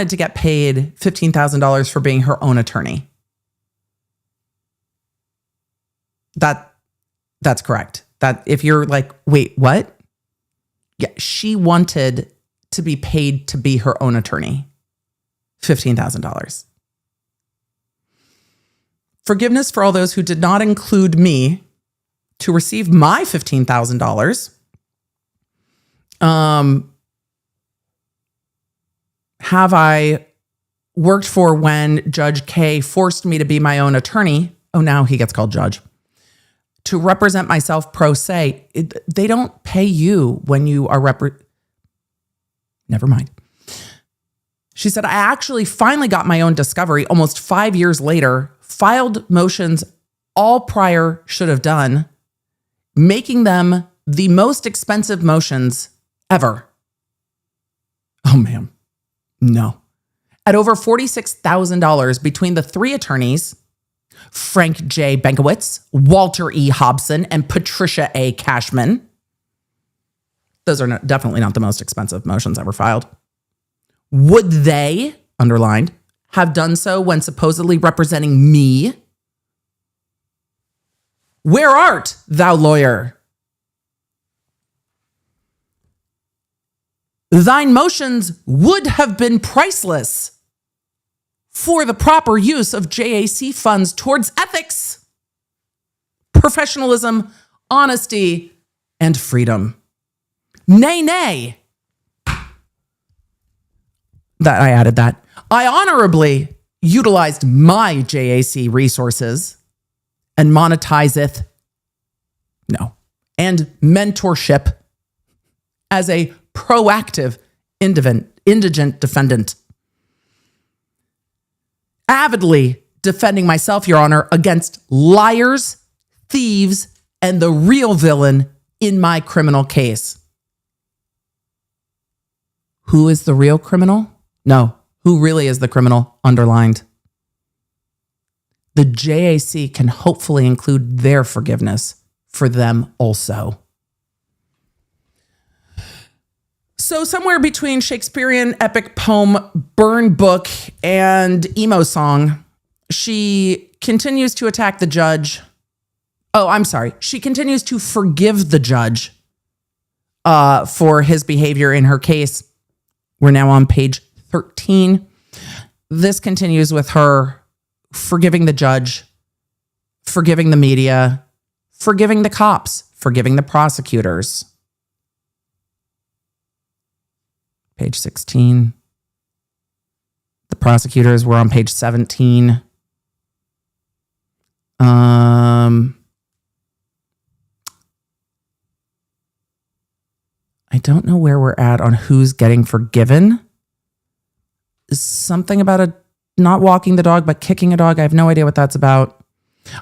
to get paid $15,000 for being her own attorney. That's correct. That if you're like, wait, what? Yeah, she wanted to be paid to be her own attorney. $15,000. Forgiveness for all those who did not include me to receive my $15,000. Have I worked for when Judge K forced me to be my own attorney? Oh, now he gets called judge. To represent myself pro se. They don't pay you when you are Never mind. She said, I actually finally got my own discovery almost 5 years later, filed motions all prior should have done, making them the most expensive motions ever. Oh, man. No. At over $46,000 between the three attorneys, Frank J. Benkowitz, Walter E. Hobson, and Patricia A. Cashman. Those are definitely not the most expensive motions ever filed. Would they, underlined, have done so when supposedly representing me? Where art thou, lawyer? Thine motions would have been priceless for the proper use of JAC funds towards ethics, professionalism, honesty, and freedom. Nay, nay. That I added that. I honorably utilized my JAC resources and monetizeth, and mentorship as a proactive indigent defendant. Avidly defending myself, Your Honor, against liars, thieves, and the real villain in my criminal case. Who is the real criminal? No, who really is the criminal? Underlined. The JAC can hopefully include their forgiveness for them also. So somewhere between Shakespearean epic poem, burn book, and emo song, she continues to attack the judge. Oh, I'm sorry. She continues to forgive the judge for his behavior in her case. We're now on page 13. This continues with her forgiving the judge, forgiving the media, forgiving the cops, forgiving the prosecutors. Page 16. The prosecutors were on page 17. I don't know where we're at on who's getting forgiven. Something about not walking the dog, but kicking a dog. I have no idea what that's about.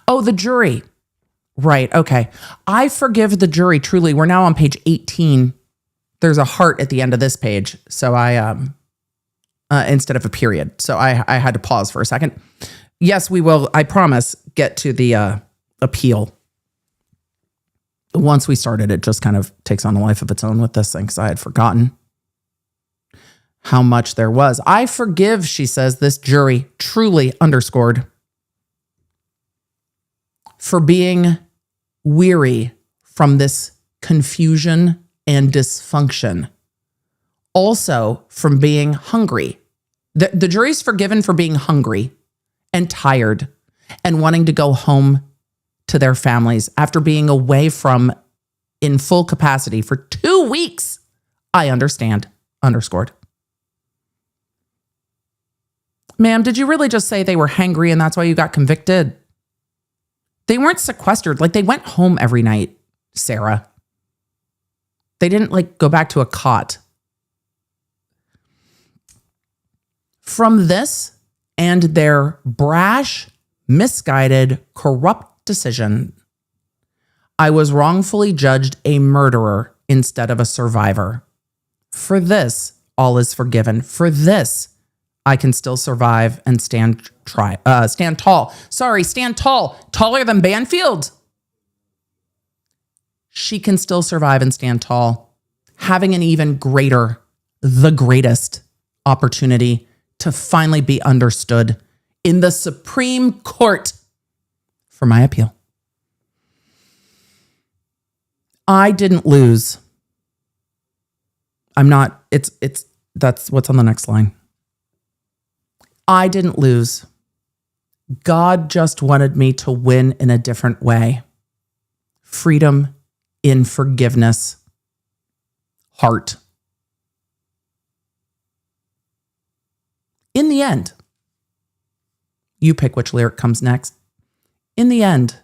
Oh, the jury. Right. Okay. I forgive the jury. Truly. We're now on page 18. There's a heart at the end of this page. So I, instead of a period. So I had to pause for a second. Yes, we will, I promise, get to the appeal. Once we started, it just kind of takes on a life of its own with this thing, because I had forgotten how much there was. I forgive, she says, this jury, truly underscored, for being weary from this confusion and dysfunction. Also from being hungry. The jury's forgiven for being hungry and tired and wanting to go home to their families after being away from in full capacity for 2 weeks. I understand, underscored. Ma'am, did you really just say they were hangry and that's why you got convicted? They weren't sequestered. Like, they went home every night, Sarah. They didn't go back to a cot. From this and their brash, misguided, corrupt decision, I was wrongfully judged a murderer instead of a survivor. For this, all is forgiven. For this, I can still survive and stand tall. Sorry, stand tall. Taller than Banfield. She can still survive and stand tall, having an even greater, the greatest opportunity to finally be understood in the Supreme Court for my appeal. I didn't lose. I'm not, that's what's on the next line. I didn't lose. God just wanted me to win in a different way. Freedom in forgiveness. Heart. In the end, you pick which lyric comes next. In the end,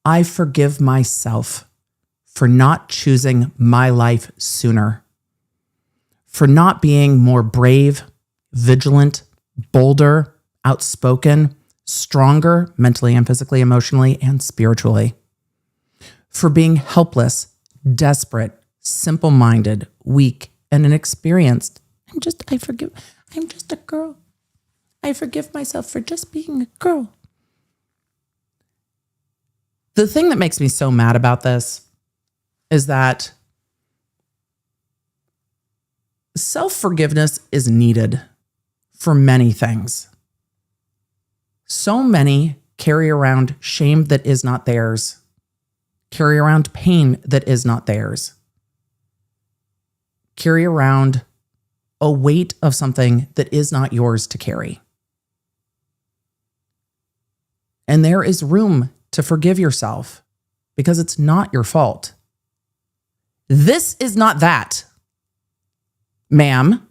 I forgive myself for not choosing my life sooner, for not being more brave, vigilant, bolder, outspoken, stronger mentally and physically, emotionally, and spiritually, for being helpless, desperate, simple-minded, weak, and inexperienced. I'm just a girl. I forgive myself for just being a girl. The thing that makes me so mad about this is that self-forgiveness is needed for many things. So many carry around shame that is not theirs, carry around pain that is not theirs, carry around a weight of something that is not yours to carry. And there is room to forgive yourself because it's not your fault. This is not that, ma'am.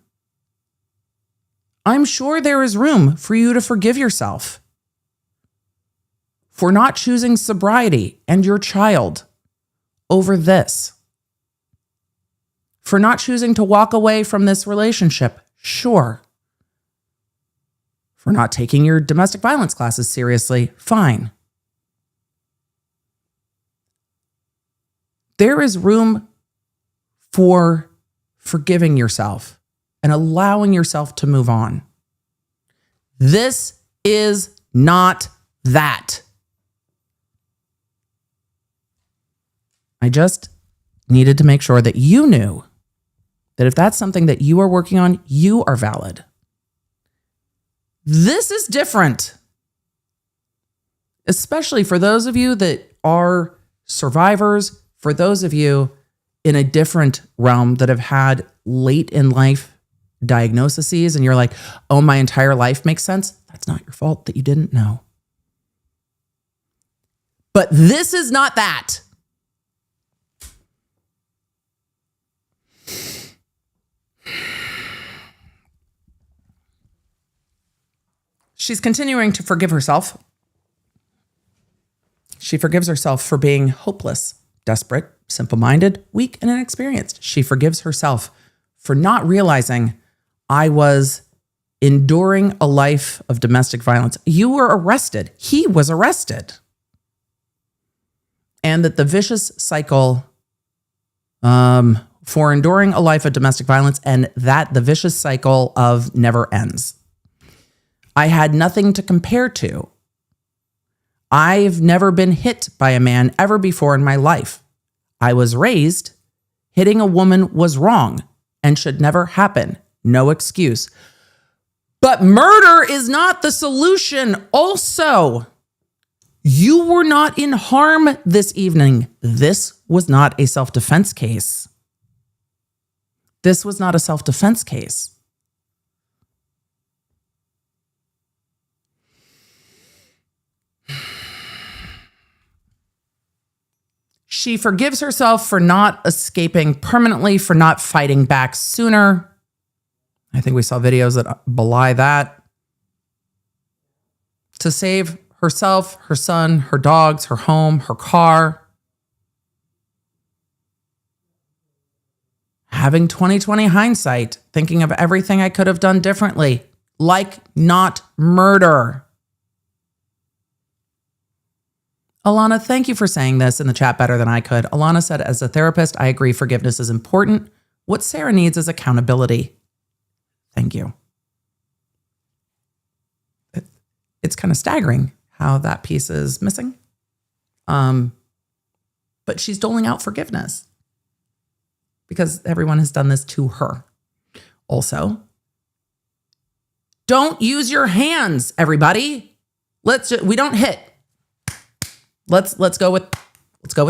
I'm sure there is room for you to forgive yourself for not choosing sobriety and your child over this. For not choosing to walk away from this relationship, sure. For not taking your domestic violence classes seriously, fine. There is room for forgiving yourself and allowing yourself to move on. This is not that. I just needed to make sure that you knew that if that's something that you are working on, you are valid. This is different, especially for those of you that are survivors, for those of you in a different realm that have had late in life diagnoses and you're like, oh, my entire life makes sense. That's not your fault that you didn't know. But this is not that. She's continuing to forgive herself. She forgives herself for being hopeless, desperate, simple-minded, weak, and inexperienced. She forgives herself for not realizing I was enduring a life of domestic violence. You were arrested. He was arrested. And that the vicious cycle for enduring a life of domestic violence and that the vicious cycle of never ends. I had nothing to compare to. I've never been hit by a man ever before in my life. I was raised, hitting a woman was wrong and should never happen. No excuse. But murder is not the solution. Also, you were not in harm this evening. This was not a self-defense case. This was not a self-defense case. She forgives herself for not escaping permanently, for not fighting back sooner. I think we saw videos that belie that. To save herself, her son, her dogs, her home, her car. Having 20/20 hindsight, thinking of everything I could have done differently, like not murder. Alana, thank you for saying this in the chat better than I could. Alana said, as a therapist, I agree forgiveness is important. What Sarah needs is accountability. Thank you. It's kind of staggering how that piece is missing. But she's doling out forgiveness because everyone has done this to her. Also, don't use your hands, everybody. We don't hit. Let's go with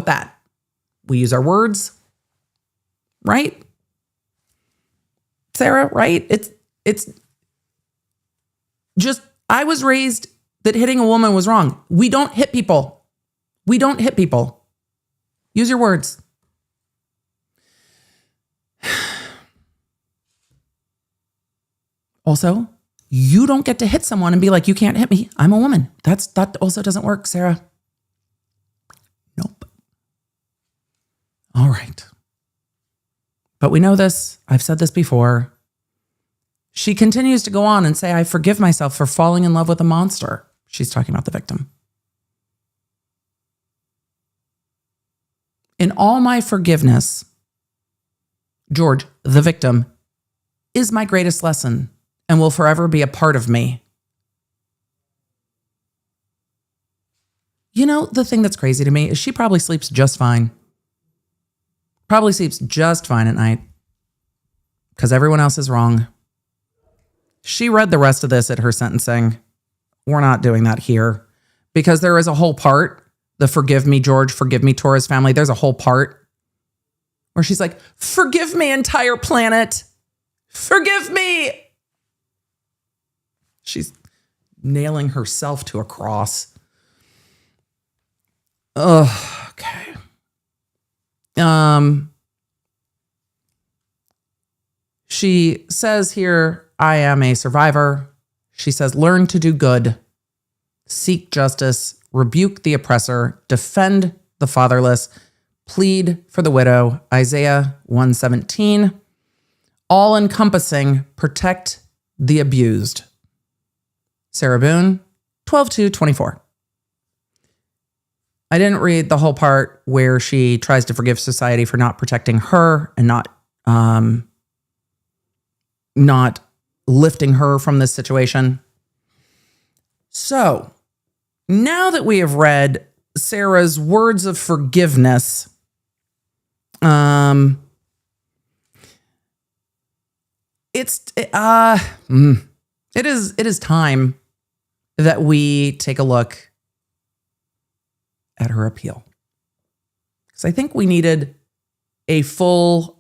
that. We use our words, right? Sarah, right? It's just, I was raised that hitting a woman was wrong. We don't hit people. We don't hit people. Use your words. Also, you don't get to hit someone and be like, you can't hit me. I'm a woman. That also doesn't work, Sarah. Nope. All right. But we know this. I've said this before. She continues to go on and say, I forgive myself for falling in love with a monster. She's talking about the victim. In all my forgiveness, George, the victim, is my greatest lesson and will forever be a part of me. You know, the thing that's crazy to me is she probably sleeps just fine. Probably sleeps just fine at night because everyone else is wrong. She read the rest of this at her sentencing. We're not doing that here because there is a whole part, the forgive me, George, forgive me, Torres family. There's a whole part where she's like, forgive me, entire planet. Forgive me. She's nailing herself to a cross. Ugh, okay. She says here, I am a survivor. She says, learn to do good, seek justice, rebuke the oppressor, defend the fatherless, plead for the widow, Isaiah 1:17, all encompassing, protect the abused. Sarah Boone, 12/2/24. I didn't read the whole part where she tries to forgive society for not protecting her and not lifting her from this situation. So now that we have read Sarah's words of forgiveness, it is time that we take a look at her appeal. Because I think we needed a full,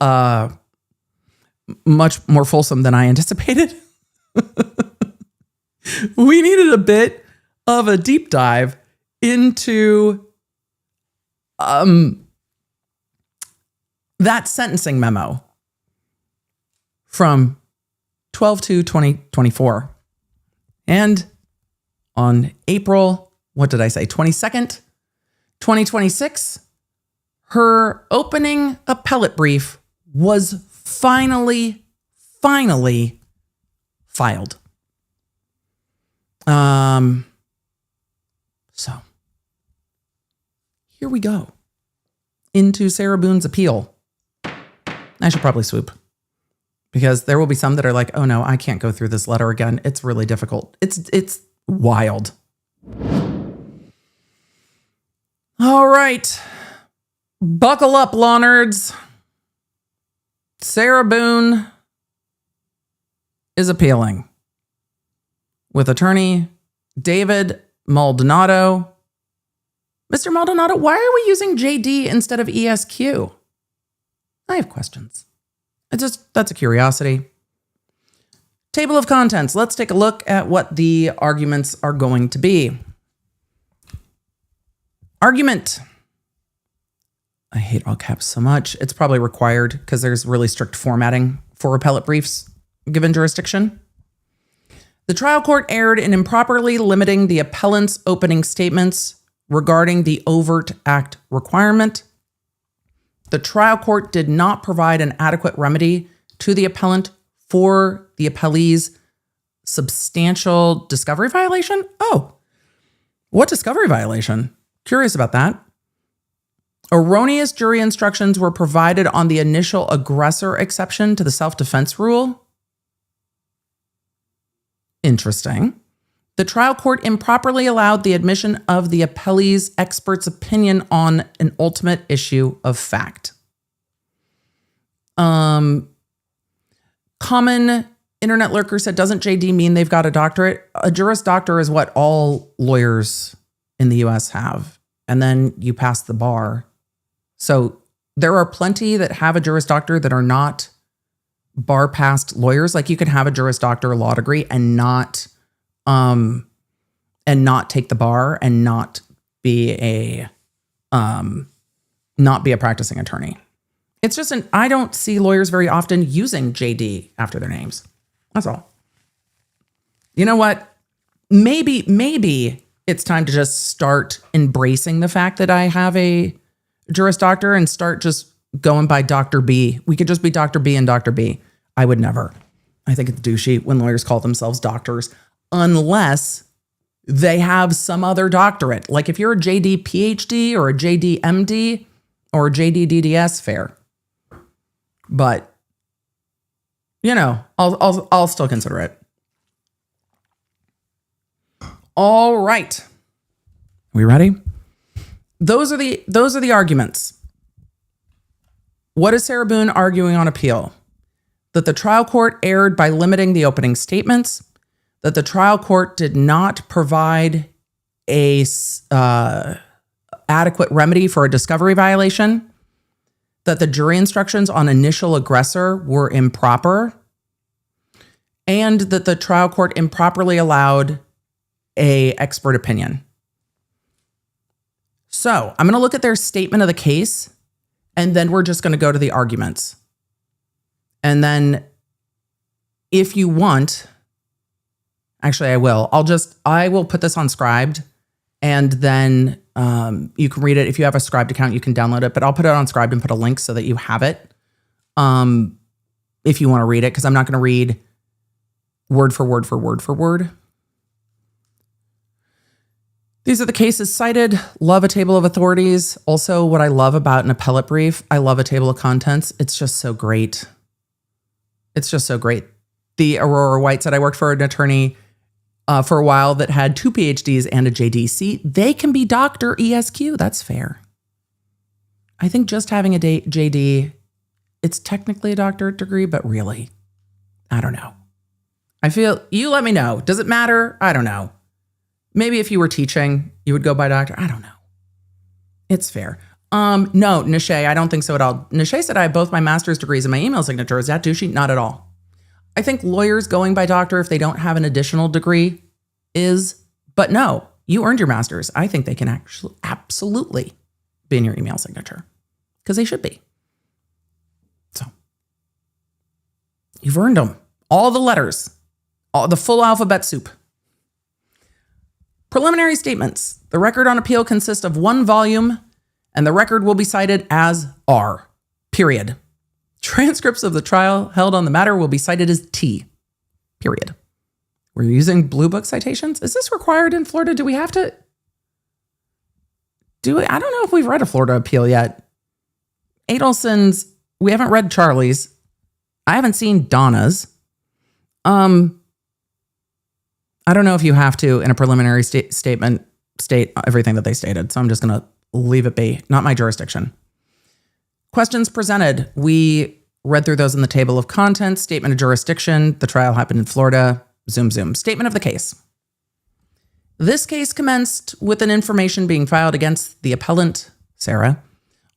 much more fulsome than I anticipated. We needed a bit of a deep dive into that sentencing memo from 12/2/2024. And on April, 22nd, 2026, her opening appellate brief was finally filed. So here we go into Sarah Boone's appeal. I should probably swoop because there will be some that are like, oh no, I can't go through this letter again. It's really difficult. It's wild. All right. Buckle up, law nerds. Sarah Boone is appealing with attorney David Maldonado. Mr. Maldonado, why are we using JD instead of ESQ? I have questions. That's a curiosity. Table of contents. Let's take a look at what the arguments are going to be. Argument. I hate all caps so much. It's probably required because there's really strict formatting for appellate briefs given jurisdiction. The trial court erred in improperly limiting the appellant's opening statements regarding the overt act requirement. The trial court did not provide an adequate remedy to the appellant for the appellee's substantial discovery violation. Oh, what discovery violation? Curious about that. Erroneous jury instructions were provided on the initial aggressor exception to the self-defense rule. Interesting. The trial court improperly allowed the admission of the appellee's expert's opinion on an ultimate issue of fact. Common internet lurker said, doesn't JD mean they've got a doctorate? A Juris Doctor is what all lawyers in the US have. And then you pass the bar. So there are plenty that have a Juris Doctor that are not bar passed lawyers. Like you could have a Juris Doctor law degree and not take the bar and not be a practicing attorney. It's just I don't see lawyers very often using JD after their names. That's all. You know what? Maybe it's time to just start embracing the fact that I have a Juris Doctor and start just going by Dr. B. We could just be Dr. B and Dr. B. I would never. I think it's douchey when lawyers call themselves doctors unless they have some other doctorate. Like if you're a JD PhD or a JD MD or a JD DDS, fair. But you know, I'll still consider it. All right. We ready? Those are the arguments. What is Sarah Boone arguing on appeal? That the trial court erred by limiting the opening statements, that the trial court did not provide a adequate remedy for a discovery violation, that the jury instructions on initial aggressor were improper, and that the trial court improperly allowed a expert opinion. So I'm going to look at their statement of the case, and then we're just going to go to the arguments. And then if you want, actually I will put this on Scribed, and then you can read it. If you have a Scribed account, you can download it, but I'll put it on Scribed and put a link so that you have it. If you want to read it, because I'm not going to read word for word for word for word. These are the cases cited. Love a table of authorities. Also, what I love about an appellate brief, I love a table of contents. It's just so great. It's just so great. The Aurora White said, I worked for an attorney for a while that had 2 PhDs and a JDC. They can be Dr. ESQ. That's fair. I think just having a JD, it's technically a doctorate degree, but really, I don't know. I feel, you let me know. Does it matter? I don't know. Maybe if you were teaching, you would go by doctor. I don't know. It's fair. No, Nishay, I don't think so at all. Nishay said I have both my master's degrees and my email signature. Is that douchey? Not at all. I think lawyers going by doctor, if they don't have an additional degree, but no, you earned your master's. I think they can actually absolutely be in your email signature because they should be. So you've earned them. All the letters, all the full alphabet soup. Preliminary statements. The record on appeal consists of 1 volume, and the record will be cited as R, period. Transcripts of the trial held on the matter will be cited as T, period. We're using Blue Book citations. Is this required in Florida? Do we have to do it? I don't know if we've read a Florida appeal yet. Adelson's, we haven't read Charlie's. I haven't seen Donna's. I don't know if you have to, in a preliminary statement, state everything that they stated. So I'm just going to leave it be. Not my jurisdiction. Questions presented. We read through those in the table of contents. Statement of jurisdiction. The trial happened in Florida. Zoom, zoom. Statement of the case. This case commenced with an information being filed against the appellant, Sarah,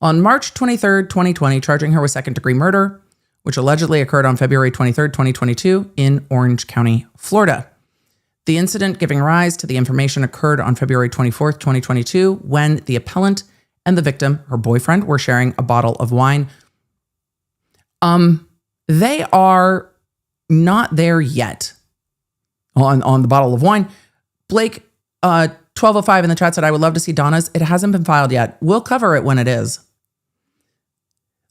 on March 23rd, 2020, charging her with second-degree murder, which allegedly occurred on February 23rd, 2022 in Orange County, Florida. The incident giving rise to the information occurred on February 24th, 2022, when the appellant and the victim, her boyfriend, were sharing a bottle of wine. They are not there yet on the bottle of wine. Blake, 1205 in the chat said, I would love to see Donna's. It hasn't been filed yet. We'll cover it when it is.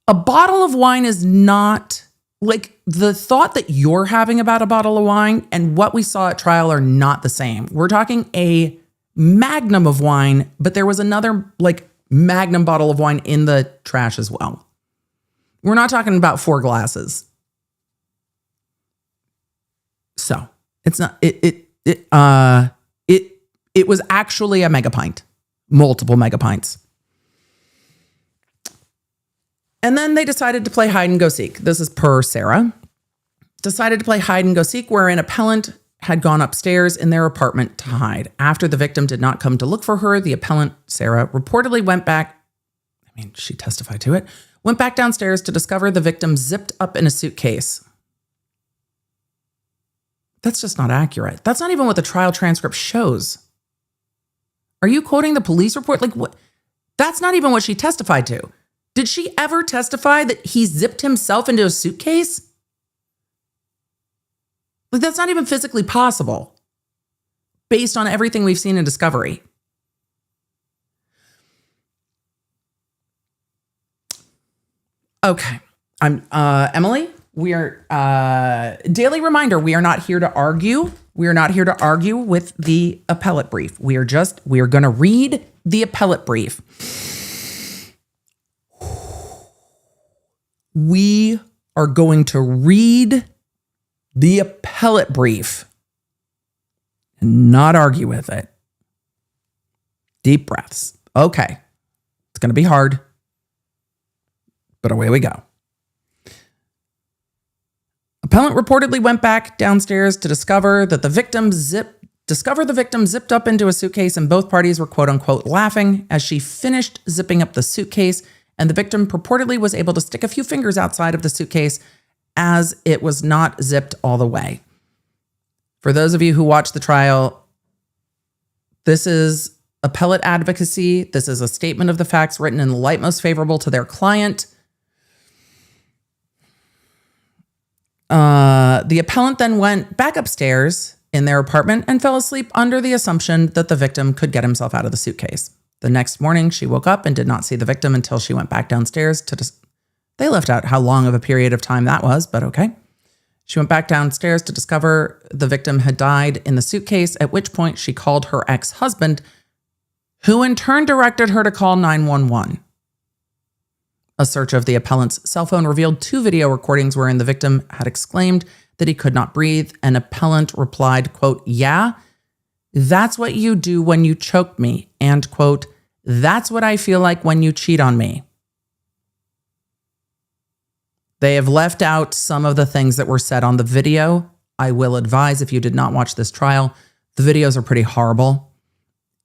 A bottle of wine is not... Like, the thought that you're having about a bottle of wine and what we saw at trial are not the same. We're talking a magnum of wine, but there was another, like, magnum bottle of wine in the trash as well. We're not talking about 4 glasses. So, it's not, it was actually a mega pint. Multiple mega pints. And then they decided to play hide and go seek. This is per Sarah. Decided to play hide and go seek, where an appellant had gone upstairs in their apartment to hide. After the victim did not come to look for her, the appellant, Sarah, reportedly went back. She testified to it. Went back downstairs to discover the victim zipped up in a suitcase. That's just not accurate. That's not even what the trial transcript shows. Are you quoting the police report? Like what? That's not even what she testified to. Did she ever testify that he zipped himself into a suitcase? Like that's not even physically possible based on everything we've seen in discovery. Okay. I'm Emily. We are daily reminder. We are not here to argue. We are not here to argue with the appellate brief. We are going to read the appellate brief. We are going to read the appellate brief and not argue with it. Deep breaths. Okay. It's going to be hard, but away we go. Appellant reportedly went back downstairs to discover the victim zipped up into a suitcase, and both parties were quote unquote laughing as she finished zipping up the suitcase, and the victim purportedly was able to stick a few fingers outside of the suitcase as it was not zipped all the way. For those of you who watched the trial, this is appellate advocacy. This is a statement of the facts written in the light most favorable to their client. The appellant then went back upstairs in their apartment and fell asleep under the assumption that the victim could get himself out of the suitcase. The next morning, she woke up and did not see the victim until she went back downstairs they left out how long of a period of time that was, but okay. She went back downstairs to discover the victim had died in the suitcase, at which point she called her ex-husband, who in turn directed her to call 911. A search of the appellant's cell phone revealed 2 video recordings wherein the victim had exclaimed that he could not breathe, and appellant replied, quote, "Yeah, that's what you do when you choke me," and quote, "That's what I feel like when you cheat on me." They have left out some of the things that were said on the video. I will advise, if you did not watch this trial, the videos are pretty horrible.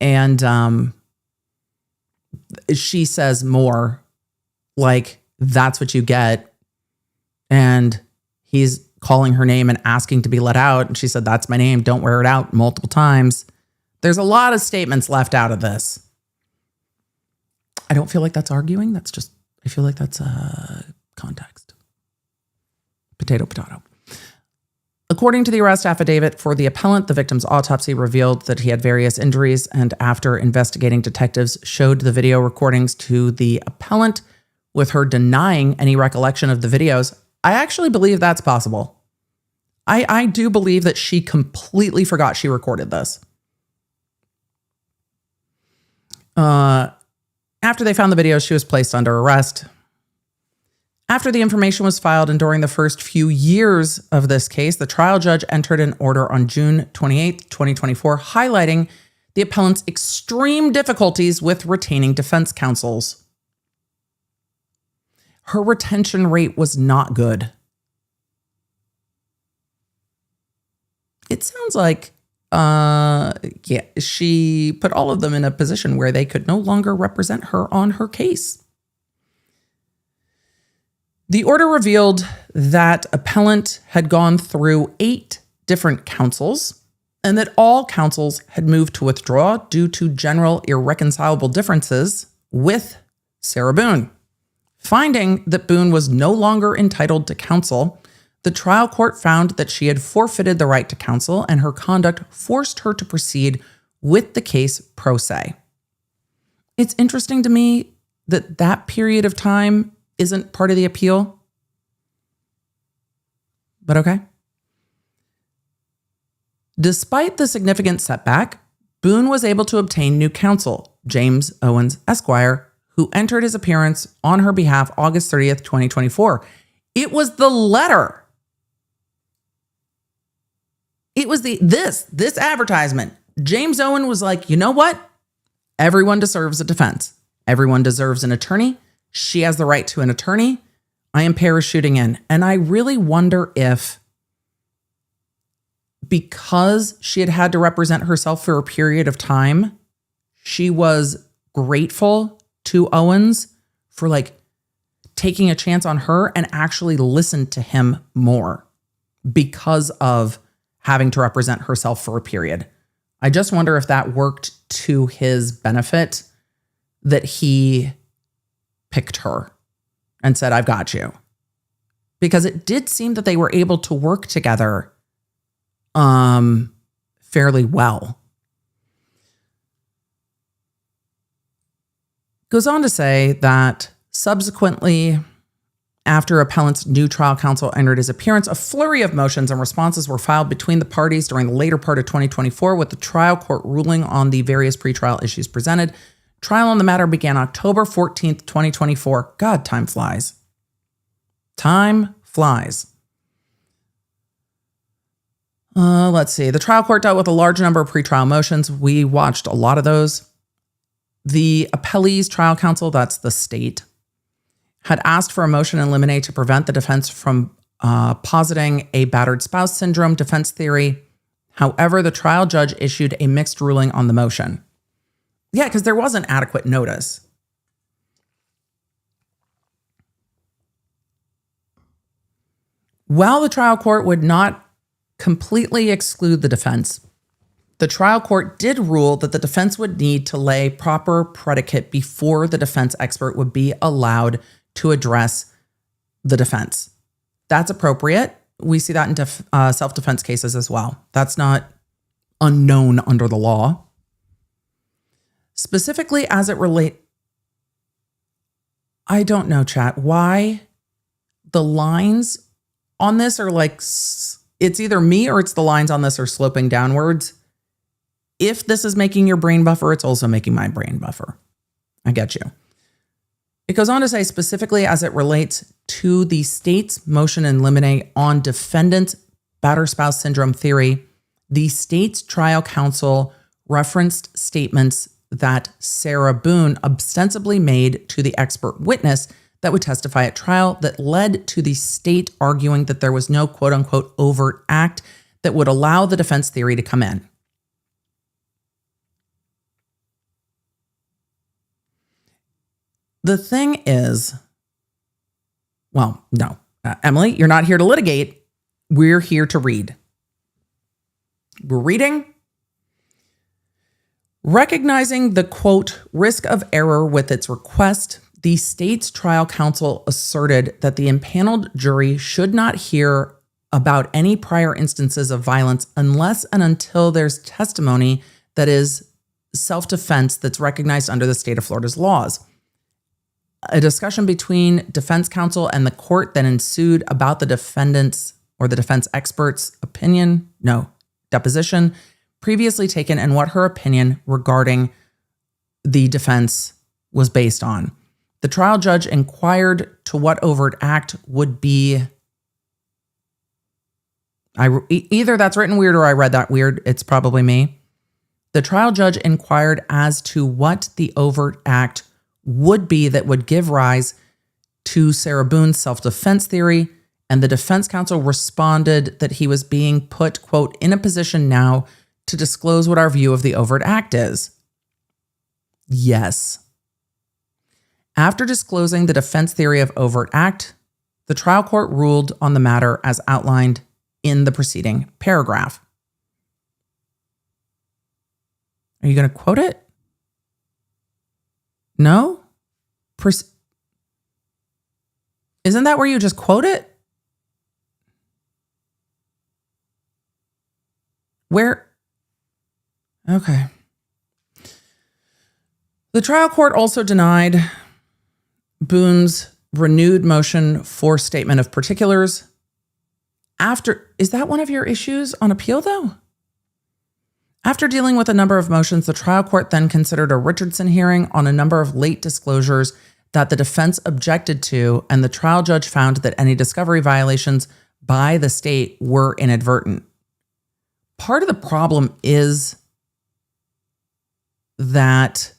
And she says more like, "That's what you get." And he's calling her name and asking to be let out. And she said, "That's my name. Don't wear it out," multiple times. There's a lot of statements left out of this. I don't feel like that's arguing. I feel like that's context. Potato, potato. According to the arrest affidavit for the appellant, the victim's autopsy revealed that he had various injuries, and after investigating detectives showed the video recordings to the appellant, with her denying any recollection of the videos, I actually believe that's possible. I do believe that she completely forgot she recorded this. After they found the video, she was placed under arrest. After the information was filed and during the first few years of this case, the trial judge entered an order on June 28th, 2024, highlighting the appellant's extreme difficulties with retaining defense counsels. Her retention rate was not good. It sounds like, she put all of them in a position where they could no longer represent her on her case. The order revealed that appellant had gone through 8 different counsels and that all counsels had moved to withdraw due to general irreconcilable differences with Sarah Boone. Finding that Boone was no longer entitled to counsel, the trial court found that she had forfeited the right to counsel and her conduct forced her to proceed with the case pro se. It's interesting to me that that period of time isn't part of the appeal, but okay. Despite the significant setback, Boone was able to obtain new counsel, James Owens Esquire, who entered his appearance on her behalf August 30th, 2024. It was the letter. It was this advertisement. James Owen was like, "You know what? Everyone deserves a defense. Everyone deserves an attorney. She has the right to an attorney. I am parachuting in." And I really wonder if, because she had had to represent herself for a period of time, she was grateful to Owens for like taking a chance on her and actually listened to him more because of having to represent herself for a period. I just wonder if that worked to his benefit, that he picked her and said, I've got you. Because it did seem that they were able to work together fairly well. Goes on to say that subsequently, after appellant's new trial counsel entered his appearance, a flurry of motions and responses were filed between the parties during the later part of 2024, with the trial court ruling on the various pretrial issues presented. Trial on the matter began October 14th, 2024. God, time flies. Time flies. Let's see. The trial court dealt with a large number of pretrial motions. We watched a lot of those. The appellee's trial counsel, that's the state, had asked for a motion in limine to prevent the defense from positing a battered spouse syndrome defense theory. However, the trial judge issued a mixed ruling on the motion. Yeah, because there wasn't adequate notice. While the trial court would not completely exclude the defense, the trial court did rule that the defense would need to lay proper predicate before the defense expert would be allowed to address the defense. That's appropriate. We see that in self-defense cases as well. That's not unknown under the law. Specifically as it relates, I don't know, chat, why the lines on this are like, it's either me or it's the lines on this are sloping downwards. If this is making your brain buffer, it's also making my brain buffer. I get you. It goes on to say, specifically as it relates to the state's motion in limine on defendant's battered spouse syndrome theory, the state's trial counsel referenced statements that Sarah Boone ostensibly made to the expert witness that would testify at trial that led to the state arguing that there was no quote unquote overt act that would allow the defense theory to come in. The thing is, well, no, Emily, you're not here to litigate. We're here to read. We're reading. Recognizing the, quote, risk of error with its request, the state's trial counsel asserted that the impaneled jury should not hear about any prior instances of violence unless and until there's testimony that is self-defense that's recognized under the state of Florida's laws. A discussion between defense counsel and the court then ensued about the defendant's or the defense expert's deposition previously taken and what her opinion regarding the defense was based on. The trial judge inquired to what overt act would be. Either that's written weird or I read that weird. It's probably me. The trial judge inquired as to what the overt act would be that would give rise to Sarah Boone's self-defense theory, and the defense counsel responded that he was being put, quote, in a position now to disclose what our view of the overt act is. Yes. After disclosing the defense theory of overt act, the trial court ruled on the matter as outlined in the preceding paragraph. Are you going to quote it? No? Isn't that where you just quote it? Where? Okay. The trial court also denied Boone's renewed motion for statement of particulars. Is that one of your issues on appeal, though? After dealing with a number of motions, the trial court then considered a Richardson hearing on a number of late disclosures that the defense objected to, and the trial judge found that any discovery violations by the state were inadvertent. Part of the problem is that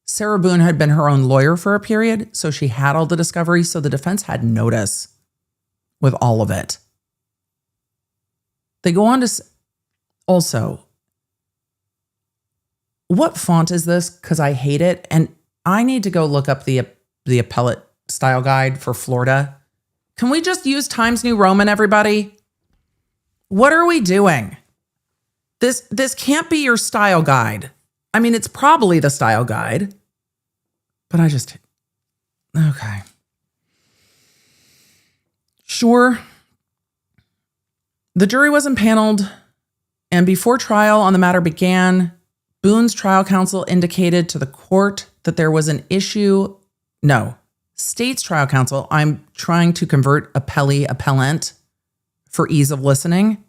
Sarah Boone had been her own lawyer for a period, so she had all the discovery, so the defense had notice with all of it. They go on to also, what font is this? Because I hate it, and I need to go look up the Appellate style guide for Florida. Can we just use Times New Roman, everybody? What are we doing? This can't be your style guide. I mean, it's probably the style guide, but okay. Sure. The jury was impaneled, and before trial on the matter began, Boone's trial counsel indicated to the court that there was an issue. No, state's trial counsel. I'm trying to convert appellant for ease of listening.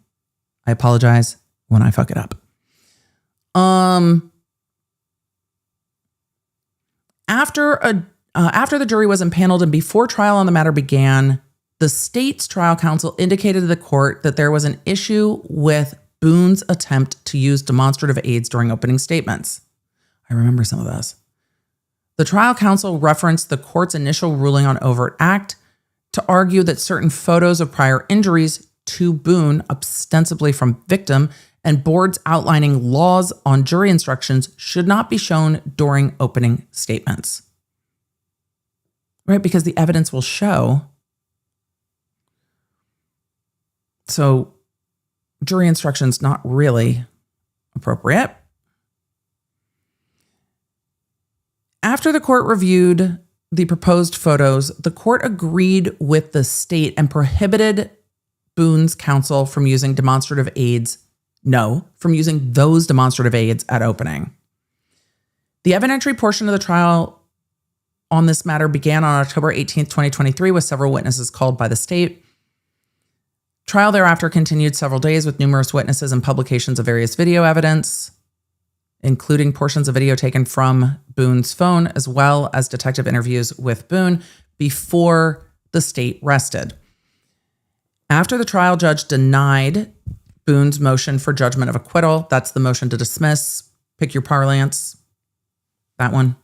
I apologize when I fuck it up. After the jury was impaneled and before trial on the matter began, the state's trial counsel indicated to the court that there was an issue with Boone's attempt to use demonstrative aids during opening statements. I remember some of this. The trial counsel referenced the court's initial ruling on overt act to argue that certain photos of prior injuries to Boone, ostensibly from victim, and boards outlining laws on jury instructions should not be shown during opening statements. Right? Because the evidence will show. So jury instructions not really appropriate. After the court reviewed the proposed photos, the court agreed with the state and prohibited Boone's counsel from using demonstrative aids. No, from using those demonstrative aids at opening. The evidentiary portion of the trial on this matter began on October 18th, 2023, with several witnesses called by the state. Trial thereafter continued several days with numerous witnesses and publications of various video evidence, including portions of video taken from Boone's phone, as well as detective interviews with Boone before the state rested. After the trial, judge denied Boone's motion for judgment of acquittal. That's the motion to dismiss. Pick your parlance. That one.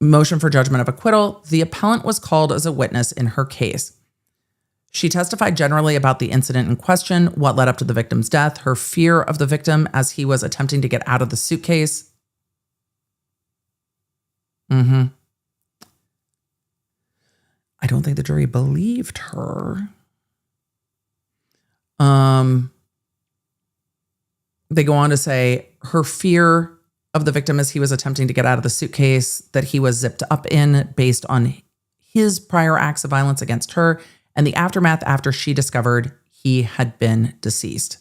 Motion for judgment of acquittal. The appellant was called as a witness in her case. She testified generally about the incident in question, what led up to the victim's death, her fear of the victim as he was attempting to get out of the suitcase. I don't think the jury believed her. They go on to say her fear of the victim as he was attempting to get out of the suitcase that he was zipped up in based on his prior acts of violence against her and the aftermath after she discovered he had been deceased.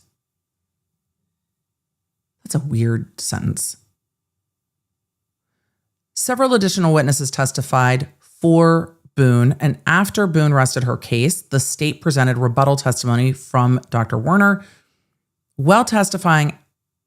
That's a weird sentence. Several additional witnesses testified for Boone, and after Boone rested her case, the state presented rebuttal testimony from Dr. Werner. While testifying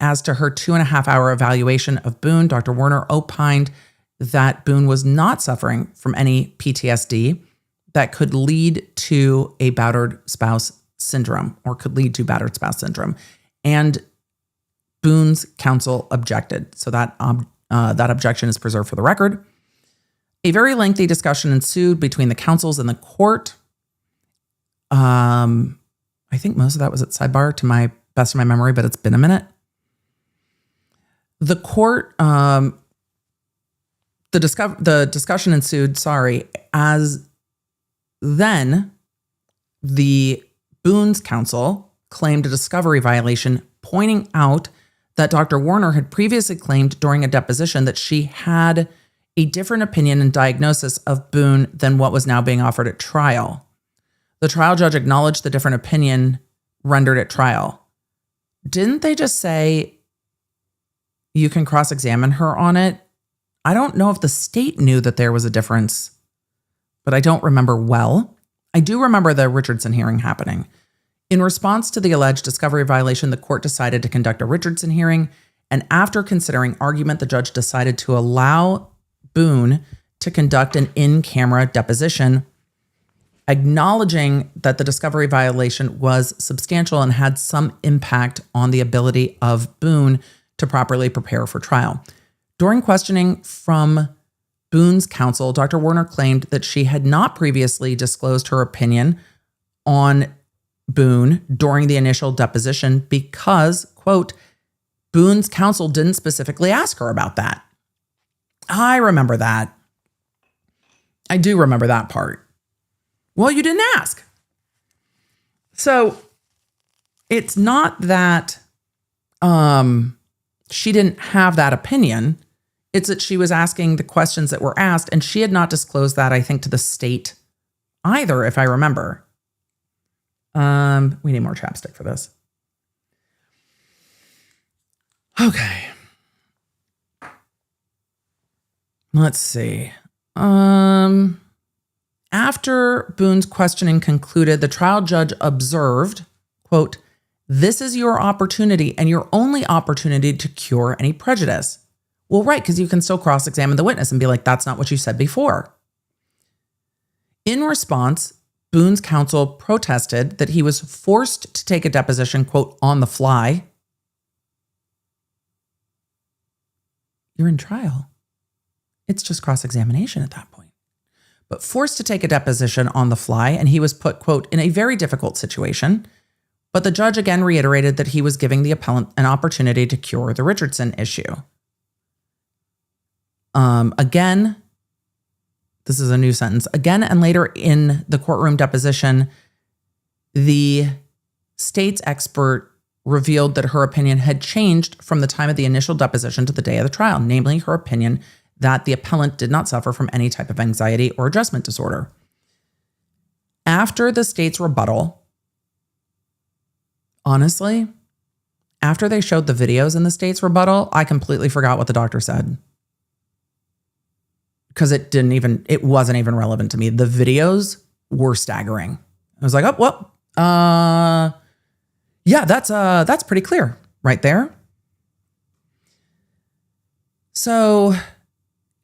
as to her 2.5-hour evaluation of Boone, Dr. Werner opined that Boone was not suffering from any PTSD that could lead to a battered spouse syndrome or could lead to battered spouse syndrome. And Boone's counsel objected. So that objection is preserved for the record. A very lengthy discussion ensued between the counsels and the court. I think most of that was at sidebar to my best of my memory, but it's been a minute. The court, the discussion ensued, as then the Boone's counsel claimed a discovery violation, pointing out that Dr. Werner had previously claimed during a deposition that she had a different opinion and diagnosis of Boone than what was now being offered at trial. The trial judge acknowledged the different opinion rendered at trial. Didn't they just say you can cross-examine her on it? I don't know if the state knew that there was a difference, but I don't remember well. I do remember the Richardson hearing happening. In response to the alleged discovery violation, the court decided to conduct a Richardson hearing, and after considering argument, the judge decided to allow Boone to conduct an in-camera deposition, acknowledging that the discovery violation was substantial and had some impact on the ability of Boone to properly prepare for trial. During questioning from Boone's counsel, Dr. Werner claimed that she had not previously disclosed her opinion on Boone during the initial deposition because, quote, Boone's counsel didn't specifically ask her about that. I remember that. I do remember that part. Well, you didn't ask. So It's not that she didn't have that opinion. It's that she was asking the questions that were asked, and she had not disclosed that, I think, to the state either, if I remember. We need more chapstick for this. Okay. Let's see. After Boone's questioning concluded, the trial judge observed, quote, "This is your opportunity and your only opportunity to cure any prejudice." Well, right, because you can still cross-examine the witness and be like, that's not what you said before. In response, Boone's counsel protested that he was forced to take a deposition, quote, "on the fly." You're in trial. It's just cross-examination at that point. But forced to take a deposition on the fly, and he was put, quote, "in a very difficult situation." But the judge again reiterated that he was giving the appellant an opportunity to cure the Richardson issue. Again, this is a new sentence. Again, and later in the courtroom deposition, the state's expert revealed that her opinion had changed from the time of the initial deposition to the day of the trial, namely her opinion that the appellant did not suffer from any type of anxiety or adjustment disorder. After the state's rebuttal, honestly, after they showed the videos in the state's rebuttal, I completely forgot what the doctor said. Because it wasn't even relevant to me. The videos were staggering. I was like, oh, well, yeah, that's pretty clear right there. So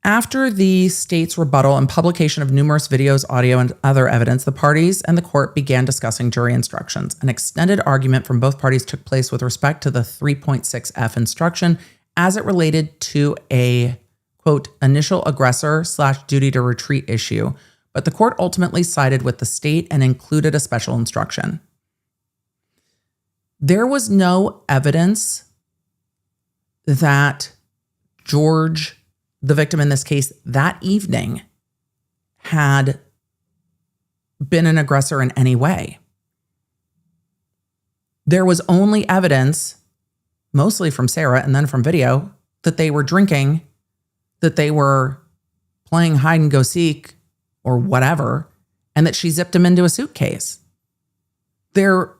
after the state's rebuttal and publication of numerous videos, audio, and other evidence, the parties and the court began discussing jury instructions. An extended argument from both parties took place with respect to the 3.6F instruction as it related to a, quote, "initial aggressor / duty to retreat issue," but the court ultimately sided with the state and included a special instruction. There was no evidence that George, the victim in this case, that evening had been an aggressor in any way. There was only evidence, mostly from Sarah and then from video, that they were drinking, that they were playing hide and go seek or whatever, and that she zipped him into a suitcase. There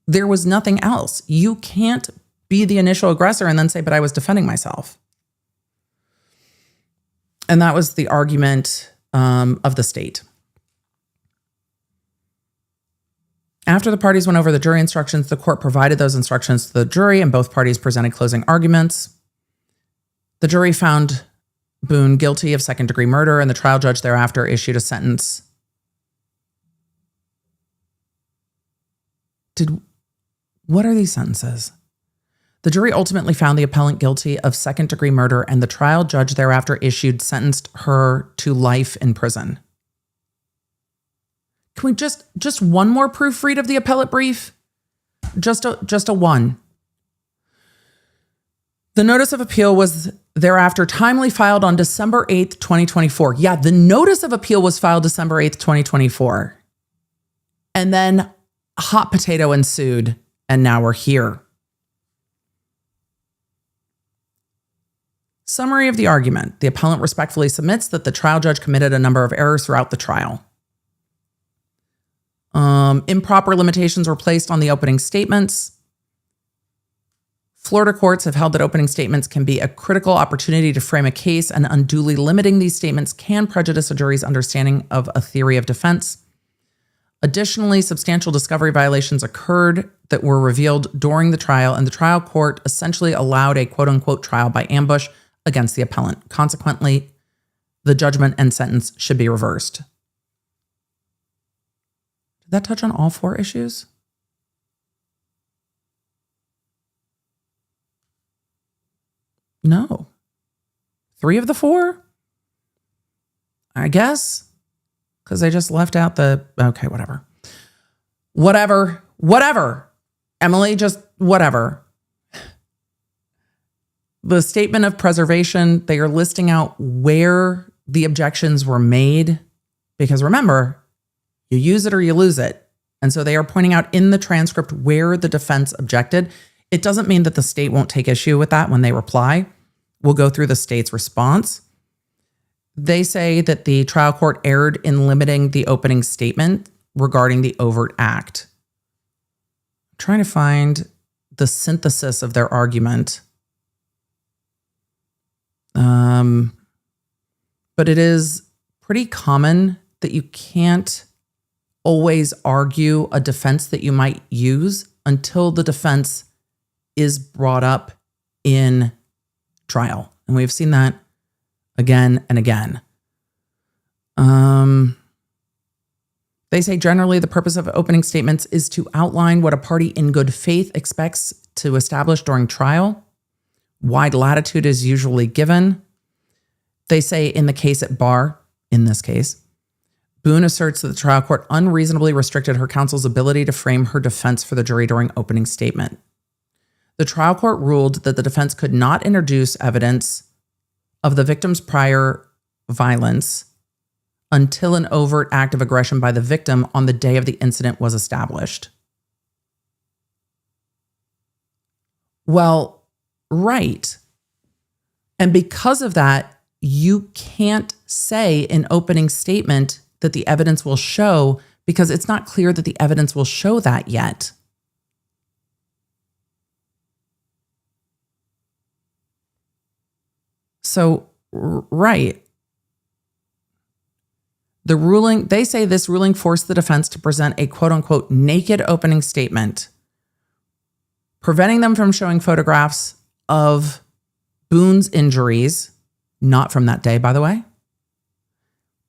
was nothing else. You can't be the initial aggressor and then say, but I was defending myself. And that was the argument of the state. After the parties went over the jury instructions, the court provided those instructions to the jury, and both parties presented closing arguments. The jury found Boone guilty of second-degree murder, and the trial judge thereafter issued a sentence. What are these sentences? The jury ultimately found the appellant guilty of second-degree murder, and the trial judge thereafter sentenced her to life in prison. Can we just one more proofread of the appellate brief? Just a one. The notice of appeal was thereafter timely filed on December 8th, 2024. Yeah, the notice of appeal was filed December 8th, 2024. And then hot potato ensued, and now we're here. Summary of the argument. The appellant respectfully submits that the trial judge committed a number of errors throughout the trial. Improper limitations were placed on the opening statements. Florida courts have held that opening statements can be a critical opportunity to frame a case, and unduly limiting these statements can prejudice a jury's understanding of a theory of defense. Additionally, substantial discovery violations occurred that were revealed during the trial, and the trial court essentially allowed a quote-unquote trial by ambush against the appellant. Consequently, the judgment and sentence should be reversed. Did that touch on all four issues? No. 3 of the 4? I guess. Because I just left out okay, whatever. Whatever. Emily, just whatever. The statement of preservation, they are listing out where the objections were made. Because remember, you use it or you lose it. And so they are pointing out in the transcript where the defense objected. It doesn't mean that the state won't take issue with that when they reply. We'll go through the state's response. They say that the trial court erred in limiting the opening statement regarding the overt act. I'm trying to find the synthesis of their argument. But it is pretty common that you can't always argue a defense that you might use until the defense is brought up in trial. And we've seen that again and again. They say generally the purpose of opening statements is to outline what a party in good faith expects to establish during trial. Wide latitude is usually given. They say in the case at bar, in this case, Boone asserts that the trial court unreasonably restricted her counsel's ability to frame her defense for the jury during opening statement. The trial court ruled that the defense could not introduce evidence of the victim's prior violence until an overt act of aggression by the victim on the day of the incident was established. Well, right. And because of that, you can't say in opening statement that the evidence will show, because it's not clear that the evidence will show that yet. So, right. The ruling, they say this ruling forced the defense to present a quote unquote naked opening statement, preventing them from showing photographs of Boone's injuries, not from that day, by the way,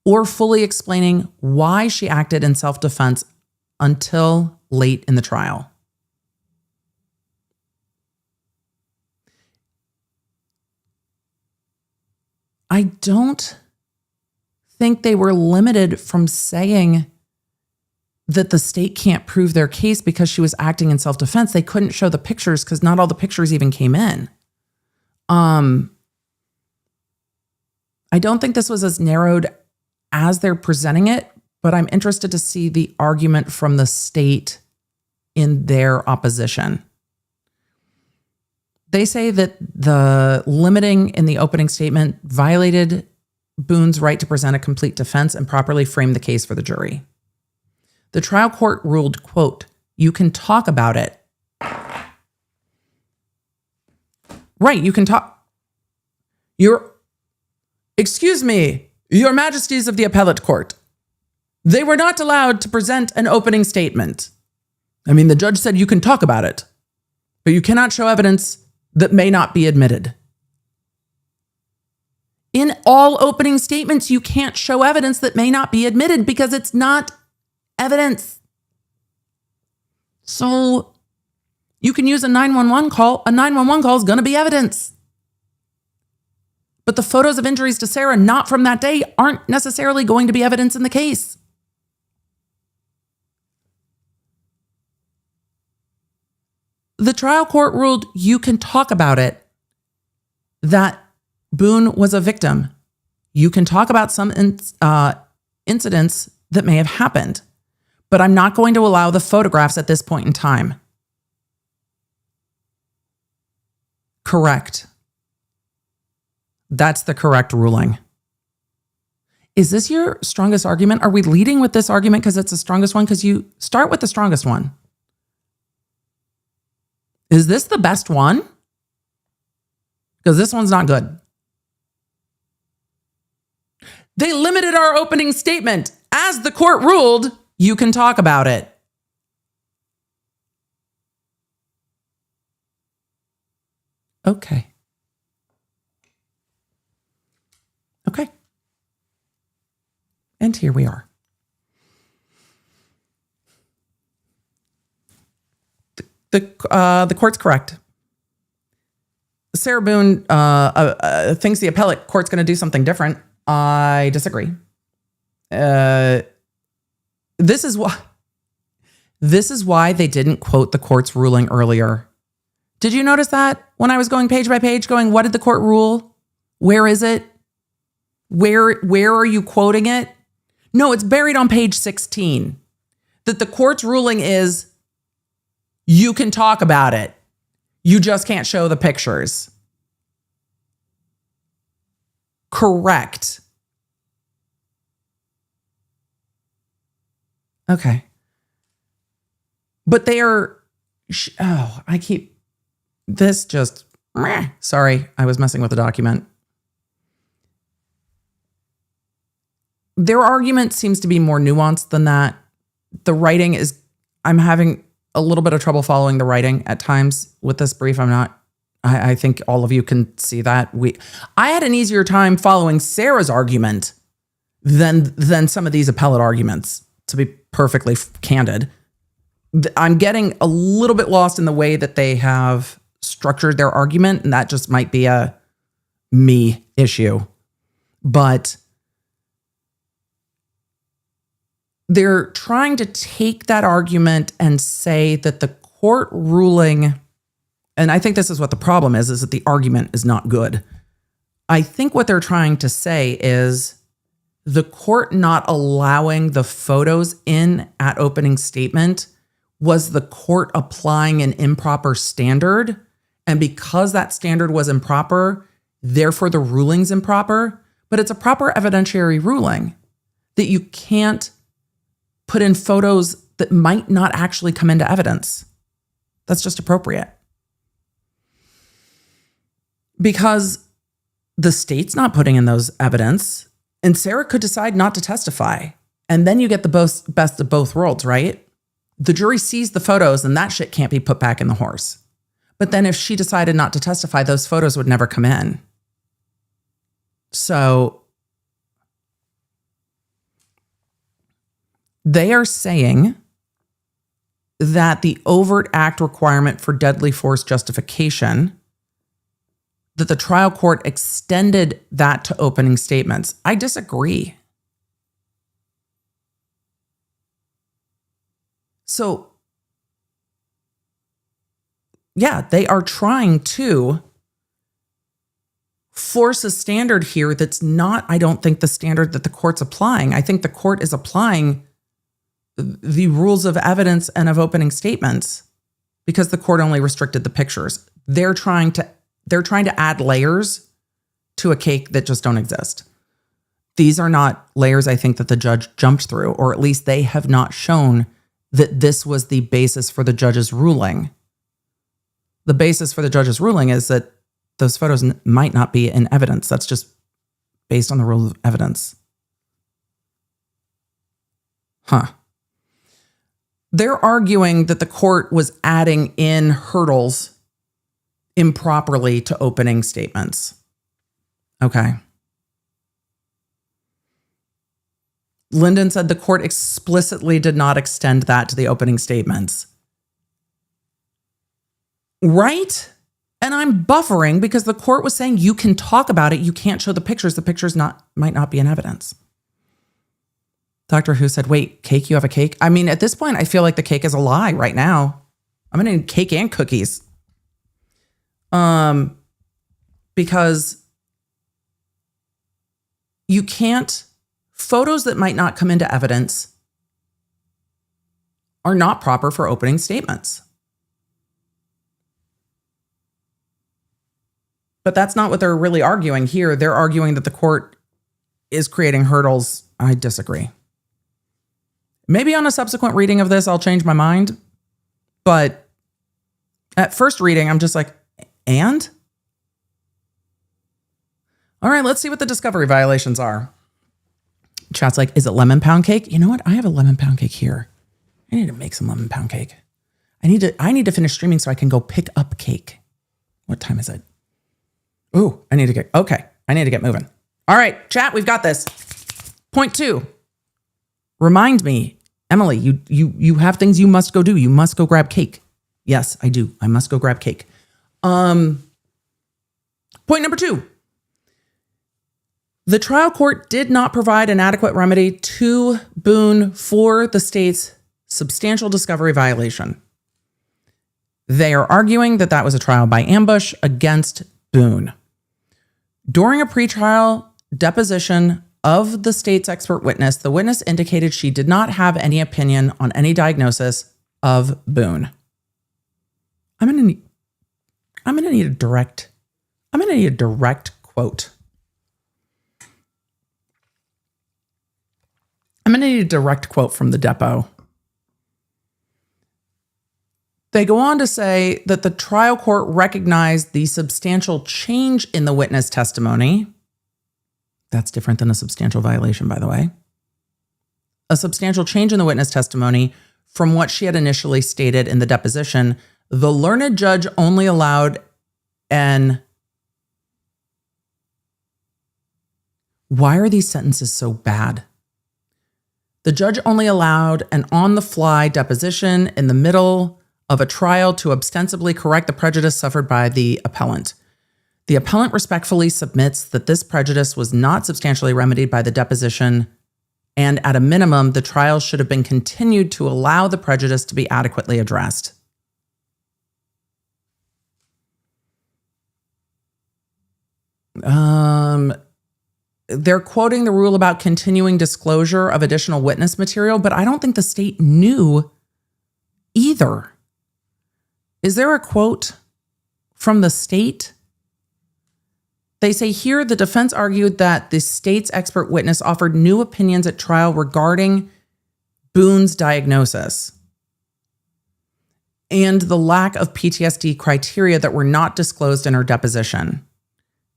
or fully explaining why she acted in self-defense until late in the trial. I don't think they were limited from saying that the state can't prove their case because she was acting in self-defense. They couldn't show the pictures because not all the pictures even came in. I don't think this was as narrowed as they're presenting it, but I'm interested to see the argument from the state in their opposition. They say that the limiting in the opening statement violated Boone's right to present a complete defense and properly frame the case for the jury. The trial court ruled, quote, "You can talk about it." Right, you can talk. Excuse me, Your Majesties of the Appellate Court. They were not allowed to present an opening statement. I mean, the judge said you can talk about it, but you cannot show evidence that may not be admitted. In all opening statements, you can't show evidence that may not be admitted because it's not evidence. So you can use a 911 call. A 911 call is going to be evidence. But the photos of injuries to Sarah not from that day aren't necessarily going to be evidence in the case. The trial court ruled you can talk about it, that Boone was a victim. You can talk about some incidents that may have happened, but I'm not going to allow the photographs at this point in time. Correct. That's the correct ruling. Is this your strongest argument? Are we leading with this argument because it's the strongest one? Because you start with the strongest one. Is this the best one? Because this one's not good. They limited our opening statement. As the court ruled, you can talk about it. Okay. Okay. And here we are. The court's correct. Sarah Boone thinks the appellate court's going to do something different. I disagree. This is why they didn't quote the court's ruling earlier. Did you notice that when I was going page by page, going, what did the court rule? Where is it? Where are you quoting it? No, it's buried on page 16. That the court's ruling is you can talk about it. You just can't show the pictures. Correct. Okay. But they are, sorry, I was messing with the document. Their argument seems to be more nuanced than that. The writing is, I'm having a little bit of trouble following the writing at times with this brief. I think all of you can see that. I had an easier time following Sarah's argument than some of these appellate arguments, to be perfectly candid. I'm getting a little bit lost in the way that they have structured their argument, and that just might be a me issue. But they're trying to take that argument and say that the court ruling, and I think this is what the problem is that the argument is not good. I think what they're trying to say is the court not allowing the photos in at opening statement was the court applying an improper standard. And because that standard was improper, therefore the ruling's improper. But it's a proper evidentiary ruling that you can't put in photos that might not actually come into evidence. That's just appropriate. Because the state's not putting in those evidence, and Sarah could decide not to testify. And then you get the best of both worlds, right? The jury sees the photos and that shit can't be put back in the horse. But then if she decided not to testify, those photos would never come in. So they are saying that the overt act requirement for deadly force justification, that the trial court extended that to opening statements. I disagree. So, yeah, they are trying to force a standard here that's not, I don't think, the standard that the court's applying. I think the court is applying the rules of evidence and of opening statements because the court only restricted the pictures. They're trying to add layers to a cake that just don't exist. These are not layers I think that the judge jumped through, or at least they have not shown that this was the basis for the judge's ruling. The basis for the judge's ruling is that those photos might not be in evidence. That's just based on the rule of evidence. They're arguing that the court was adding in hurdles improperly to opening statements. Okay. Lyndon said the court explicitly did not extend that to the opening statements. Right? And I'm buffering because the court was saying you can talk about it, you can't show the pictures. The pictures might not be in evidence. Doctor Who said, wait, cake, you have a cake? I mean, at this point, I feel like the cake is a lie right now. I'm going to need cake and cookies. Because you can't, photos that might not come into evidence are not proper for opening statements. But that's not what they're really arguing here. They're arguing that the court is creating hurdles. I disagree. Maybe on a subsequent reading of this, I'll change my mind. But at first reading, I'm just like, and? All right, let's see what the discovery violations are. Chat's like, is it lemon pound cake? You know what? I have a lemon pound cake here. I need to make some lemon pound cake. I need to finish streaming so I can go pick up cake. What time is it? Ooh, I need to get moving. All right, chat, we've got this. Point 2. Remind me, Emily, you have things you must go do. You must go grab cake. Yes, I do. I must go grab cake. Point number 2. The trial court did not provide an adequate remedy to Boone for the state's substantial discovery violation. They are arguing that that was a trial by ambush against Boone. During a pretrial deposition of the state's expert witness, the witness indicated she did not have any opinion on any diagnosis of Boone. I'm gonna need a direct quote. I'm going to need a direct quote from the depo. They go on to say that the trial court recognized the substantial change in the witness testimony. That's different than a substantial violation, by the way. A substantial change in the witness testimony from what she had initially stated in the deposition. The learned judge only allowed an... Why are these sentences so bad? The judge only allowed an on-the-fly deposition in the middle of a trial to ostensibly correct the prejudice suffered by the appellant. The appellant respectfully submits that this prejudice was not substantially remedied by the deposition, and at a minimum, the trial should have been continued to allow the prejudice to be adequately addressed. They're quoting the rule about continuing disclosure of additional witness material, but I don't think the state knew either. Is there a quote from the state? They say here, the defense argued that the state's expert witness offered new opinions at trial regarding Boone's diagnosis and the lack of PTSD criteria that were not disclosed in her deposition.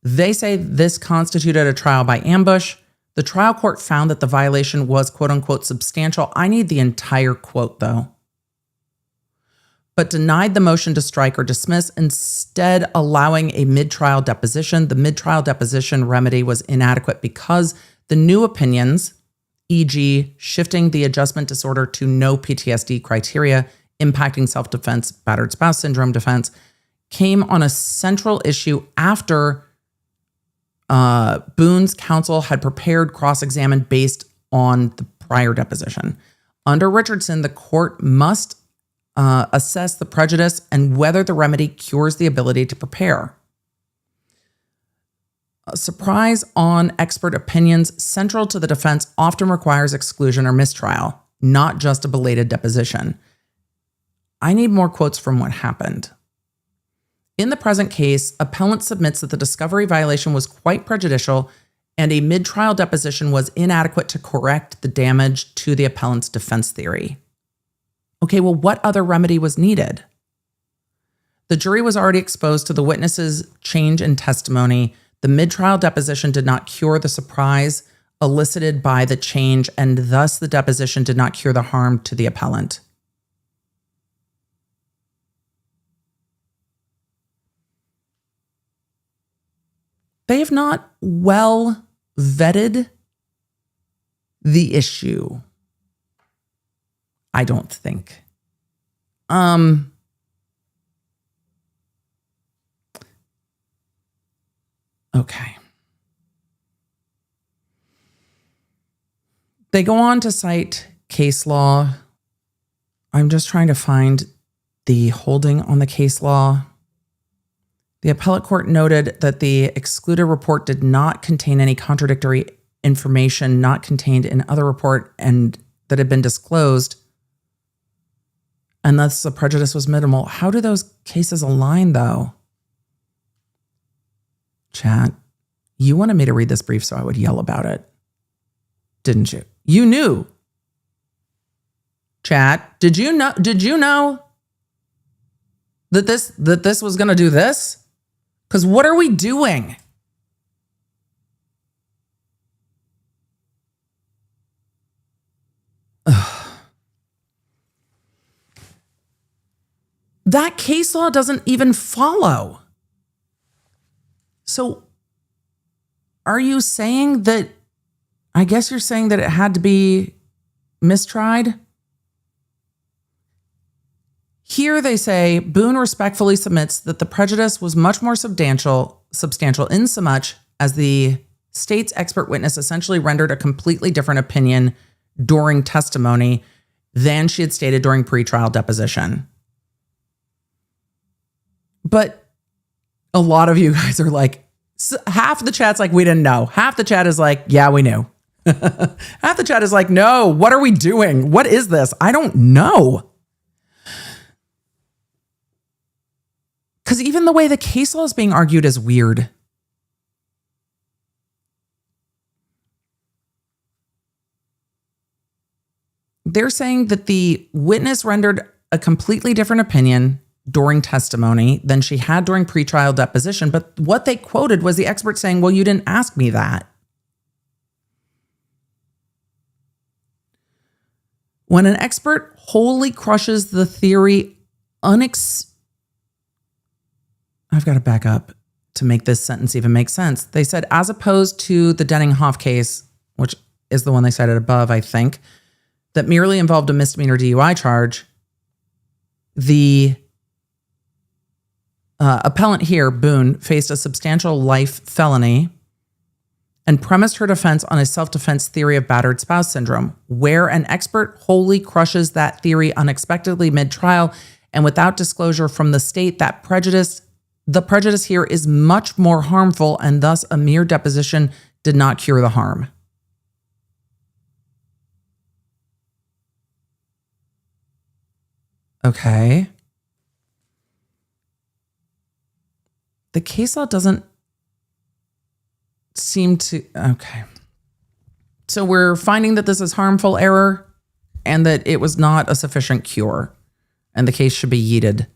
They say this constituted a trial by ambush. The trial court found that the violation was quote unquote substantial. I need the entire quote though. But denied the motion to strike or dismiss, instead allowing a mid-trial deposition. The mid-trial deposition remedy was inadequate because the new opinions, e.g. shifting the adjustment disorder to no PTSD criteria, impacting self-defense, battered spouse syndrome defense, came on a central issue after Boone's counsel had prepared cross-examined based on the prior deposition. Under Richardson, the court must assess the prejudice and whether the remedy cures the ability to prepare. A surprise on expert opinions central to the defense often requires exclusion or mistrial, not just a belated deposition. I need more quotes from what happened. In the present case, appellant submits that the discovery violation was quite prejudicial and a mid-trial deposition was inadequate to correct the damage to the appellant's defense theory. Okay, well, what other remedy was needed? The jury was already exposed to the witness's change in testimony. The mid-trial deposition did not cure the surprise elicited by the change, and thus the deposition did not cure the harm to the appellant. They have not well vetted the issue, I don't think. Okay. They go on to cite case law. I'm just trying to find the holding on the case law. The appellate court noted that the excluded report did not contain any contradictory information not contained in other report and that had been disclosed, and thus the prejudice was minimal. How do those cases align, though? Chat, you wanted me to read this brief so I would yell about it, didn't you? You knew. Chat, did you know that this was going to do this? Because what are we doing? Ugh. That case law doesn't even follow. So are you saying that, I guess you're saying that it had to be mistried? Here they say, Boone respectfully submits that the prejudice was much more substantial insomuch as the state's expert witness essentially rendered a completely different opinion during testimony than she had stated during pretrial deposition. But a lot of you guys are like, half the chat's like, we didn't know. Half the chat is like, yeah, we knew. Half the chat is like, no, what are we doing? What is this? I don't know. Because even the way the case law is being argued is weird. They're saying that the witness rendered a completely different opinion during testimony than she had during pretrial deposition. But what they quoted was the expert saying, well, you didn't ask me that. When an expert wholly crushes the theory I've got to back up to make this sentence even make sense. They said, as opposed to the Denning-Hoff case, which is the one they cited above, I think, that merely involved a misdemeanor DUI charge, the appellant here, Boone, faced a substantial life felony and premised her defense on a self-defense theory of battered spouse syndrome, where an expert wholly crushes that theory unexpectedly mid-trial and without disclosure from the state. That the prejudice here is much more harmful, and thus a mere deposition did not cure the harm. Okay. The case law doesn't seem to... Okay. So we're finding that this is harmful error and that it was not a sufficient cure and the case should be yeeted.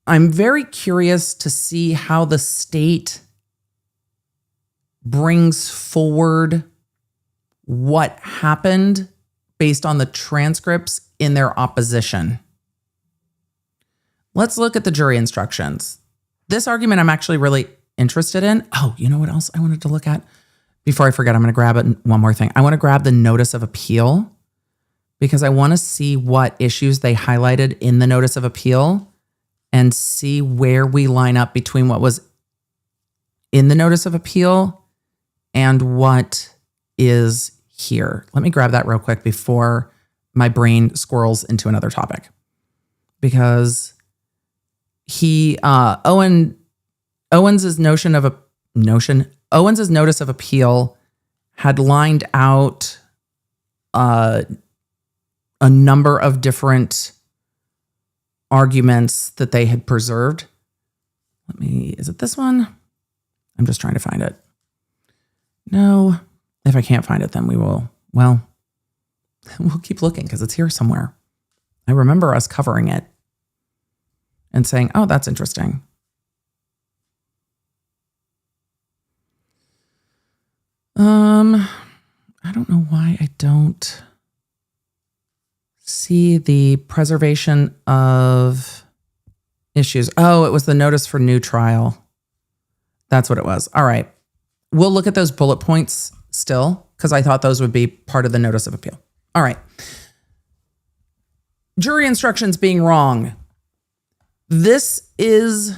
I'm very curious to see how the state brings forward what happened based on the transcripts in their opposition. Let's look at the jury instructions. This argument I'm actually really interested in. Oh, you know what else I wanted to look at? Before I forget, I'm going to grab one more thing. I want to grab the notice of appeal because I want to see what issues they highlighted in the notice of appeal and see where we line up between what was in the notice of appeal and what is here. Let me grab that real quick before my brain squirrels into another topic. Because Owens's notice of appeal had lined out a number of different arguments that they had preserved. Is it this one? I'm just trying to find it. No, if I can't find it, then we'll keep looking because it's here somewhere. I remember us covering it and saying, oh, that's interesting. I don't know why I don't see the preservation of issues. Oh, it was the notice for new trial. That's what it was. All right. We'll look at those bullet points still because I thought those would be part of the notice of appeal. All right. Jury instructions being wrong. This is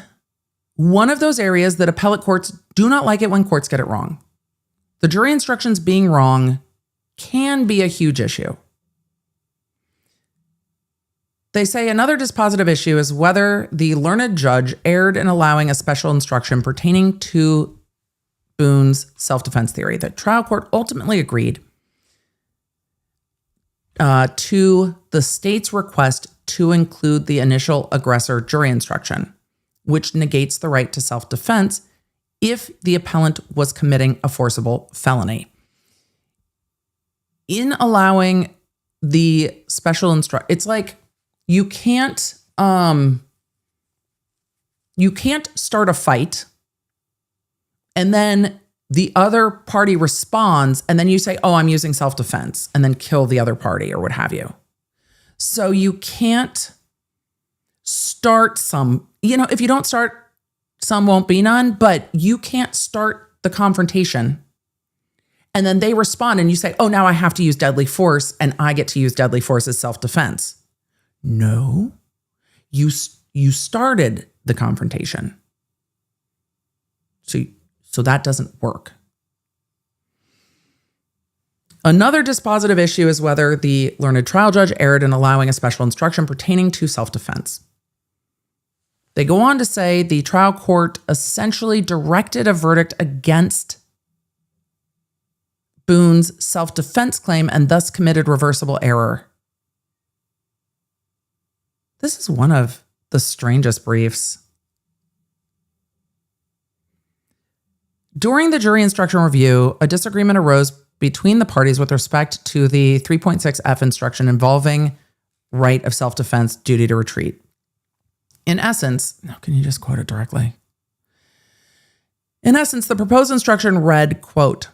one of those areas that appellate courts do not like it when courts get it wrong. The jury instructions being wrong can be a huge issue. They say another dispositive issue is whether the learned judge erred in allowing a special instruction pertaining to Boone's self-defense theory. The trial court ultimately agreed to the state's request to include the initial aggressor jury instruction, which negates the right to self-defense if the appellant was committing a forcible felony. In allowing the special instruction, it's like you can't start a fight and then the other party responds and then you say, oh, I'm using self-defense, and then kill the other party or what have you. So you can't start some, if you don't start, some won't be none, but you can't start the confrontation and then they respond and you say, oh, now I have to use deadly force and I get to use deadly force as self-defense. No, you started the confrontation. So that doesn't work. Another dispositive issue is whether the learned trial judge erred in allowing a special instruction pertaining to self-defense. They go on to say the trial court essentially directed a verdict against Boone's self-defense claim and thus committed reversible error. This is one of the strangest briefs. During the jury instruction review, a disagreement arose between the parties with respect to the 3.6F instruction involving right of self-defense, duty to retreat. In essence, now can you just quote it directly? In essence, the proposed instruction read, quote,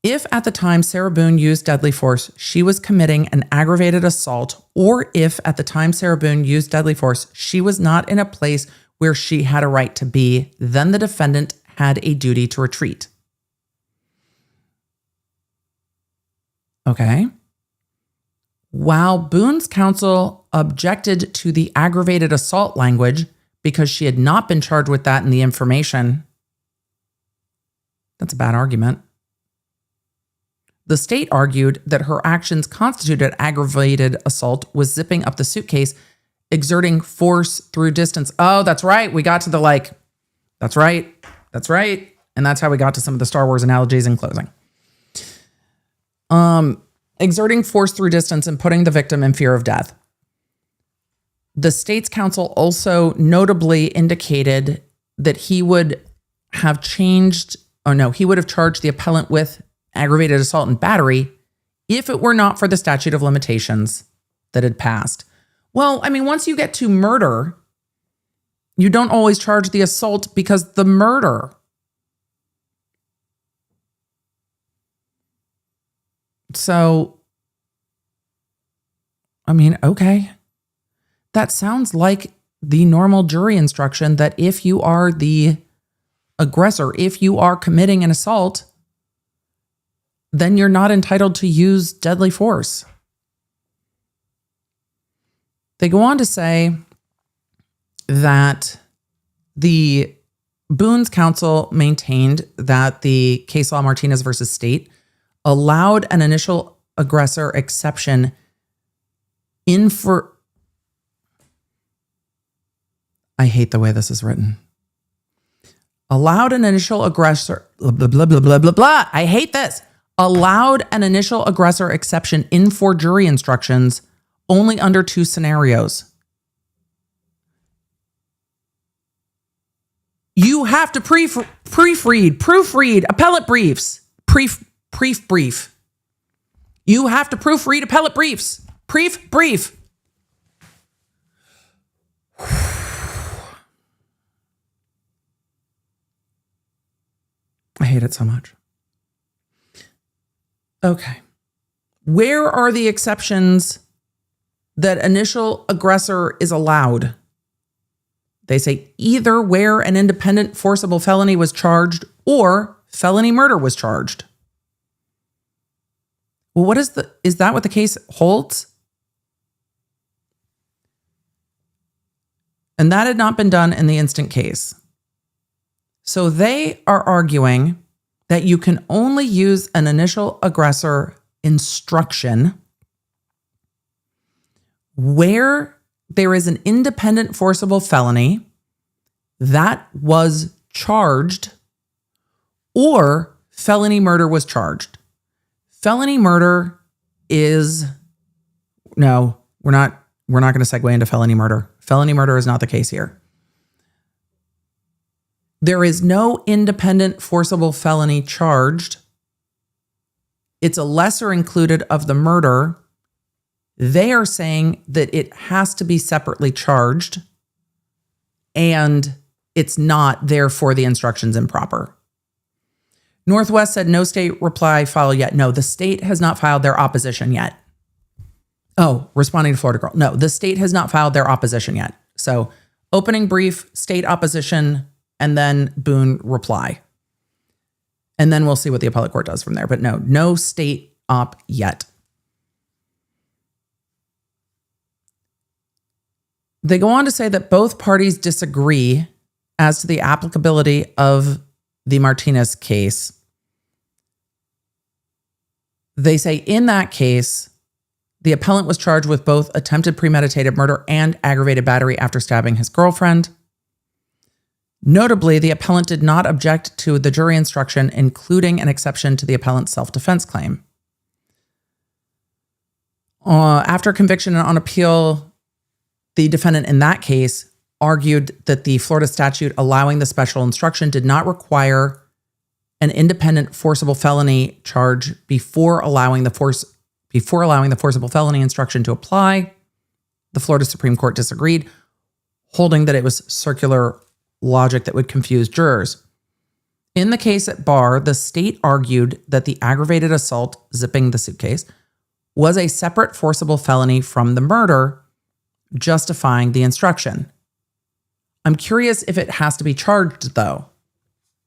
if at the time Sarah Boone used deadly force, she was committing an aggravated assault, or if at the time Sarah Boone used deadly force, she was not in a place where she had a right to be, then the defendant had a duty to retreat. Okay. While Boone's counsel objected to the aggravated assault language because she had not been charged with that in the information, that's a bad argument. The state argued that her actions constituted aggravated assault was zipping up the suitcase, exerting force through distance. Oh, that's right. We got to the that's right. That's right. And that's how we got to some of the Star Wars analogies in closing. Exerting force through distance and putting the victim in fear of death. The state's counsel also notably indicated that he would have charged the appellant with aggravated assault and battery if it were not for the statute of limitations that had passed. Well, I mean, once you get to murder, you don't always charge the assault because the murder. So, I mean, okay. That sounds like the normal jury instruction that if you are the aggressor, if you are committing an assault, then you're not entitled to use deadly force. They go on to say that the Boone's counsel maintained that the case law Martinez versus State allowed an initial aggressor exception I hate the way this is written. Allowed an initial aggressor, blah, blah, blah, blah, blah, blah, blah. I hate this. Allowed an initial aggressor exception in for jury instructions only under two scenarios. You have to proofread appellate briefs. Brief. You have to proofread appellate briefs. Brief. I hate it so much. Okay. Where are the exceptions that initial aggressor is allowed? They say either where an independent forcible felony was charged or felony murder was charged. Well, is that what the case holds? And that had not been done in the instant case. So they are arguing that you can only use an initial aggressor instruction where there is an independent forcible felony that was charged or felony murder was charged. Felony murder is, no, we're not going to segue into felony murder. Felony murder is not the case here. There is no independent forcible felony charged. It's a lesser included of the murder. They are saying that it has to be separately charged and it's not, therefore the instruction's improper. Northwest said no state reply filed yet. No, the state has not filed their opposition yet. Oh, responding to Florida Girl. No, the state has not filed their opposition yet. So opening brief, state opposition, and then Boone reply. And then we'll see what the appellate court does from there. But no state op yet. They go on to say that both parties disagree as to the applicability of the Martinez case. They say in that case, the appellant was charged with both attempted premeditated murder and aggravated battery after stabbing his girlfriend. Notably, the appellant did not object to the jury instruction, including an exception to the appellant's self-defense claim. After conviction and on appeal, the defendant in that case argued that the Florida statute allowing the special instruction did not require an independent forcible felony charge before allowing the forcible felony instruction to apply. The Florida Supreme Court disagreed, holding that it was circular logic that would confuse jurors. In the case at bar, the state argued that the aggravated assault, zipping the suitcase, was a separate forcible felony from the murder, justifying the instruction. I'm curious if it has to be charged, though.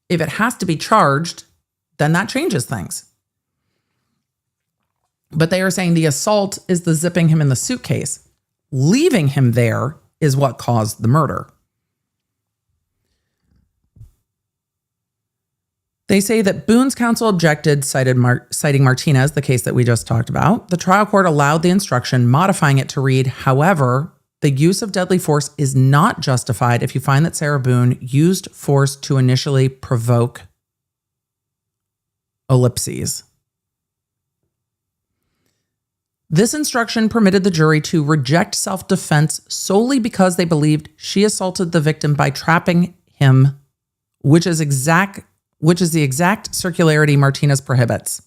If it has to be charged, then that changes things. But they are saying the assault is the zipping him in the suitcase. Leaving him there is what caused the murder. They say that Boone's counsel objected, citing Martinez, the case that we just talked about. The trial court allowed the instruction, modifying it to read, however, the use of deadly force is not justified if you find that Sarah Boone used force to initially provoke ellipses. This instruction permitted the jury to reject self-defense solely because they believed she assaulted the victim by trapping him, which is the exact circularity Martinez prohibits.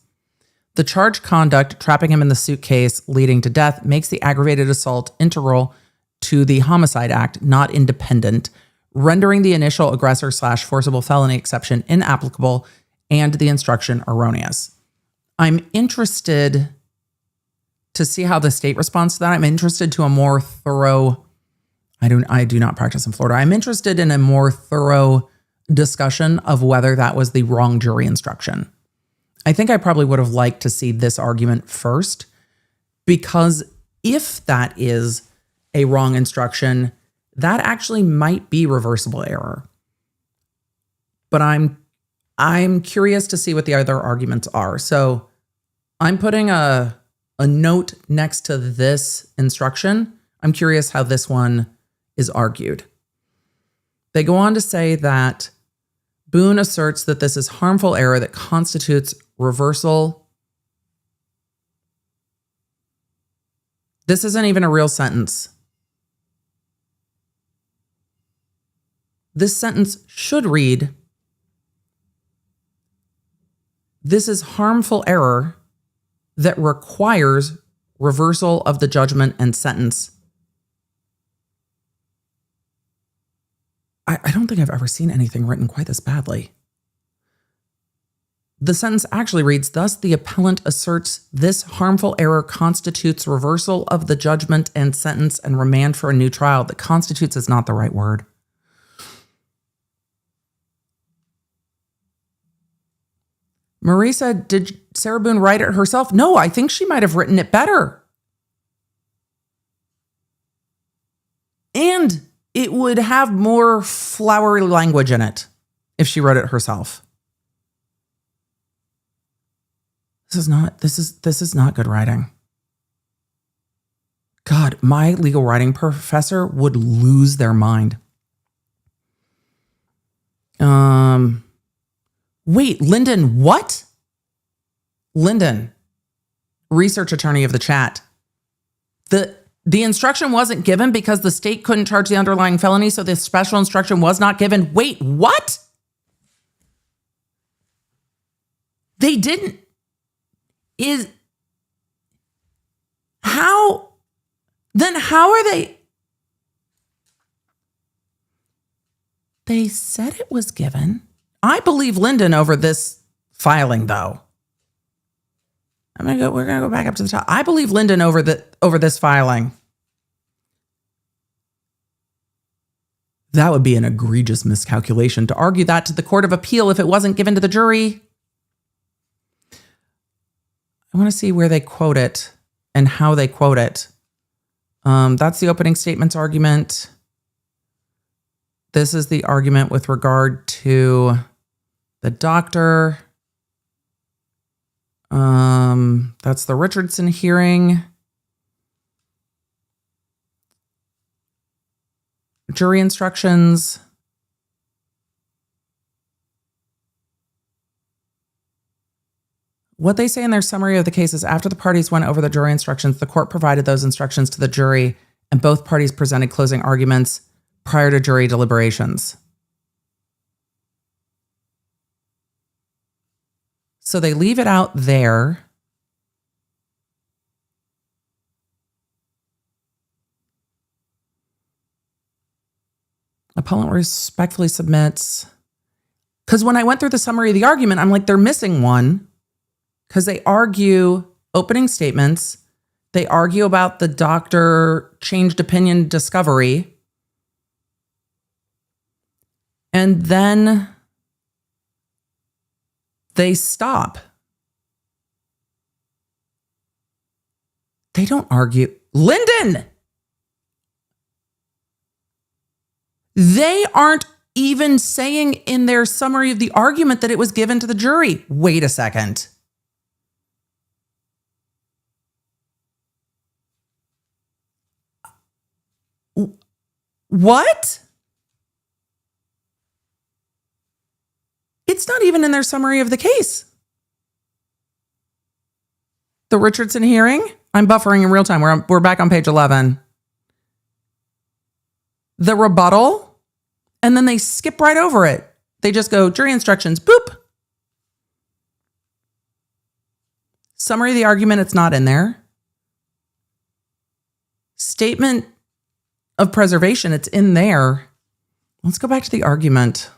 The charged conduct, trapping him in the suitcase, leading to death, makes the aggravated assault integral to the homicide act, not independent, rendering the initial aggressor/forcible felony exception inapplicable and the instruction erroneous. I'm interested to see how the state responds to that. I'm interested to a more thorough, I do not practice in Florida. I'm interested in a more thorough discussion of whether that was the wrong jury instruction. I think I probably would have liked to see this argument first, because if that is a wrong instruction, that actually might be reversible error. But I'm curious to see what the other arguments are. So I'm putting a note next to this instruction. I'm curious how this one is argued. They go on to say that Boone asserts that this is harmful error that constitutes reversal. This isn't even a real sentence. This sentence should read, this is harmful error that requires reversal of the judgment and sentence. I don't think I've ever seen anything written quite this badly. The sentence actually reads, thus the appellant asserts this harmful error constitutes reversal of the judgment and sentence and remand for a new trial. The constitutes is not the right word. Marie said, did Sarah Boone write it herself? No, I think she might have written it better. And it would have more flowery language in it if she wrote it herself. This is not good writing. God, my legal writing professor would lose their mind. Wait, Lyndon, what? Lyndon, research attorney of the chat. The instruction wasn't given because the state couldn't charge the underlying felony, so this special instruction was not given. Wait, what? They didn't. How are they? They said it was given. I believe Lyndon over this filing, though. We're gonna go back up to the top. I believe Lyndon over this filing. That would be an egregious miscalculation to argue that to the Court of Appeal if it wasn't given to the jury. I want to see where they quote it and how they quote it. That's the opening statement's argument. This is the argument with regard to the doctor. That's the Richardson hearing. Jury instructions. What they say in their summary of the case is after the parties went over the jury instructions, the court provided those instructions to the jury and both parties presented closing arguments prior to jury deliberations. So they leave it out there. Appellant respectfully submits. Because when I went through the summary of the argument, I'm like, they're missing one. Because they argue opening statements. They argue about the doctor changed opinion discovery. And then they stop. They don't argue. Lyndon! They aren't even saying in their summary of the argument that it was given to the jury. Wait a second. What? It's not even in their summary of the case. The Richardson hearing? I'm buffering in real time. We're back on page 11. The rebuttal, and then they skip right over it. They just go, jury instructions, boop. Summary of the argument, it's not in there. Statement of preservation, it's in there. Let's go back to the argument.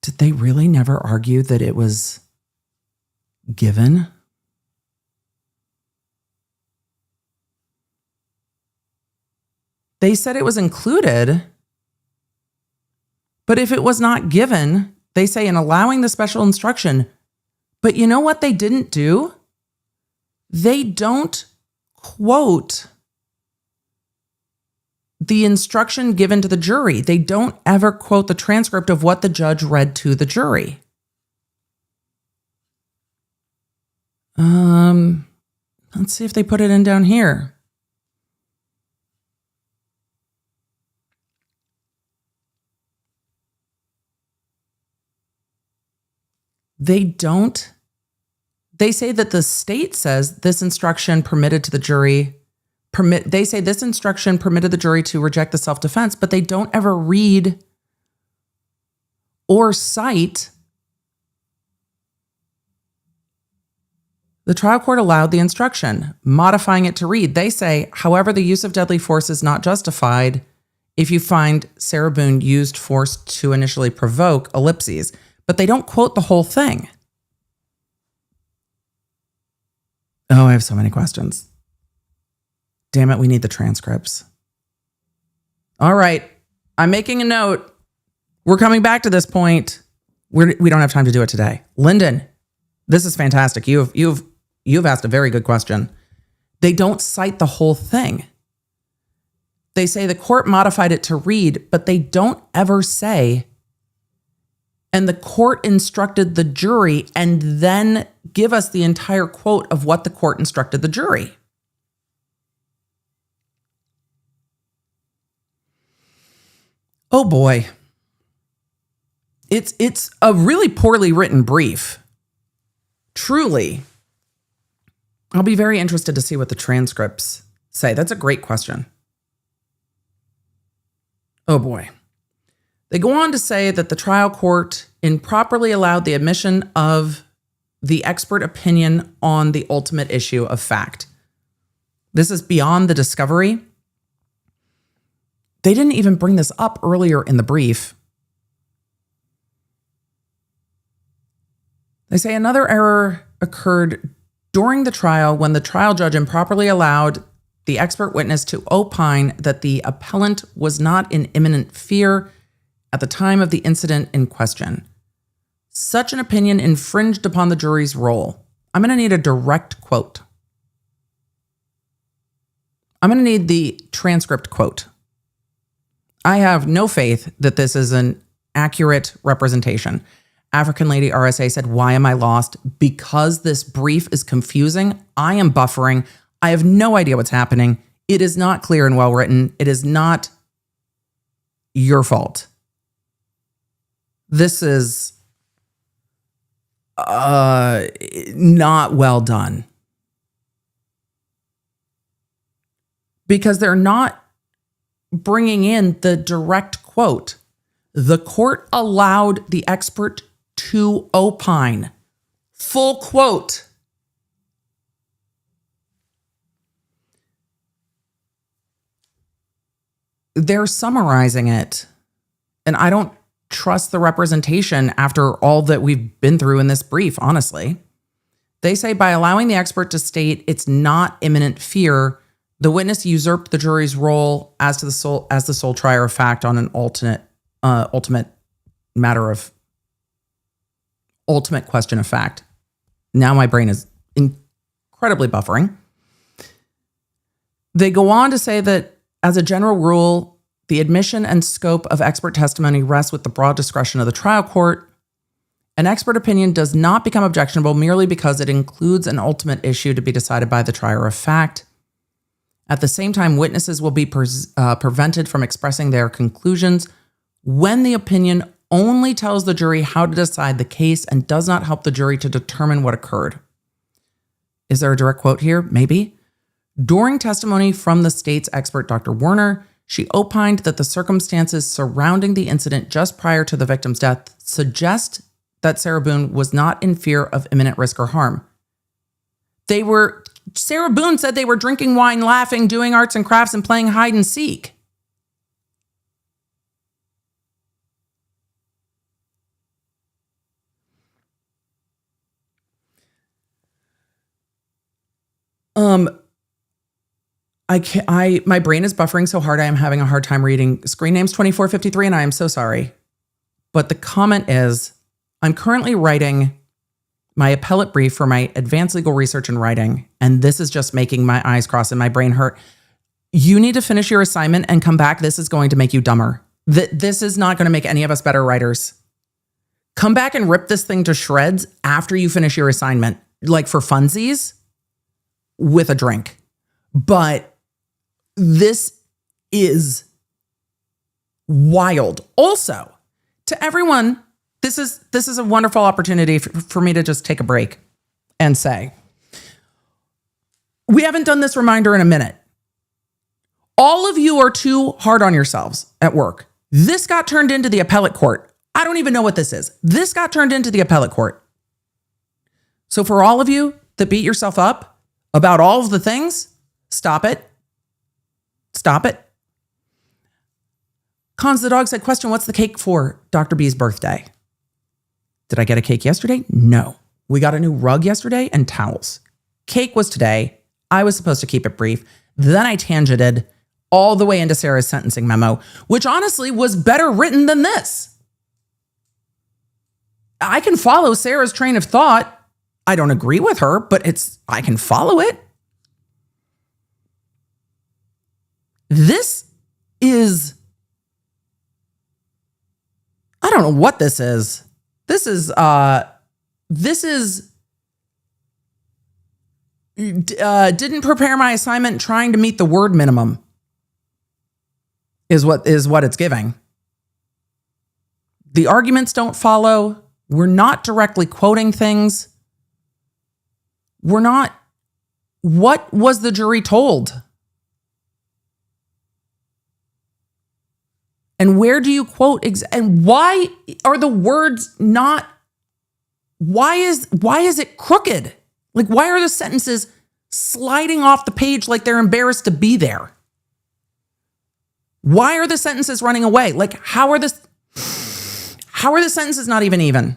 Did they really never argue that it was given? They said it was included, but if it was not given, they say in allowing the special instruction, but you know what they didn't do? They don't quote the instruction given to the jury. They don't ever quote the transcript of what the judge read to the jury. Let's see if they put it in down here. They don't. They say that the state says this instruction permitted to the jury. They say this instruction permitted the jury to reject the self-defense, but they don't ever read or cite. The trial court allowed the instruction, modifying it to read. They say, however, the use of deadly force is not justified if you find Sarah Boone used force to initially provoke, ellipses. But they don't quote the whole thing. Oh, I have so many questions. Damn it, we need the transcripts. All right, I'm making a note. We're coming back to this point. We don't have time to do it today. Lyndon, this is fantastic. You've asked a very good question. They don't cite the whole thing. They say the court modified it to read, but they don't ever say, and the court instructed the jury, and then give us the entire quote of what the court instructed the jury. Oh boy. It's a really poorly written brief. Truly. I'll be very interested to see what the transcripts say. That's a great question. Oh boy. They go on to say that the trial court improperly allowed the admission of the expert opinion on the ultimate issue of fact. This is beyond the discovery. They didn't even bring this up earlier in the brief. They say another error occurred during the trial when the trial judge improperly allowed the expert witness to opine that the appellant was not in imminent fear at the time of the incident in question. Such an opinion infringed upon the jury's role. I'm going to need a direct quote. I'm going to need the transcript quote. I have no faith that this is an accurate representation. African Lady RSA said, why am I lost? Because this brief is confusing. I am buffering. I have no idea what's happening. It is not clear and well written. It is not your fault. This is not well done. Because they're not bringing in the direct quote. The court allowed the expert to opine. Full quote. They're summarizing it. And I don't trust the representation after all that we've been through in this brief, honestly. They say by allowing the expert to state it's not imminent fear, the witness usurped the jury's role as the sole trier of fact on an ultimate question of fact. Now my brain is incredibly buffering. They go on to say that as a general rule, the admission and scope of expert testimony rests with the broad discretion of the trial court. An expert opinion does not become objectionable merely because it includes an ultimate issue to be decided by the trier of fact. At the same time, witnesses will be prevented from expressing their conclusions when the opinion only tells the jury how to decide the case and does not help the jury to determine what occurred. Is there a direct quote here? Maybe. During testimony from the state's expert, Dr. Werner, she opined that the circumstances surrounding the incident just prior to the victim's death suggest that Sarah Boone was not in fear of imminent risk or harm. Sarah Boone said they were drinking wine, laughing, doing arts and crafts, and playing hide and seek. My brain is buffering so hard I am having a hard time reading. Screen name's 2453, and I am so sorry. But the comment is, I'm currently writing my appellate brief for my advanced legal research and writing, and this is just making my eyes cross and my brain hurt. You need to finish your assignment and come back. This is going to make you dumber. This is not going to make any of us better writers. Come back and rip this thing to shreds after you finish your assignment, like for funsies, with a drink. But this is wild. Also, to everyone, this is a wonderful opportunity for me to just take a break and say, we haven't done this reminder in a minute. All of you are too hard on yourselves at work. This got turned into the appellate court. I don't even know what this is. This got turned into the appellate court. So for all of you that beat yourself up about all of the things, stop it. Stop it. Cons the dog said, question, what's the cake for Dr. B's birthday? Did I get a cake yesterday? No. We got a new rug yesterday and towels. Cake was today. I was supposed to keep it brief. Then I tangented all the way into Sarah's sentencing memo, which honestly was better written than this. I can follow Sarah's train of thought. I don't agree with her, but I can follow it. This is, I don't know what this is. This is didn't prepare my assignment trying to meet the word minimum is what it's giving. The arguments don't follow. We're not directly quoting things. What was the jury told? And where do you quote? And why are the words not? Why is it crooked? Like, why are the sentences sliding off the page like they're embarrassed to be there? Why are the sentences running away? Like, how are the sentences not even?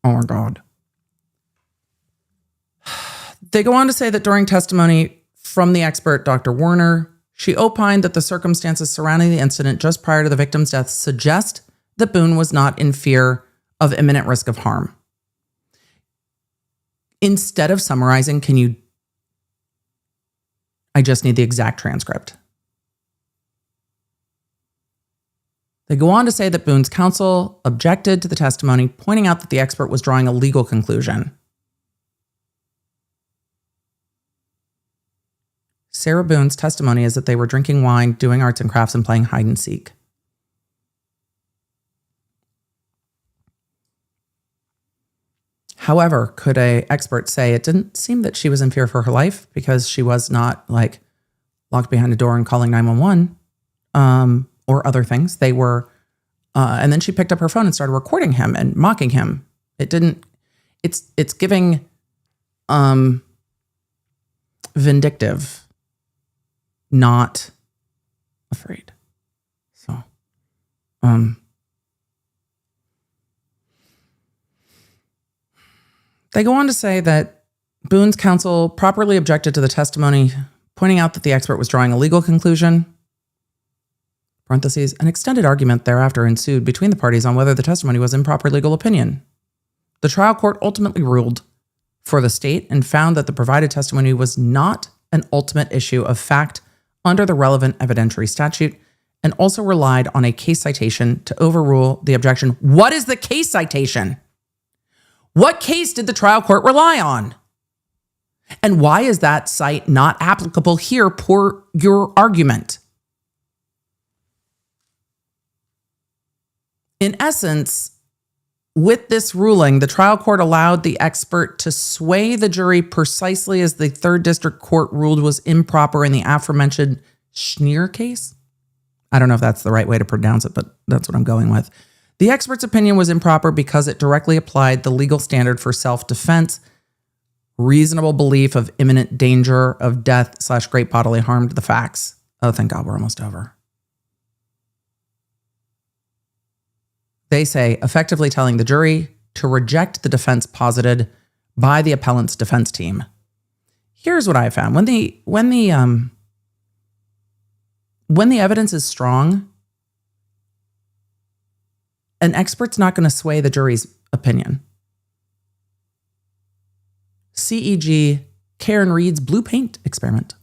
Oh my God. They go on to say that during testimony from the expert, Dr. Werner, she opined that the circumstances surrounding the incident just prior to the victim's death suggest that Boone was not in fear of imminent risk of harm. Instead of summarizing, I just need the exact transcript. They go on to say that Boone's counsel objected to the testimony, pointing out that the expert was drawing a legal conclusion. Sarah Boone's testimony is that they were drinking wine, doing arts and crafts, and playing hide and seek. However, could an expert say it didn't seem that she was in fear for her life because she was not like locked behind a door and calling 911 or other things? They were, and then she picked up her phone and started recording him and mocking him. It's giving vindictive, not afraid. So, they go on to say that Boone's counsel properly objected to the testimony, pointing out that the expert was drawing a legal conclusion. Parentheses, an extended argument thereafter ensued between the parties on whether the testimony was improper legal opinion. The trial court ultimately ruled for the state and found that the provided testimony was not an ultimate issue of fact under the relevant evidentiary statute, and also relied on a case citation to overrule the objection. What is the case citation? What case did the trial court rely on? And why is that cite not applicable here per your argument? In essence, with this ruling, the trial court allowed the expert to sway the jury precisely as the 3rd District Court ruled was improper in the aforementioned Schneer case. I don't know if that's the right way to pronounce it, but that's what I'm going with. The expert's opinion was improper because it directly applied the legal standard for self-defense, reasonable belief of imminent danger of death / great bodily harm to the facts. Oh, thank God, we're almost over. They say, effectively telling the jury to reject the defense posited by the appellant's defense team. Here's what I found. When the evidence is strong, an expert's not going to sway the jury's opinion. CEG Karen Reed's blue paint experiment.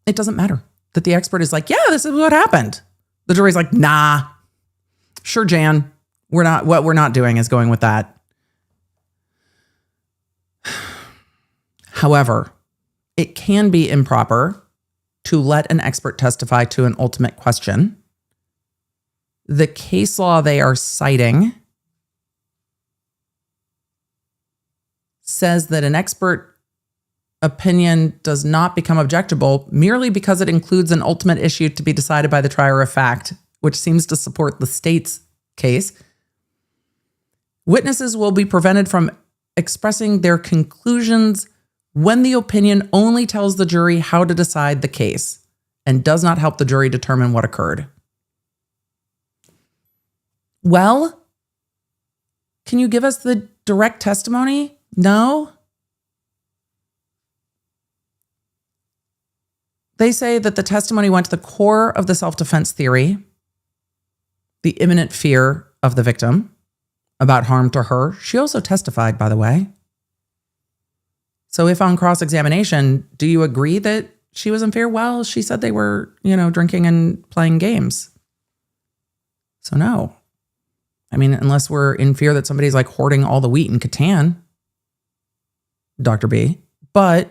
It doesn't matter that the expert is like, yeah, this is what happened. The jury's like, nah, sure, Jan, what we're not doing is going with that. However, it can be improper to let an expert testify to an ultimate question. The case law they are citing says that an expert opinion does not become objectable merely because it includes an ultimate issue to be decided by the trier of fact, which seems to support the state's case. Witnesses will be prevented from expressing their conclusions when the opinion only tells the jury how to decide the case and does not help the jury determine what occurred. Well, can you give us the direct testimony? No. They say that the testimony went to the core of the self-defense theory, the imminent fear of the victim about harm to her. She also testified, by the way. So if on cross-examination, do you agree that she was in fear? Well, she said they were, drinking and playing games. So no. I mean, unless we're in fear that somebody's like hoarding all the wheat in Catan, Dr. B. But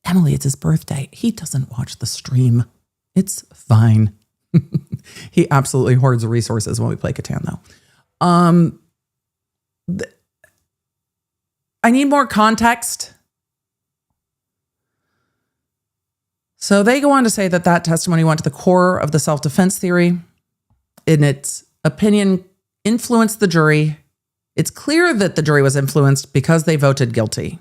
Emily, it's his birthday. He doesn't watch the stream. It's fine. He absolutely hoards resources when we play Catan, though. I need more context. So they go on to say that testimony went to the core of the self-defense theory. In its opinion, influenced the jury. It's clear that the jury was influenced because they voted guilty.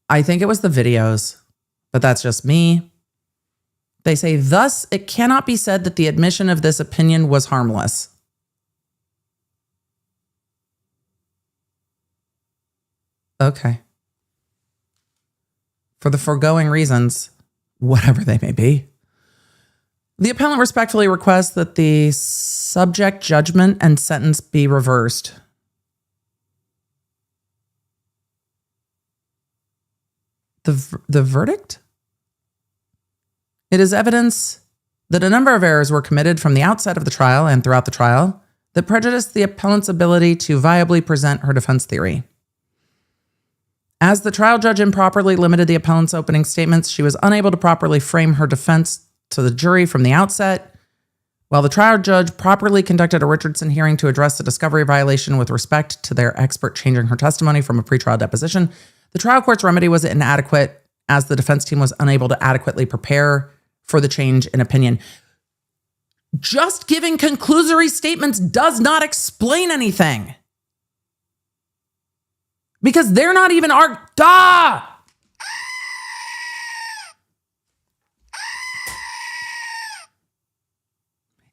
I think it was the videos, but that's just me. They say, thus, it cannot be said that the admission of this opinion was harmless. Okay. For the foregoing reasons, whatever they may be, the appellant respectfully requests that the subject judgment and sentence be reversed. The verdict? It is evidence that a number of errors were committed from the outset of the trial and throughout the trial that prejudiced the appellant's ability to viably present her defense theory. As the trial judge improperly limited the appellant's opening statements, she was unable to properly frame her defense to the jury from the outset. While the trial judge properly conducted a Richardson hearing to address the discovery violation with respect to their expert changing her testimony from a pretrial deposition, the trial court's remedy was inadequate as the defense team was unable to adequately prepare for the change in opinion. Just giving conclusory statements does not explain anything. Because they're not even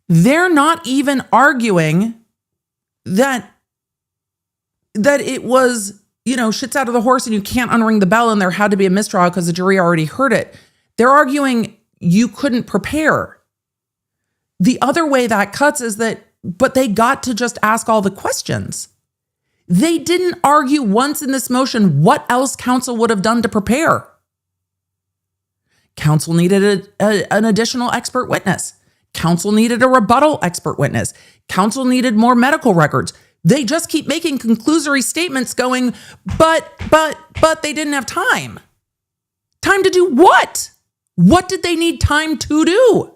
They're not even arguing that it was, shit's out of the horse and you can't unring the bell and there had to be a mistrial because the jury already heard it. They're arguing you couldn't prepare. The other way that cuts is but they got to just ask all the questions. They didn't argue once in this motion what else counsel would have done to prepare. Counsel needed an additional expert witness. Counsel needed a rebuttal expert witness. Counsel needed more medical records. They just keep making conclusory statements going, but they didn't have time. Time to do what? What did they need time to do?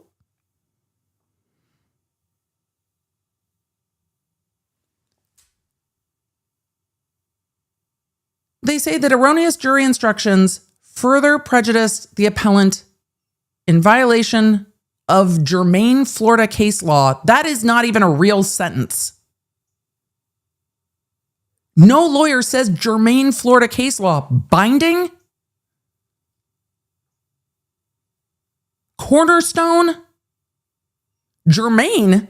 They say that erroneous jury instructions further prejudiced the appellant in violation of germane Florida case law. That is not even a real sentence. No lawyer says germane Florida case law. Binding? Cornerstone? Germane?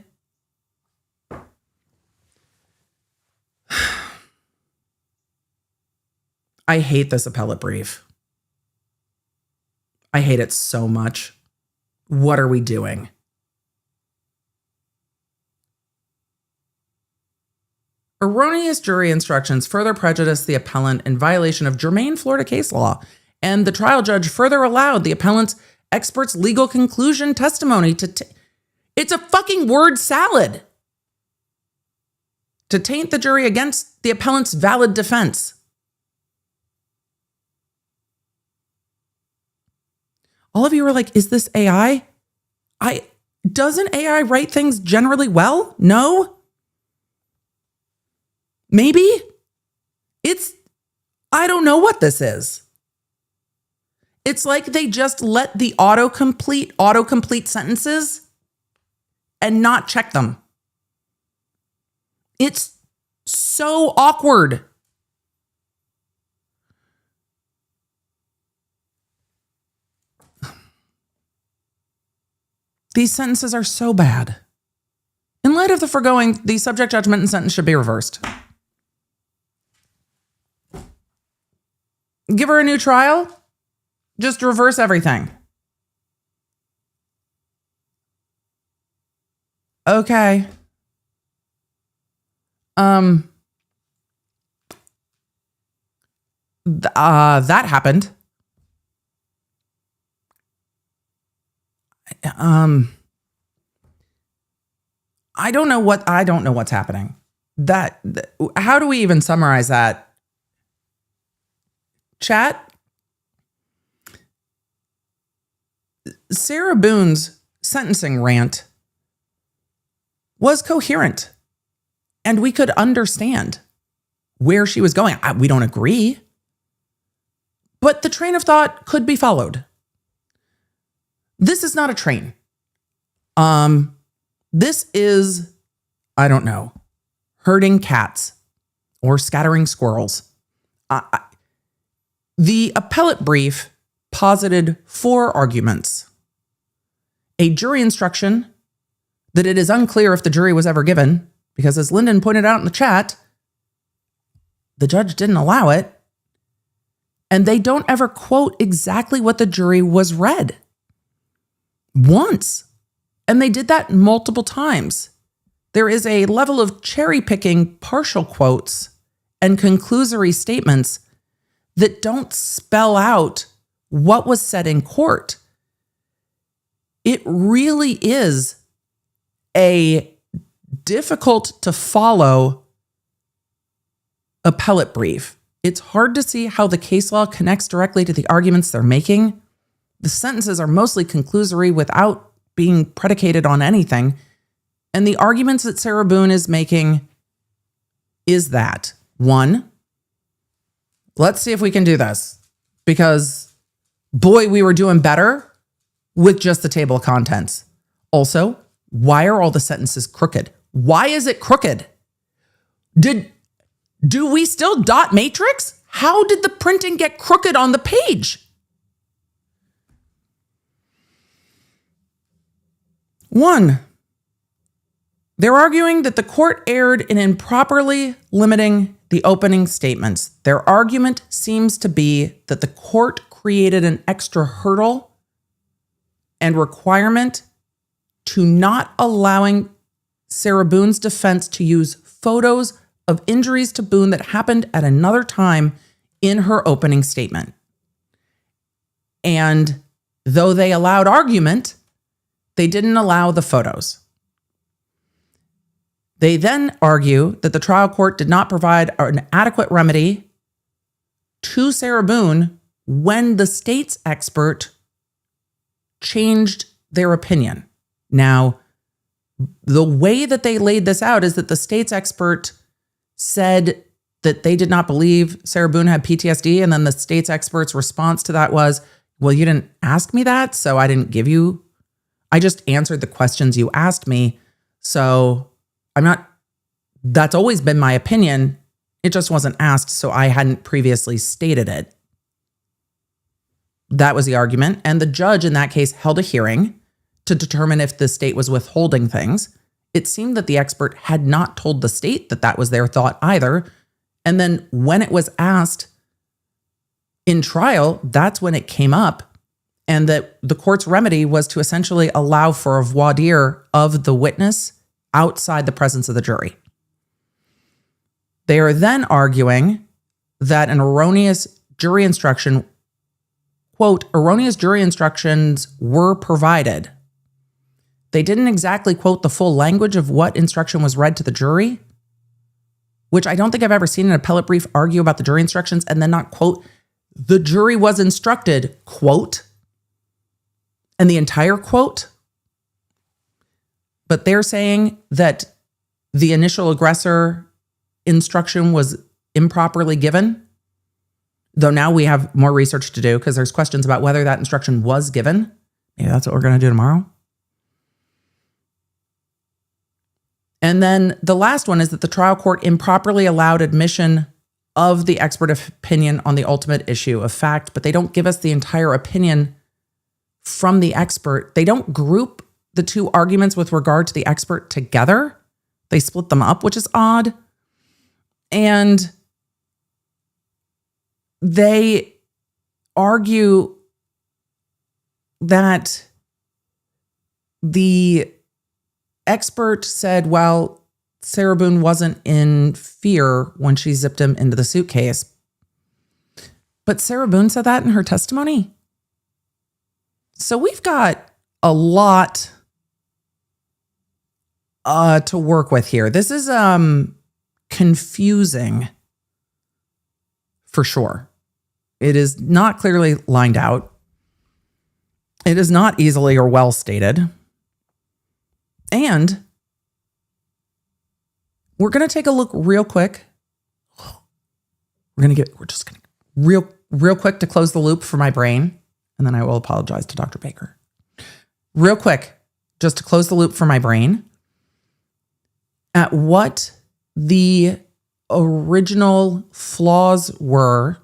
I hate this appellate brief. I hate it so much. What are we doing? Erroneous jury instructions further prejudice the appellant in violation of germane Florida case law, and the trial judge further allowed the appellant's expert's legal conclusion testimony to it's a fucking word salad to taint the jury against the appellant's valid defense. All of you are like, is this AI? Doesn't AI write things generally well? No? Maybe? I don't know what this is. It's like they just let the autocomplete sentences and not check them. It's so awkward. These sentences are so bad. In light of the foregoing, the subject judgment and sentence should be reversed. Give her a new trial? Just reverse everything. Okay. That happened. I don't know what's happening. How do we even summarize that? Chat? Sarah Boone's sentencing rant was coherent, and we could understand where she was going. We don't agree, but the train of thought could be followed. This is not a train. This is, I don't know, herding cats or scattering squirrels. The appellate brief posited 4 arguments. A jury instruction that it is unclear if the jury was ever given, because as Lyndon pointed out in the chat, the judge didn't allow it. And they don't ever quote exactly what the jury was read. Once. And they did that multiple times. There is a level of cherry picking partial quotes and conclusory statements that don't spell out what was said in court. It really is a difficult to follow appellate brief. It's hard to see how the case law connects directly to the arguments they're making. The sentences are mostly conclusory without being predicated on anything. And the arguments that Sarah Boone is making is that, one, let's see if we can do this, because boy, we were doing better with just the table of contents. Also, why are all the sentences crooked? Why is it crooked? Do we still dot matrix? How did the printing get crooked on the page? One, they're arguing that the court erred in improperly limiting the opening statements. Their argument seems to be that the court created an extra hurdle and requirement to not allowing Sarah Boone's defense to use photos of injuries to Boone that happened at another time in her opening statement. And though they allowed argument, they didn't allow the photos. They then argue that the trial court did not provide an adequate remedy to Sarah Boone when the state's expert changed their opinion. Now, the way that they laid this out is that the state's expert said that they did not believe Sarah Boone had PTSD, and then the state's expert's response to that was, well, you didn't ask me that, so I just answered the questions you asked me, so that's always been my opinion. It just wasn't asked, so I hadn't previously stated it. That was the argument. And the judge in that case held a hearing to determine if the state was withholding things. It seemed that the expert had not told the state that that was their thought either. And then when it was asked in trial, that's when it came up, and that the court's remedy was to essentially allow for a voir dire of the witness outside the presence of the jury. They are then arguing that an erroneous jury instruction, quote, erroneous jury instructions were provided. They didn't exactly quote the full language of what instruction was read to the jury, which I don't think I've ever seen an appellate brief argue about the jury instructions and then not quote, the jury was instructed, quote, and the entire quote. But they're saying that the initial aggressor instruction was improperly given, though now we have more research to do because there's questions about whether that instruction was given. Maybe that's what we're going to do tomorrow. And then the last one is that the trial court improperly allowed admission of the expert opinion on the ultimate issue of fact, but they don't give us the entire opinion from the expert. They don't group the two arguments with regard to the expert together. They split them up, which is odd. And they argue that the expert said, well, Sarah Boone wasn't in fear when she zipped him into the suitcase. But Sarah Boone said that in her testimony. So we've got a lot to work with here. This is confusing for sure. It is not clearly lined out. It is not easily or well stated. And we're going to take a look real quick. We're just going to real quick to close the loop for my brain. And then I will apologize to Dr. Baker. Real quick, just to close the loop for my brain, at what the original flaws were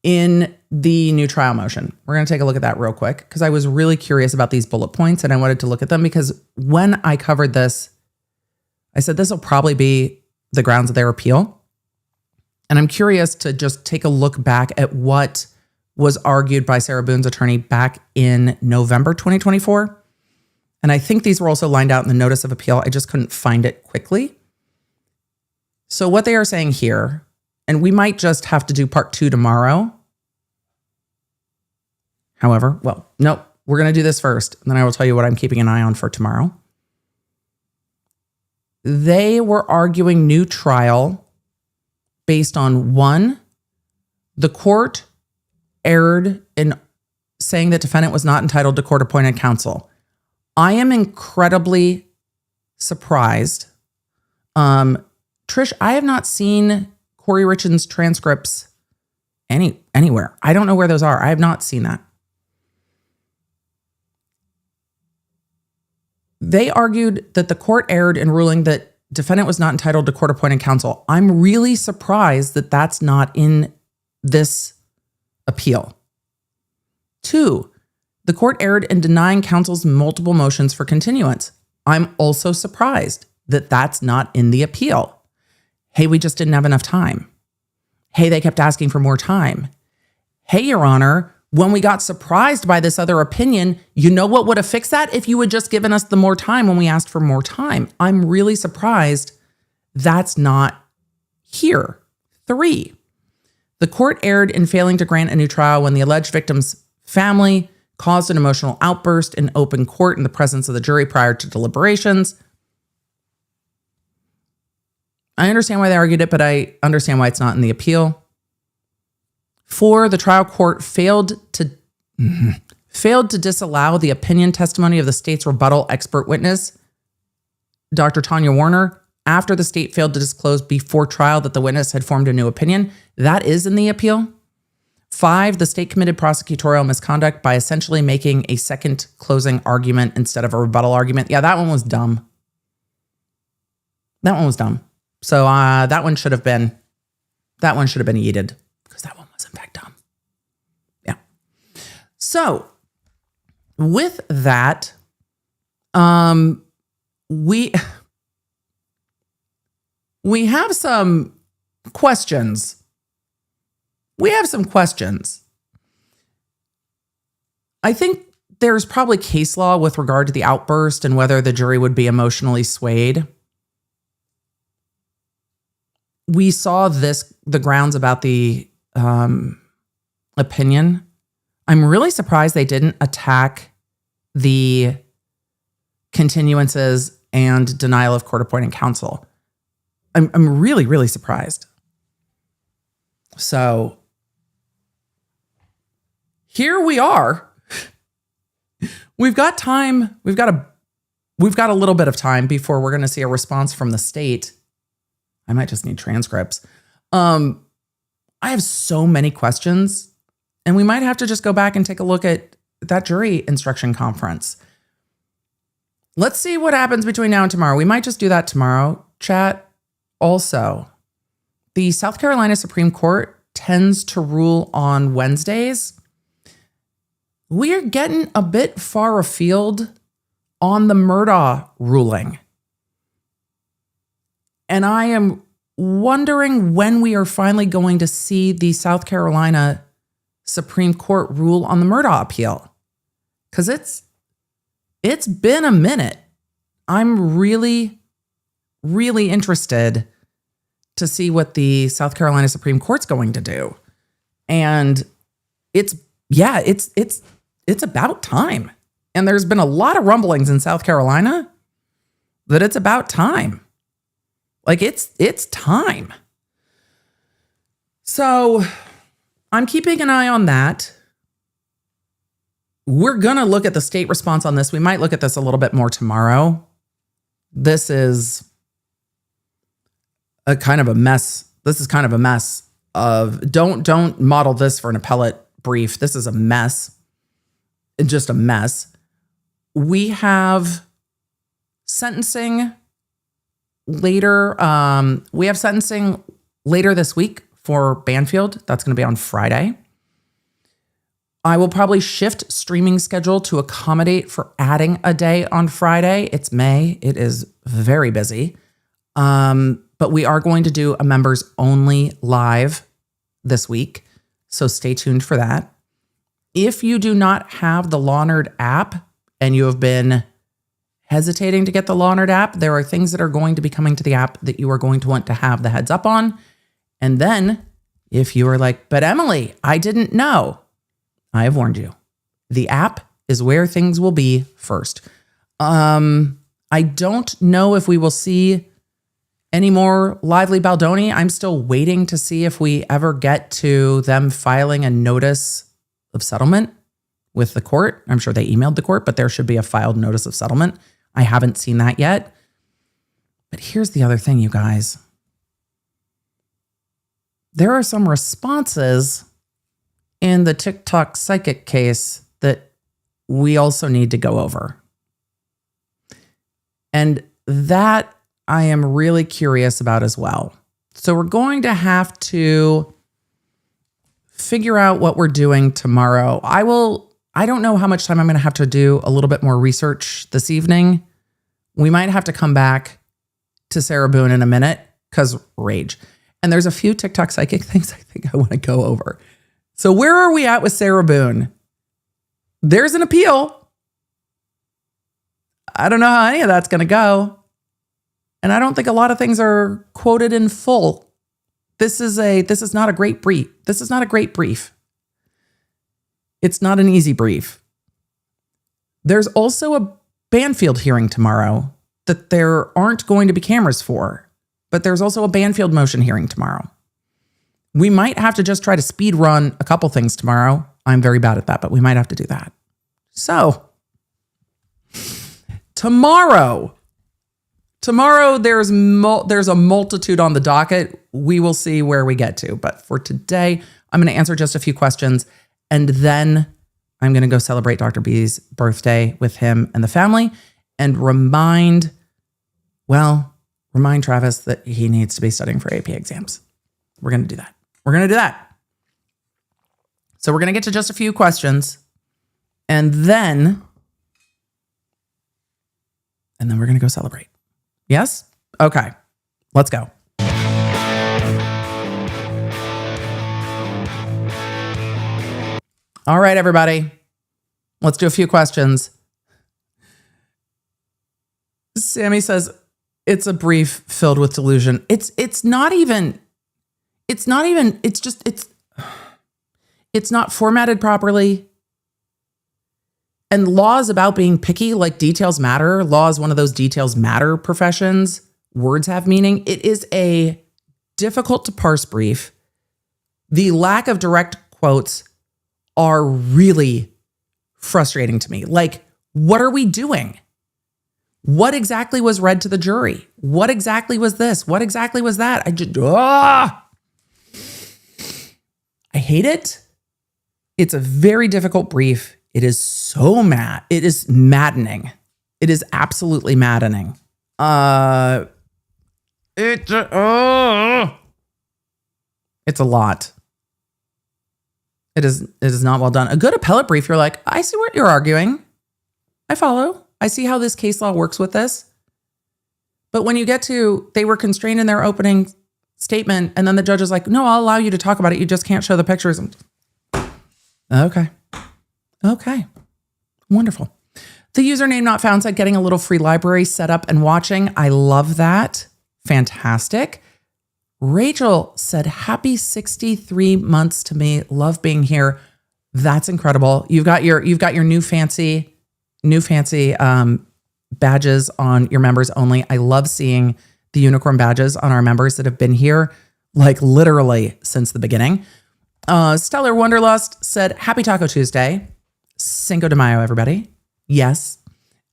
in the new trial motion. We're going to take a look at that real quick because I was really curious about these bullet points and I wanted to look at them because when I covered this, I said this will probably be the grounds of their appeal. And I'm curious to just take a look back at what was argued by Sarah Boone's attorney back in November 2024. And I think these were also lined out in the notice of appeal. I just couldn't find it quickly. So what they are saying here, and we might just have to do part 2 tomorrow. However, we're going to do this first, and then I will tell you what I'm keeping an eye on for tomorrow. They were arguing new trial based on 1, the court erred in saying that defendant was not entitled to court-appointed counsel. I am incredibly surprised. Trish, I have not seen Corey Richens' transcripts anywhere. I don't know where those are. I have not seen that. They argued that the court erred in ruling that defendant was not entitled to court-appointed counsel. I'm really surprised that that's not in this appeal. 2, the court erred in denying counsel's multiple motions for continuance. I'm also surprised that that's not in the appeal. Hey, we just didn't have enough time. Hey, they kept asking for more time. Hey, Your Honor, when we got surprised by this other opinion, you know what would have fixed that? If you had just given us the more time when we asked for more time. I'm really surprised that's not here. 3, the court erred in failing to grant a new trial when the alleged victim's family caused an emotional outburst in open court in the presence of the jury prior to deliberations. I understand why they argued it, but I understand why it's not in the appeal. 4, the trial court failed to disallow the opinion testimony of the state's rebuttal expert witness, Dr. Tanya Warner, after the state failed to disclose before trial that the witness had formed a new opinion. That is in the appeal. 5, the state committed prosecutorial misconduct by essentially making a second closing argument instead of a rebuttal argument. Yeah, that one was dumb. So that one should have been yeeted because that one was in fact dumb. Yeah. So with that, we have some questions. I think there's probably case law with regard to the outburst and whether the jury would be emotionally swayed. We saw the grounds about the opinion. I'm really surprised they didn't attack the continuances and denial of court-appointed counsel. I'm really, really surprised. So here we are. We've got time. We've got a little bit of time before we're going to see a response from the state. I might just need transcripts. I have so many questions, and we might have to just go back and take a look at that jury instruction conference. Let's see what happens between now and tomorrow. We might just do that tomorrow, chat. Also, the South Carolina Supreme Court tends to rule on Wednesdays. We're getting a bit far afield on the Murdaugh ruling. And I am wondering when we are finally going to see the South Carolina Supreme Court rule on the Murdaugh appeal. Because it's been a minute. I'm really, really interested to see what the South Carolina Supreme Court's going to do. And it's about time. And there's been a lot of rumblings in South Carolina that it's about time. Like it's time. So I'm keeping an eye on that. We're going to look at the state response on this. We might look at this a little bit more tomorrow. This is a kind of a mess. This is kind of a mess of don't model this for an appellate brief. This is a mess. Just a mess. We have sentencing later. We have sentencing later this week for Banfield. That's going to be on Friday. I will probably shift streaming schedule to accommodate for adding a day on Friday. It's May. It is very busy. But we are going to do a members only live this week. So stay tuned for that. If you do not have the Lawnerd app and you have been hesitating to get the Lawnerd app, there are things that are going to be coming to the app that you are going to want to have the heads up on. And then if you are like, but Emily, I didn't know. I have warned you. The app is where things will be first. I don't know if we will see any more Lively Baldoni. I'm still waiting to see if we ever get to them filing a notice of settlement with the court. I'm sure they emailed the court, but there should be a filed notice of settlement. I haven't seen that yet. But here's the other thing, you guys. There are some responses in the TikTok psychic case that we also need to go over. And that I am really curious about as well. So we're going to have to figure out what we're doing tomorrow. I don't know how much time I'm going to have to do a little bit more research this evening. We might have to come back to Sarah Boone in a minute because rage. And there's a few TikTok psychic things I think I want to go over. So where are we at with Sarah Boone? There's an appeal. I don't know how any of that's going to go. And I don't think a lot of things are quoted in full. This is not a great brief. This is not a great brief. It's not an easy brief. There's also a Banfield hearing tomorrow that there aren't going to be cameras for, but there's also a Banfield motion hearing tomorrow. We might have to just try to speed run a couple things tomorrow. I'm very bad at that, but we might have to do that. So tomorrow there's a multitude on the docket. We will see where we get to. But for today, I'm going to answer just a few questions, and then I'm going to go celebrate Dr. B's birthday with him and the family and remind Travis that he needs to be studying for AP exams. We're going to do that. So we're going to get to just a few questions, and then we're going to go celebrate. Yes? Okay. Let's go. All right, everybody. Let's do a few questions. Sammy says it's a brief filled with delusion. It's not not formatted properly. And law is about being picky, like details matter. Law is one of those details matter professions. Words have meaning. It is a difficult to parse brief. The lack of direct quotes are really frustrating to me. Like, what are we doing? What exactly was read to the jury? What exactly was this? What exactly was that? I hate it. It's a very difficult brief. It is so mad. It is maddening. It is absolutely maddening. It's a lot. It is not well done. A good appellate brief, you're like, I see what you're arguing. I follow. I see how this case law works with this. But when you get to, they were constrained in their opening statement, and then the judge is like, no, I'll allow you to talk about it. You just can't show the pictures. Okay. Wonderful. The username not found said getting a little free library set up and watching. I love that. Fantastic. Rachel said, happy 63 months to me. Love being here. That's incredible. You've got your new fancy badges on your members only. I love seeing the unicorn badges on our members that have been here like literally since the beginning. Stellar Wanderlust said, happy Taco Tuesday. Cinco de Mayo, everybody. Yes.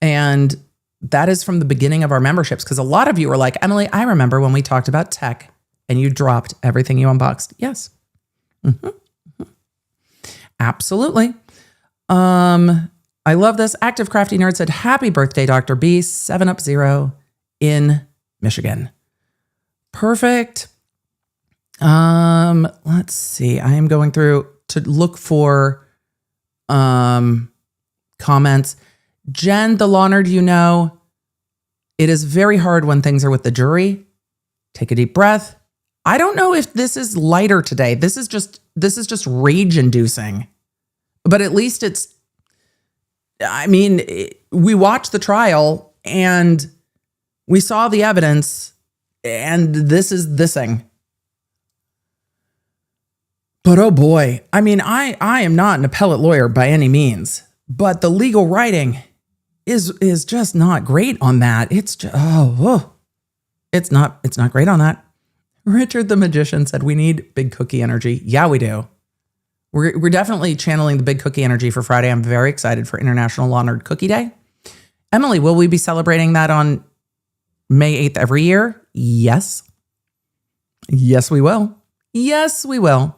And that is from the beginning of our memberships, because a lot of you were like, Emily, I remember when we talked about tech and you dropped everything you unboxed. Yes. Absolutely. I love this. Active Crafty Nerd said, happy birthday, Dr. B, 7UP0 in Michigan. Perfect. Let's see. I am going through to look for comments. Jen, the law nerd, it is very hard when things are with the jury. Take a deep breath. I don't know if this is lighter today. This is just rage inducing, but at least we watched the trial and we saw the evidence, and this is thising. But oh boy, I am not an appellate lawyer by any means, but the legal writing is just not great on that. It's just, it's not great on that. Richard the Magician said, we need big cookie energy. Yeah, we do. We're definitely channeling the big cookie energy for Friday. I'm very excited for International Law Nerd Cookie Day. Emily, will we be celebrating that on May 8th every year? Yes. Yes, we will. Yes, we will.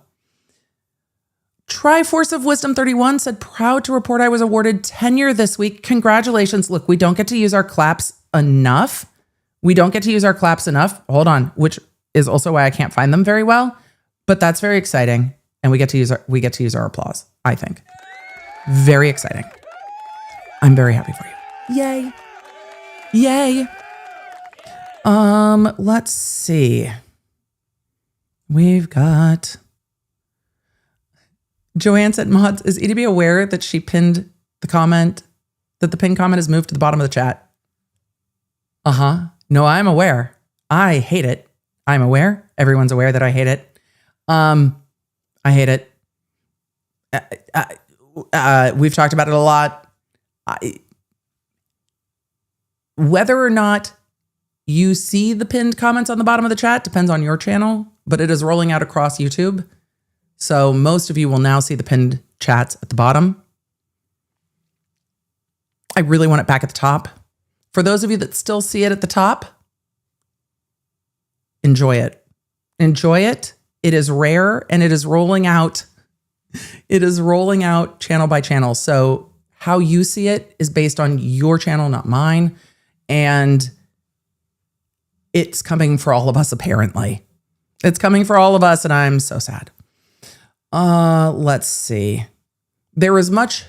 Triforce of Wisdom 31 said, proud to report I was awarded tenure this week. Congratulations. Look, we don't get to use our claps enough. Hold on, which is also why I can't find them very well, but that's very exciting. And we get to use our applause, I think. Very exciting. I'm very happy for you. Yay. Yay. Let's see. We've got Joanne said, Mods, is EDB aware that she pinned the comment, that the pinned comment is moved to the bottom of the chat? No, I'm aware. I hate it. I'm aware. Everyone's aware that I hate it. I hate it. We've talked about it a lot. Whether or not you see the pinned comments on the bottom of the chat depends on your channel, but it is rolling out across YouTube. So most of you will now see the pinned chats at the bottom. I really want it back at the top. For those of you that still see it at the top, enjoy it. Enjoy it. It is rare and it is rolling out. It is rolling out channel by channel. So how you see it is based on your channel, not mine. And it's coming for all of us, apparently. It's coming for all of us, and I'm so sad. Let's see. There is much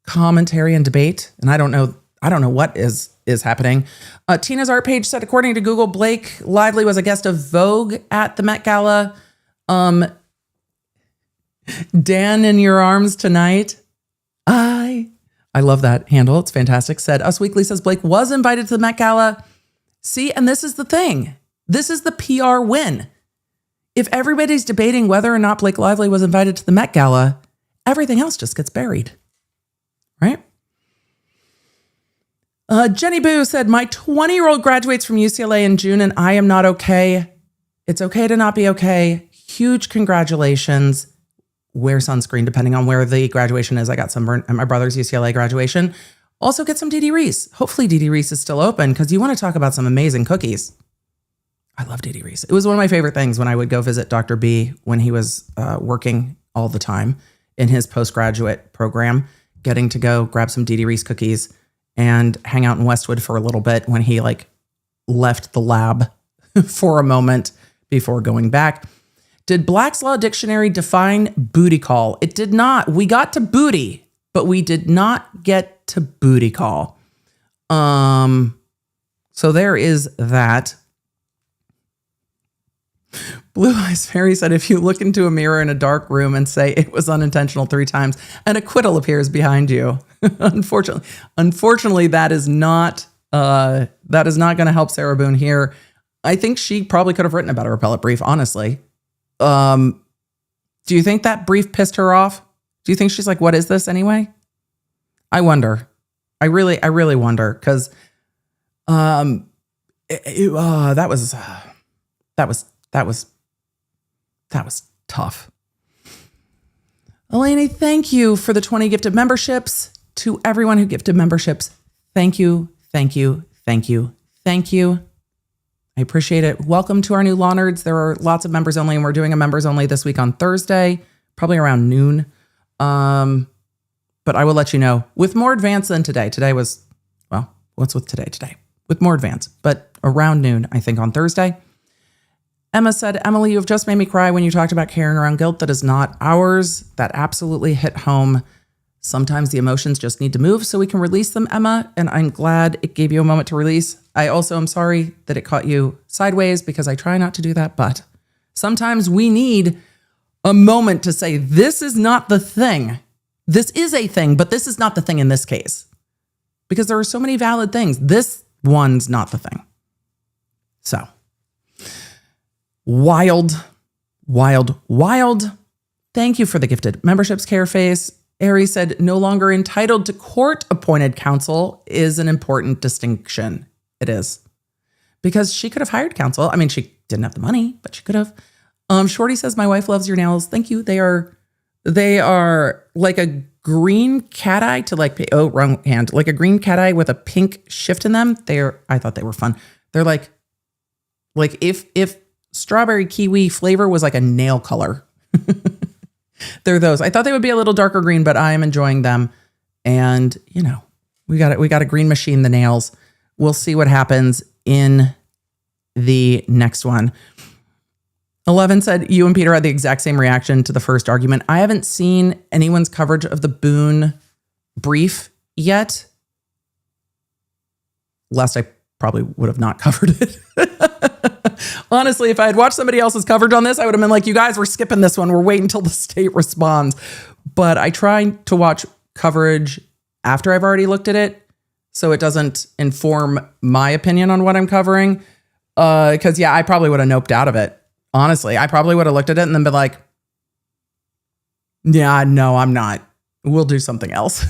commentary and debate, and I don't know what is happening. Tina's art page said, according to Google, Blake Lively was a guest of Vogue at the Met Gala. Dan in your arms tonight. I love that handle. It's fantastic. Said Us Weekly says Blake was invited to the Met Gala. See, and this is the thing. This is the PR win. If everybody's debating whether or not Blake Lively was invited to the Met Gala, everything else just gets buried, right? Jenny Boo said, my 20-year-old graduates from UCLA in June and I am not okay. It's okay to not be okay. Huge congratulations. Wear sunscreen depending on where the graduation is. I got sunburn at my brother's UCLA graduation. Also get some DD Reese. Hopefully DD Reese is still open because you want to talk about some amazing cookies. I love DD Reese. It was one of my favorite things when I would go visit Dr. B when he was working all the time in his postgraduate program, getting to go grab some DD Reese cookies and hang out in Westwood for a little bit when he left the lab for a moment before going back. Did Black's Law Dictionary define booty call? It did not. We got to booty, but we did not get to booty call. So there is that. Blue Eyes Fairy said, if you look into a mirror in a dark room and say it was unintentional 3 times, an acquittal appears behind you. Unfortunately, that is not going to help Sarah Boone here. I think she probably could have written a better appellate brief, honestly. Do you think that brief pissed her off? Do you think she's like, what is this anyway? I wonder. I really wonder, because that was tough. Eleni, thank you for the 20 gifted memberships. To everyone who gifted memberships, thank you, thank you, thank you, thank you. I appreciate it. Welcome to our new Law Nerds. There are lots of members only, and we're doing a members only this week on Thursday, probably around noon. But I will let you know with more advance than today. Today was, well, what's with today? Today with more advance, but around noon, I think, on Thursday. Emma said, Emily, you have just made me cry when you talked about carrying around guilt that is not ours. That absolutely hit home. Sometimes the emotions just need to move so we can release them, Emma, and I'm glad it gave you a moment to release. I also am sorry that it caught you sideways because I try not to do that, but sometimes we need a moment to say, this is not the thing. This is a thing, but this is not the thing in this case. Because there are so many valid things. This one's not the thing. So, wild. Thank you for the gifted memberships, Careface. Ari said, no longer entitled to court-appointed counsel is an important distinction. It is. Because she could have hired counsel. I mean, she didn't have the money, but she could have. Shorty says, my wife loves your nails. Thank you. They are like a green cat eye to wrong hand. Like a green cat eye with a pink shift in them. I thought they were fun. They're like if strawberry kiwi flavor was like a nail color. They're those. I thought they would be a little darker green, but I am enjoying them. And, we got to green machine the nails. We'll see what happens in the next one. 11 said, you and Peter had the exact same reaction to the first argument. I haven't seen anyone's coverage of the Boone brief yet. Lest I probably would have not covered it. Honestly, if I had watched somebody else's coverage on this, I would have been like, you guys, we're skipping this one. We're waiting until the state responds. But I try to watch coverage after I've already looked at it, so it doesn't inform my opinion on what I'm covering. Because, I probably would have noped out of it. Honestly, I probably would have looked at it and then been like, yeah, no, I'm not. We'll do something else.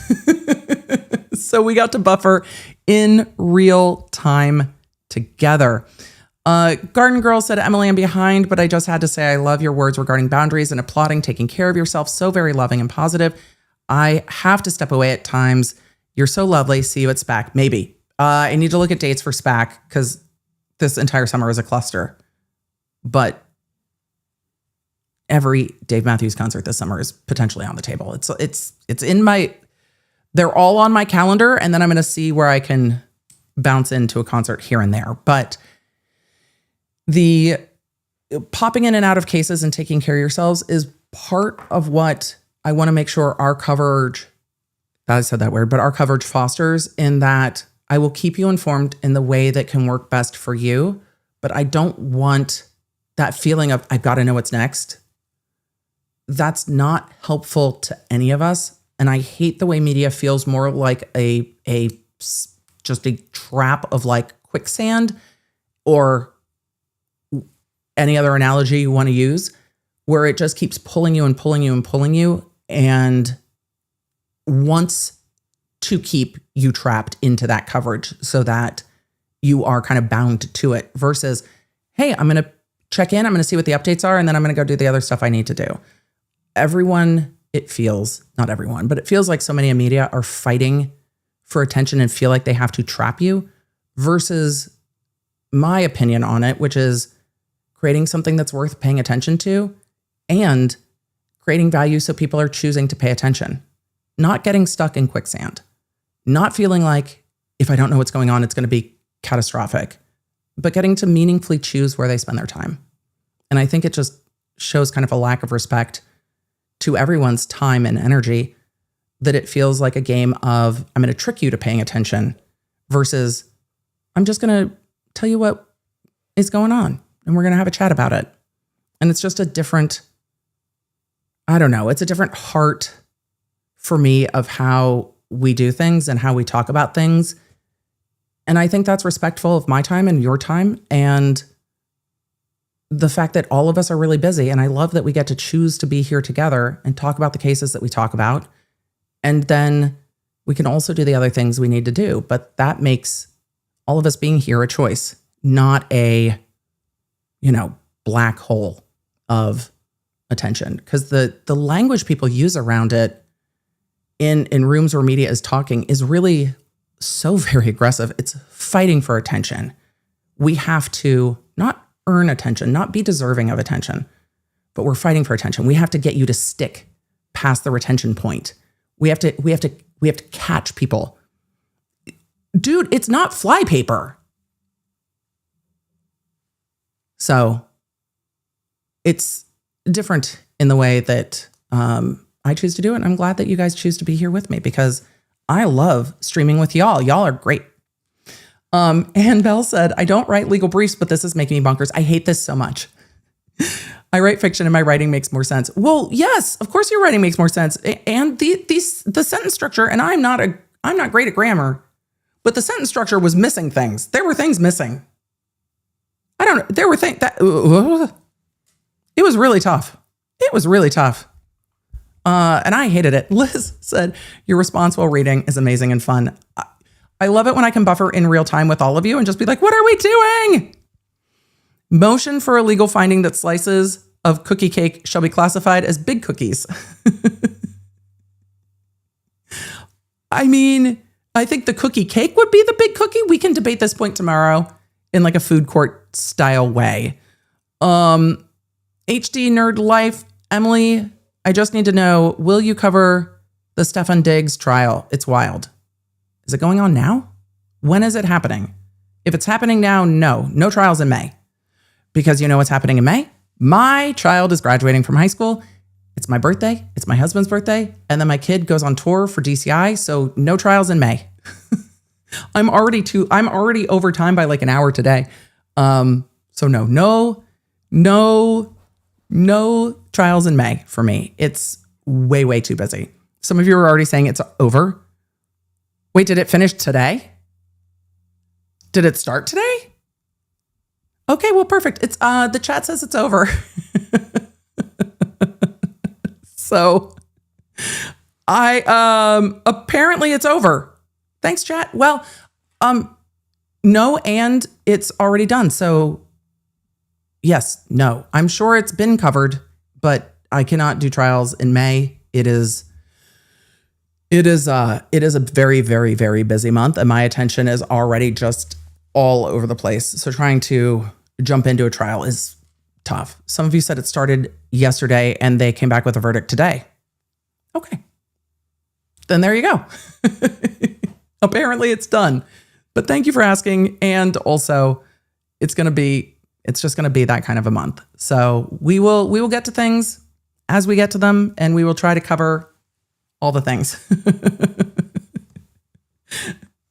So we got to buffer in real time together. Garden Girl said, Emily, I'm behind, but I just had to say I love your words regarding boundaries and applauding taking care of yourself. So very loving and positive. I have to step away at times. You're so lovely. See you at SPAC. Maybe. I need to look at dates for SPAC because this entire summer is a cluster. But every Dave Matthews concert this summer is potentially on the table. It's in my, they're all on my calendar, and then I'm going to see where I can bounce into a concert here and there. But the popping in and out of cases and taking care of yourselves is part of what I want to make sure our coverage, I said that word, but our coverage fosters, in that I will keep you informed in the way that can work best for you. But I don't want that feeling of, I've got to know what's next. That's not helpful to any of us. And I hate the way media feels more like a just a trap of like quicksand, or any other analogy you want to use, where it just keeps pulling you and pulling you and pulling you, and wants to keep you trapped into that coverage so that you are kind of bound to it, versus, hey, I'm going to check in, I'm going to see what the updates are, and then I'm going to go do the other stuff I need to do. Everyone, it feels, not everyone, but it feels like so many in media are fighting for attention and feel like they have to trap you, versus my opinion on it, which is creating something that's worth paying attention to and creating value so people are choosing to pay attention. Not getting stuck in quicksand. Not feeling like, if I don't know what's going on, it's going to be catastrophic. But getting to meaningfully choose where they spend their time. And I think it just shows kind of a lack of respect to everyone's time and energy, that it feels like a game of, I'm going to trick you to paying attention, versus I'm just going to tell you what is going on and we're going to have a chat about it. And it's just a different, I don't know, it's a different heart for me of how we do things and how we talk about things. And I think that's respectful of my time and your time, and the fact that all of us are really busy. And I love that we get to choose to be here together and talk about the cases that we talk about. And then we can also do the other things we need to do. But that makes all of us being here a choice, not a, black hole of attention. Because the language people use around it in rooms where media is talking is really so very aggressive. It's fighting for attention. We have to not earn attention, not be deserving of attention, but we're fighting for attention. We have to get you to stick past the retention point. We have to catch people. Dude, it's not flypaper. So it's different in the way that I choose to do it. I'm glad that you guys choose to be here with me, because I love streaming with y'all. Y'all are great. And Belle said, I don't write legal briefs, but this is making me bonkers. I hate this so much. I write fiction and my writing makes more sense. Well, yes, of course your writing makes more sense. And the sentence structure, and I'm not great at grammar, but the sentence structure was missing things. There were things missing. I don't know. There were things that, it was really tough. It was really tough. And I hated it. Liz said, your response while reading is amazing and fun. I love it when I can buffer in real time with all of you and just be like, what are we doing? Motion for a legal finding that slices of cookie cake shall be classified as big cookies. I mean, I think the cookie cake would be the big cookie. We can debate this point tomorrow. in like a food court style way. HD Nerd Life, Emily, I just need to know, will you cover the Stefan Diggs trial? It's wild. Is it going on now? When is it happening? If it's happening now, no trials in May. Because you know what's happening in May? My child is graduating from high school. It's my birthday. It's my husband's birthday. And then my kid goes on tour for DCI. So no trials in May. I'm already over time by like an hour today. So no trials in May for me. It's way too busy. Some of you are already saying it's over. Wait, did it finish today? Did it start today? Okay, well, perfect. It's the chat says it's over. So apparently it's over. Thanks, chat. Well, no, and it's already done. So yes, no. I'm sure it's been covered, but I cannot do trials in May. It is a very busy month, and my attention is already just all over the place. So trying to jump into a trial is tough. Some of you said it started yesterday and they came back with a verdict today. Okay. Then there you go. Apparently it's done. But thank you for asking. And also it's just going to be that kind of a month. So we will get to things as we get to them, and we will try to cover all the things.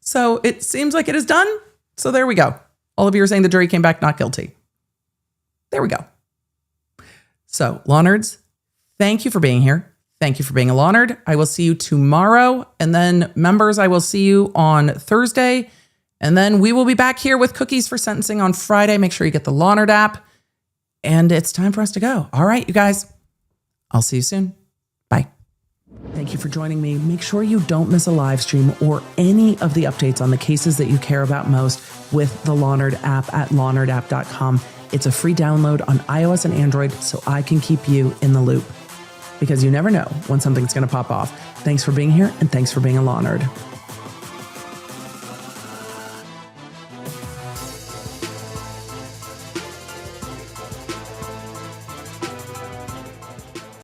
So it seems like it is done. So there we go. All of you are saying the jury came back not guilty. There we go. So Law Nerds, thank you for being here. Thank you for being a Law Nerd. I will see you tomorrow. And then members, I will see you on Thursday. And then we will be back here with cookies for sentencing on Friday. Make sure you get the Law Nerd app. And it's time for us to go. All right, you guys. I'll see you soon. Bye. Thank you for joining me. Make sure you don't miss a live stream or any of the updates on the cases that you care about most with the Law Nerd app at lawnerdapp.com. It's a free download on iOS and Android, so I can keep you in the loop. Because you never know when something's going to pop off. Thanks for being here, and thanks for being a Law Nerd.